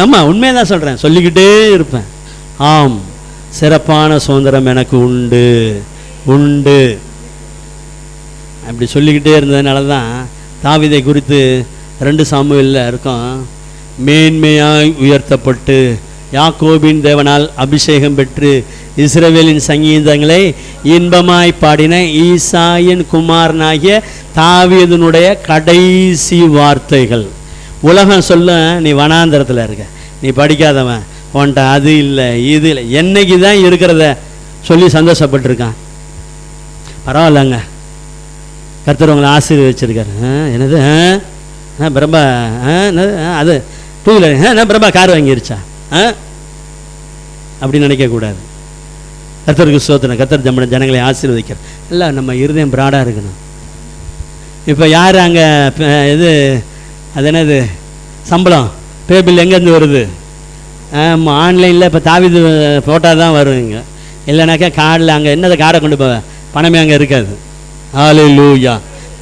ஆமாம், உண்மையாக தான் சொல்கிறேன், சொல்லிக்கிட்டே இருப்பேன். ஆம், சிறப்பான சுதந்திரம் எனக்கு உண்டு உண்டு. அப்படி சொல்லிக்கிட்டே இருந்ததுனால தான் தாவீதை குறித்து 2 சாமுவேலில் இருக்கும். மேன்மையாய் உயர்த்தப்பட்டு யாக்கோபின் தேவனால் அபிஷேகம் பெற்று இஸ்ரவேலின் சங்கீதங்களை இன்பமாய் பாடின ஈசாயின் குமாரனாகிய தாவீதினுடைய கடைசி வார்த்தைகள். உலகம் சொல்ல, நீ வனாந்தரத்தில் இருக்க, நீ படிக்காதவன், உன்ட்ட அது இல்லை இது இல்லை, என்னைக்கு தான் இருக்கிறத சொல்லி சந்தோஷப்பட்டிருக்கான். பரவாயில்லங்க, கர்த்தர் உங்களை ஆசீர்வதிச்சிருக்காரு. என்னது பிரபா அது 2 வீலர் பிரபா கார் வாங்கிருச்சா அப்படின்னு நினைக்கக்கூடாது. கர்த்தருக்கு ஸ்தோத்திரம். கர்த்தர் ஜனங்களை ஆசீர்வதிக்கிறார். இல்லை, நம்ம இருதயம் பிராடாக இருக்கணும். இப்போ யார் அங்கே இது அது என்னது சம்பளம் பேபிள் எங்கேருந்து வருது? ஆன்லைனில் இப்போ தாவீது போட்டால் தான் வருவீங்க. இல்லைனாக்கா கார்டில் அங்கே என்னது காரை கொண்டு போவ, பணமே அங்கே இருக்காது. அல்லேலூயா.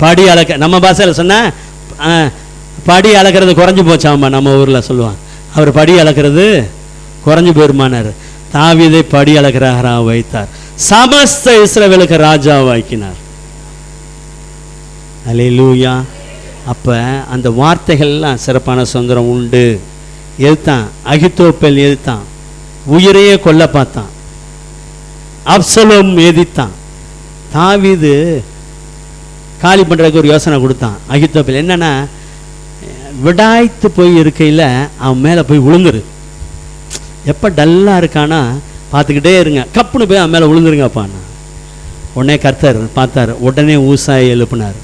படி அளக்க, நம்ம பாஷையில் சொன்னால் படி அளக்கிறது குறைஞ்சி போச்சாம்மா, நம்ம ஊரில் சொல்லுவான். அவர் படி அளக்கிறது குறைஞ்சி போயிருமானார். தாவீதை படி அளக்கிறாராக வைத்தார், சமஸ்த இஸ்ரவேலுக்கு ராஜாவாக்கினார். அல்லேலூயா. அப்போ அந்த வார்த்தைகள்லாம் சிறப்பான சுதந்திரம் உண்டு. எதிர்த்தான் அகித்தோப்பேல், எதிர்த்தான் உயிரையே கொல்ல பார்த்தான். அப்சலோம் எதிர்த்தான். தாவீது காலி பண்ணுறதுக்கு ஒரு யோசனை கொடுத்தான். அகித்தோப்பேல் என்னன்னா, விடாய்த்து போய் இருக்கையில் அவன் மேலே போய் விழுந்துரு. எப்போ டல்லாக இருக்கானா பார்த்துக்கிட்டே இருங்க, கப்புன்னு போய் அவன் மேலே விழுந்துருங்கப்பான்னா. உடனே கர்த்தர் பார்த்தார், உடனே ஊசாயை எழுப்பினார்.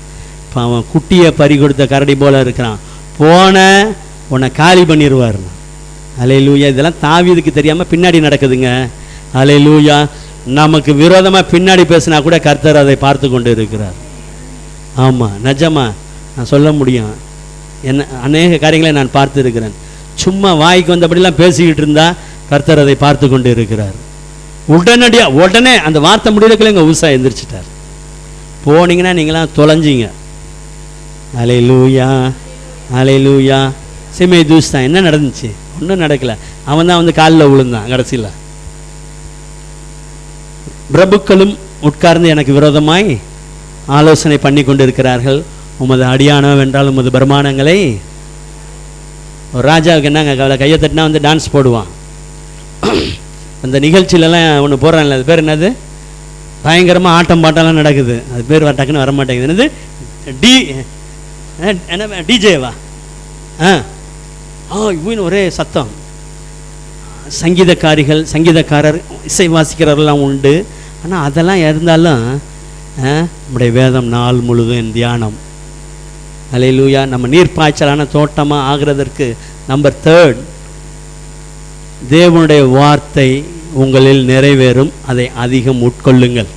இப்போ அவன் குட்டியை பறி கொடுத்த கரடி போல இருக்கிறான், போன உன்னை காலி பண்ணிடுவார். அல்லேலூயா. இதெல்லாம் தாவீதுக்கு தெரியாமல் பின்னாடி நடக்குதுங்க. அல்லேலூயா. நமக்கு விரோதமாக பின்னாடி பேசினா கூட கர்த்தர் அதை பார்த்து கொண்டு இருக்கிறார். ஆமாம், நிஜமா நான் சொல்ல முடியும். என்ன அநேக காரியங்களை நான் பார்த்து இருக்கிறேன். சும்மா வாய்க்கு வந்தபடிலாம் பேசிக்கிட்டு இருந்தா கர்த்தர் அதை பார்த்து கொண்டு இருக்கிறார். உடனே அந்த வார்த்தை முடியலக்குள்ள எங்கள் ஊசா எந்திரிச்சிட்டார். போனீங்கன்னா நீங்களாம் தொலைஞ்சிங்க. அல்லேலூயா அல்லேலூயா. சிமே தூஸ் தான். என்ன நடந்துச்சு? ஒன்றும் நடக்கலை. அவன் தான் வந்து காலில் விழுந்தான். கடைசியில் பிரபுக்களும் உட்கார்ந்து எனக்கு விரோதமாய் ஆலோசனை பண்ணி கொண்டு இருக்கிறார்கள். உமது அடியானவ என்றால் உமது பிரமாணங்களை. ஒரு ராஜாவுக்கு என்னங்க கவலை? கையை தட்டினா வந்து டான்ஸ் போடுவான். அந்த நிகழ்ச்சியிலலாம் ஒன்று போடுறான்ல, அது பேர் என்னது? பயங்கரமாக ஆட்டம் பாட்டம்லாம் நடக்குது. அது பேர் டக்குன்னு வர மாட்டேங்குது. என்னது? என்ன டிஜேவா? இவன் ஒரே சத்தம். சங்கீதக்காரர் இசை வாசிக்கிறவர்கள்லாம் உண்டு. ஆனால் அதெல்லாம் இருந்தாலும் நம்முடைய வேதம் நாள் முழுதும் தியானம். அல்லேலூயா. நம்ம நீர்ப்பாய்ச்சலான தோட்டமாக ஆகிறதற்கு நம்பர் 3, தேவனுடைய வார்த்தை உங்களில் நிறைவேறும். அதை அதிகம் உட்கொள்ளுங்கள்.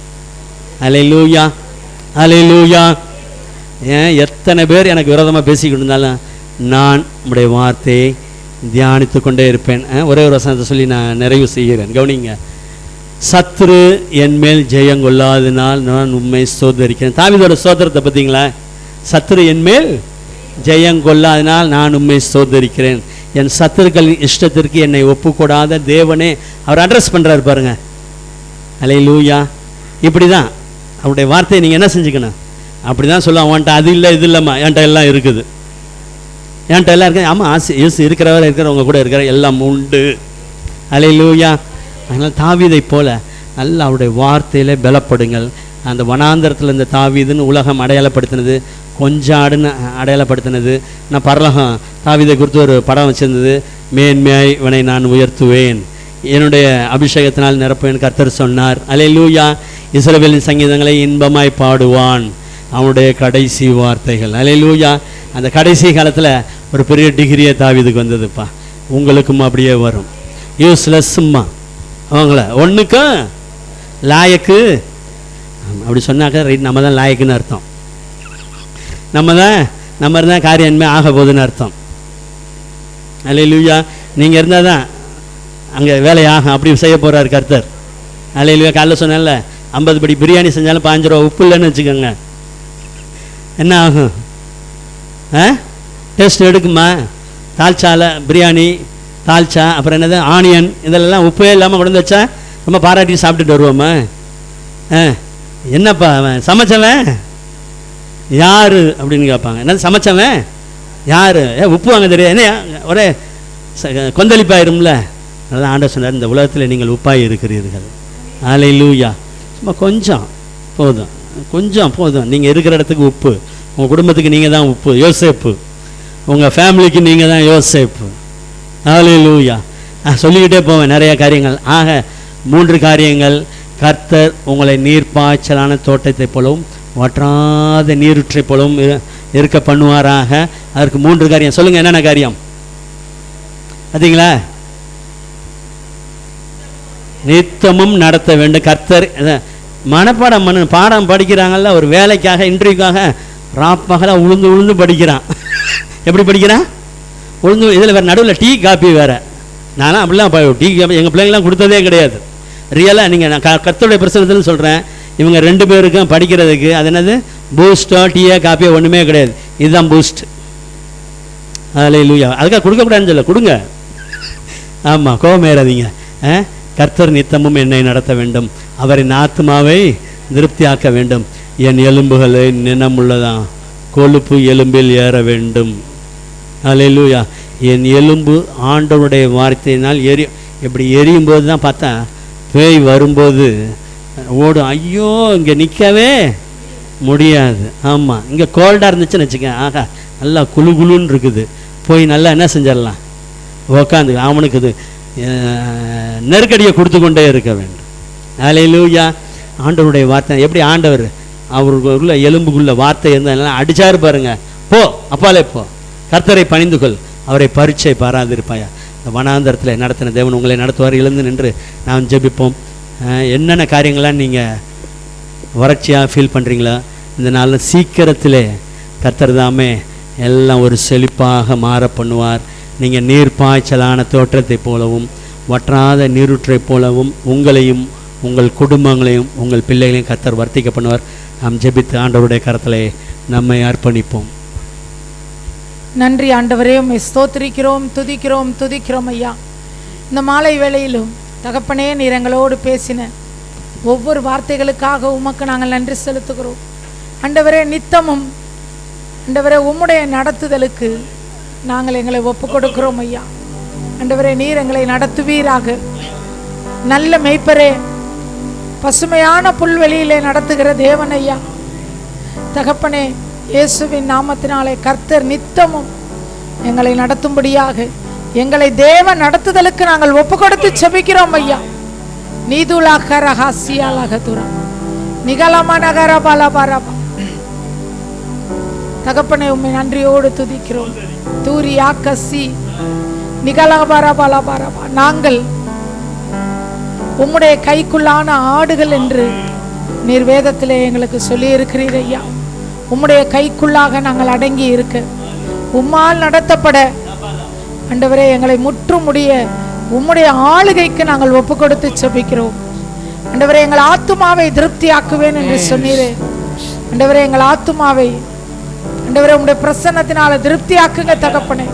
அல்லேலூயா அல்லேலூயா. எத்தனை பேர் எனக்கு விரோதமாக பேசிக்கிட்டு இருந்தாலும் நான் நம்முடைய வார்த்தையை தியானித்து கொண்டே இருப்பேன். ஒரே ஒரு வசனத்தை சொல்லி நான் நிறைவு செய்கிறேன். கவனிங்க. சத்துரு என் மேல் ஜெயங்கொள்ளாதனால் நான் உண்மை ஸ்தோத்தரிக்கிறேன். தாவீதோட ஸ்தோத்திரத்தை பார்த்தீங்களா? சத்துரு என் மேல் ஜெயங்கொள்ளாதனால் நான் உண்மை ஸ்தோத்தரிக்கிறேன். என் சத்துருக்களின் இஷ்டத்திற்கு என்னை ஒப்புக்கூடாத தேவனே அவர் அட்ரஸ் பண்ணுறாரு பாருங்க. அல்லேலூயா. இப்படி தான் அவருடைய வார்த்தையை நீங்கள் என்ன செஞ்சுக்கணும்? அப்படி தான் சொல்லுவான். அவன்கிட்ட அது இல்லை இது இல்லைம்மா, என்கிட்ட எல்லாம் இருக்குது, என்கிட்ட எல்லாம் இருக்குது. ஆமாம், இயேசு இருக்கிறவரை இருக்கிறவங்க கூட இருக்கிற எல்லாம் உண்டு. அல்லேலூயா. அதனால் தாவீதை போல நல்லா அவருடைய வார்த்தையிலே பலப்படுங்கள். அந்த வனாந்தரத்தில் இந்த தாவீதுன்னு உலகம் அடையாளப்படுத்தினது, கொஞ்சாடுன்னு அடையாளப்படுத்தினது. நான் பரலோகம் தாவீதை குறித்து ஒரு படம் வச்சுருந்தது. மேன்மையாய் இவனை நான் உயர்த்துவேன், என்னுடைய அபிஷேகத்தினால் நிரப்புவேன் கர்த்தர் சொன்னார். அல்லேலூயா. இஸ்ரவேலின் சங்கீதங்களை இன்பமாய் பாடுவான். அவனுடைய கடைசி வார்த்தைகள். அல்லேலூயா. அந்த கடைசி காலத்தில் ஒரு பெரிய டிகிரியை தாவீதுக்கு வந்ததுப்பா. உங்களுக்கும் அப்படியே வரும். யூஸ்லெஸ்ஸும்மா அவங்கள ஒன்றுக்கும் லாயக்கு. அப்படி சொன்னாக்க ரைட், நம்ம தான் லாயக்குன்னு அர்த்தம். நம்ம தான் காரியமே ஆக போகுதுன்னு அர்த்தம். அல்லேலூயா. நீங்கள் இருந்தால் தான் அங்கே வேலையாகும். அப்படி செய்ய போகிறார் கர்த்தர். அல்லேலூயா. காலைல சொன்னேன்ல, 50 படி பிரியாணி செஞ்சாலும் 5 ரூபா உப்பு இல்லைன்னு வச்சுக்கோங்க, என்ன ஆகும்? டேஸ்ட் எடுக்குமா? தால்ச்சால பிரியாணி, தால்ச்சா, அப்புறம் என்னது ஆனியன், இதெல்லாம் உப்பே இல்லாமல் கொண்டு வச்சா ரொம்ப பாராட்டி சாப்பிட்டுட்டு வருவோம்மா. என்னப்பா அவன் சமைச்சவன் யார் அப்படின்னு கேட்பாங்க. என்னது சமைச்சவன் யார்? உப்பு வாங்க தெரியாது, என்ன ஒரே கொந்தளிப்பாயிரும்ல. அதனால் ஆண்டவர் சொன்னார், இந்த உலகத்தில் நீங்கள் உப்பாய் இருக்கிறீர்கள். அல்லேலூயா. சும்மா கொஞ்சம் போதும், கொஞ்சம் போதும். நீங்கள் இருக்கிற இடத்துக்கு உப்பு. உங்கள் குடும்பத்துக்கு நீங்கள் தான் உப்பு, யோசேப்பு. உங்கள் ஃபேமிலிக்கு நீங்கள் தான் யோசேப்பு. அல்லேலூயா. நான் சொல்லிக்கிட்டே போவேன் நிறைய காரியங்கள். ஆக 3 காரியங்கள். கர்த்தர் உங்களை நீர்ப்பாய்ச்சலான தோட்டத்தை போலவும் வற்றாத நீருற்றை போலவும் இருக்க பண்ணுவாராக. அதற்கு 3 காரியம் சொல்லுங்கள். என்னென்ன காரியம்? பார்த்தீங்களா? நித்தமும் நடத்த வேண்டும். கர்த்தர் மனப்பாடம் பாடம் படிக்கிறாங்கல்ல, ஒரு வேலைக்காக இன்டர்வியூக்காக ராப்பகலாக உளுந்து படிக்கிறான். எப்படி படிக்கிறான்? உளுந்து. இதில் வேறு நடுவில் டீ காப்பி வேறு. நானும் அப்படிலாம் டீ காப்பி எங்கள் பிள்ளைங்களாம் கொடுத்ததே கிடையாது. ரியலாக நீங்கள் நான் கர்த்தருடைய பிரசனத்தில் சொல்கிறேன், இவங்க 2 பேருக்கும் படிக்கிறதுக்கு அது என்னது பூஸ்டோ டீயோ காப்பியோ ஒன்றுமே கிடையாது. இதுதான் பூஸ்ட். அல்லேலூயா. அதுக்காக கொடுக்கக்கூடாதுன்னு சொல்ல, கொடுங்க. ஆமாம், கோபமேறாதீங்க. கர்த்தர் நித்தமும் என்னை நடத்த வேண்டும், அவரின் ஆத்மாவை திருப்தியாக்க வேண்டும். என் எலும்புகளை நினமுள்ளதான் கொழுப்பு எலும்பில் ஏற வேண்டும். அல்லேலூயா. என் எலும்பு ஆண்டவருடைய வார்த்தையினால் இப்படி எரியும் போது தான் பார்த்தா பேய் வரும்போது ஓடும். ஐயோ, இங்கே நிற்கவே முடியாது. ஆமாம், இங்கே கோல்டாக இருந்துச்சுன்னு வச்சுக்க, ஆகா நல்லா குழு குழுன்னு இருக்குது, போய் நல்லா என்ன செஞ்சிடலாம், உக்காந்து அவனுக்கு இது நெருக்கடியை கொடுத்து கொண்டே இருக்க வேண்டும். அல்லேலூயா. ஆண்டவருடைய வார்த்தை எப்படி? ஆண்டவர் அவருக்குள்ள எலும்புக்குள்ள வார்த்தை இருந்தால் அடிச்சாரு பாருங்க. போ அப்பாலே போ, கர்த்தரை பணிந்துகொள், அவரை பரீட்சை பாராதிருப்பாயா. இந்த வனாந்தரத்தில் நடத்தின தேவன் உங்களை நடத்துவார். எழுந்து நின்று நாம் ஜெபிப்போம். என்னென்ன காரியங்கள்லாம் நீங்கள் வறட்சியாக ஃபீல் பண்ணுறீங்களா? இந்த நாளில் சீக்கிரத்திலே கர்த்தர் தாமே எல்லாம் ஒரு செழிப்பாக மாற பண்ணுவார். நீங்கள் நீர்ப்பாய்ச்சலான தோற்றத்தை போலவும் வற்றாத நீரூற்றை போலவும் உங்களையும் உங்கள் குடும்பங்களையும் உங்கள் பிள்ளைகளையும் கர்த்தர் வர்த்திக்க பண்ணுவார். நாம் ஜெபித்து ஆண்டவருடைய கரத்திலே நம்மை அர்ப்பணிப்போம். நன்றி ஆண்டவரே, உம்மை ஸ்தோத்திரிக்கிறோம், துதிக்கிறோம் ஐயா. இந்த மாலை வேளையிலும் தகப்பனே, நீர் எங்களோடு பேசின ஒவ்வொரு வார்த்தைகளுக்காக உமக்கு நாங்கள் நன்றி செலுத்துகிறோம். ஆண்டவரே, நித்தமும் ஆண்டவரே உம்முடைய நடத்துதலுக்கு நாங்கள் எங்களை ஒப்பு கொடுக்கிறோம் ஐயா. ஆண்டவரே, நீர் எங்களை நடத்துவீராக. நல்ல மேய்ப்பரே, பசுமையான புல்வெளியிலே நடத்துகிற தேவன் ஐயா. தகப்பனே, இயேசுவின் நாமத்தினாலே கர்த்தர் நித்தமும் எங்களை நடத்தும்படியாக எங்களை தேவ நடத்துதலுக்கு நாங்கள் ஒப்பு கொடுத்து செபிக்கிறோம் ஐயா. நீதுலாகரஹாசியாலகதுரா நிகலமனகரபலபரபா. தகப்பனே, உம்மை நன்றியோடு துதிக்கிறோம். தூரியாக்கசி நிகலபரபலபரபா. நாங்கள் உம்முடைய கைக்குள்ளான ஆடுகள் என்று நீர் வேதத்திலே எங்களுக்கு சொல்லி இருக்கிறீர் ஐயா. உம்முடைய கைக்குள்ளாக நாங்கள் அடங்கி இருக்க, உம்மால் நடத்தப்பட ஆண்டவரே எங்களை முற்றுமுடிய உம்முடைய ஆளுகைக்கு நாங்கள் ஒப்பு கொடுத்து செபிக்கிறோம். ஆண்டவரே, எங்கள் ஆத்துமாவை திருப்தியாக்குவேன் என்று சொன்னீரே. ஆண்டவரே, எங்கள் ஆத்துமாவை ஆண்டவரே உம்முடைய பிரசன்னத்தினால திருப்தியாக்குங்க தகப்பனே.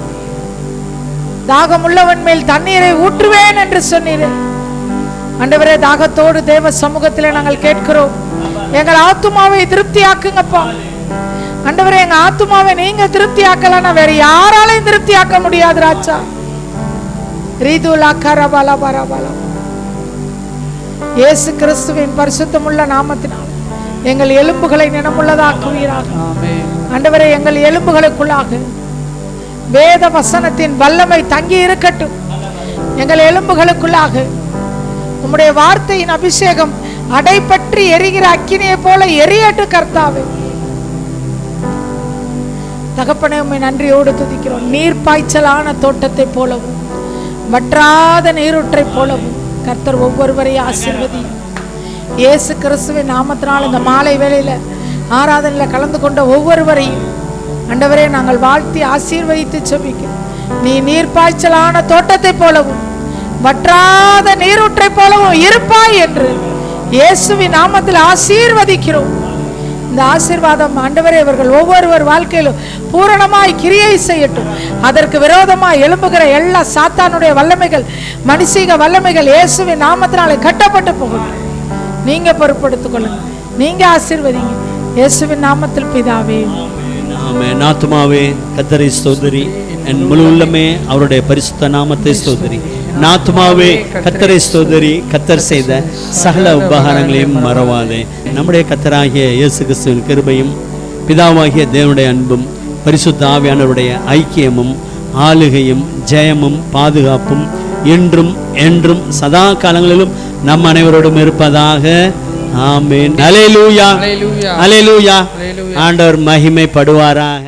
தாகம் உள்ளவன் மேல் தண்ணீரை ஊற்றுவேன் என்று சொன்னீரே. ஆண்டவரே, தாகத்தோடு தேவ சமூகத்திலே நாங்கள் கேட்கிறோம், எங்கள் ஆத்துமாவை திருப்தியாக்குங்கப்பா. ஆண்டவரே, எங்க ஆத்துமாவை நீங்க திருப்தியாக்கலன்னா வேற யாராலையும் திருப்தியாக்க முடியாது ராஜா. இயேசு கிறிஸ்துவின் பரிசுத்தமுள்ள நாமத்தினால் எங்கள் எலும்புகளை நினமுள்ளதாக்குவீராக. ஆண்டவரே, எங்கள் எலும்புகளுக்குள்ளாக வேத வசனத்தின் வல்லமை தங்கி இருக்கட்டும். எங்கள் எலும்புகளுக்குள்ளாக உம்முடைய வார்த்தையின் அபிஷேகம் அடைபற்றி எரிகிற அக்கினியை போல எரியட்டு கர்த்தாவே. தகப்பனே, உம்மை நன்றியோடு துதிக்கிறோம். நீர் பாய்ச்சலான தோட்டத்தை போலவும் வற்றாத நீரூற்றை போலவும் கர்த்தர் ஒவ்வொருவரையும் ஆசீர்வதியும். இயேசு கிறிஸ்துவின் நாமத்தினால் இந்த மாலை வேளையில ஆராதனையில் கலந்து கொண்ட ஒவ்வொருவரையும் ஆண்டவரே நாங்கள் வாழ்த்தி ஆசீர்வதித்து செபிக்கிறோம். நீ நீர் பாய்ச்சலான தோட்டத்தை போலவும் வற்றாத நீரூற்றை போலவும் இருப்பாய் என்று இயேசுவின் நாமத்தில் ஆசீர்வதிக்கிறோம். இந்த ஆசீர்வாதம் ஆண்டவரே இவர்கள் ஒவ்வொருவர் வாழ்க்கையிலும் பூரணமாய் கிரியை செய்யட்டும். அதற்கு விரோதமாய் எழும்புகிற எல்லா சாத்தானுடைய வல்லமைகள், மனுஷீக வல்லமைகள் இயேசுவின் நாமத்தினாலே கட்டப்பட்டு போகட்டும். நீங்க பொறுப்படுத்திக் கொள்ளுங்க, நீங்க ஆசீர்வதிங்க. இயேசுவின் நாமத்தில் பிதாவே. ஆமென். ஆத்துமாவே கர்த்தரை ஸ்தோத்திரி, என் முழு உள்ளமே அவருடைய பரிசுத்த நாமத்தை ஸ்தோத்திரி. ஆத்துமாவே கர்த்தரை ஸ்தோத்திரி, கர்த்தர் செய்த சகல உபகாரங்களையும் மறவாதே. நம்முடைய கர்த்தராகிய இயேசு கிறிஸ்துவின் கிருபையும் பிதாவாகிய தேவனுடைய அன்பும் பரிசுத்த ஆவியானவருடைய ஐக்கியமும் ஆளுகையும் ஜெயமும் பாதுகாப்பும் என்றும் என்றும் சதா காலங்களிலும் நம் அனைவரோடும் இருப்பதாக. ஆமென். அல்லேலூயா, அல்லேலூயா. ஆண்டவர் மகிமைப்படுவாராக.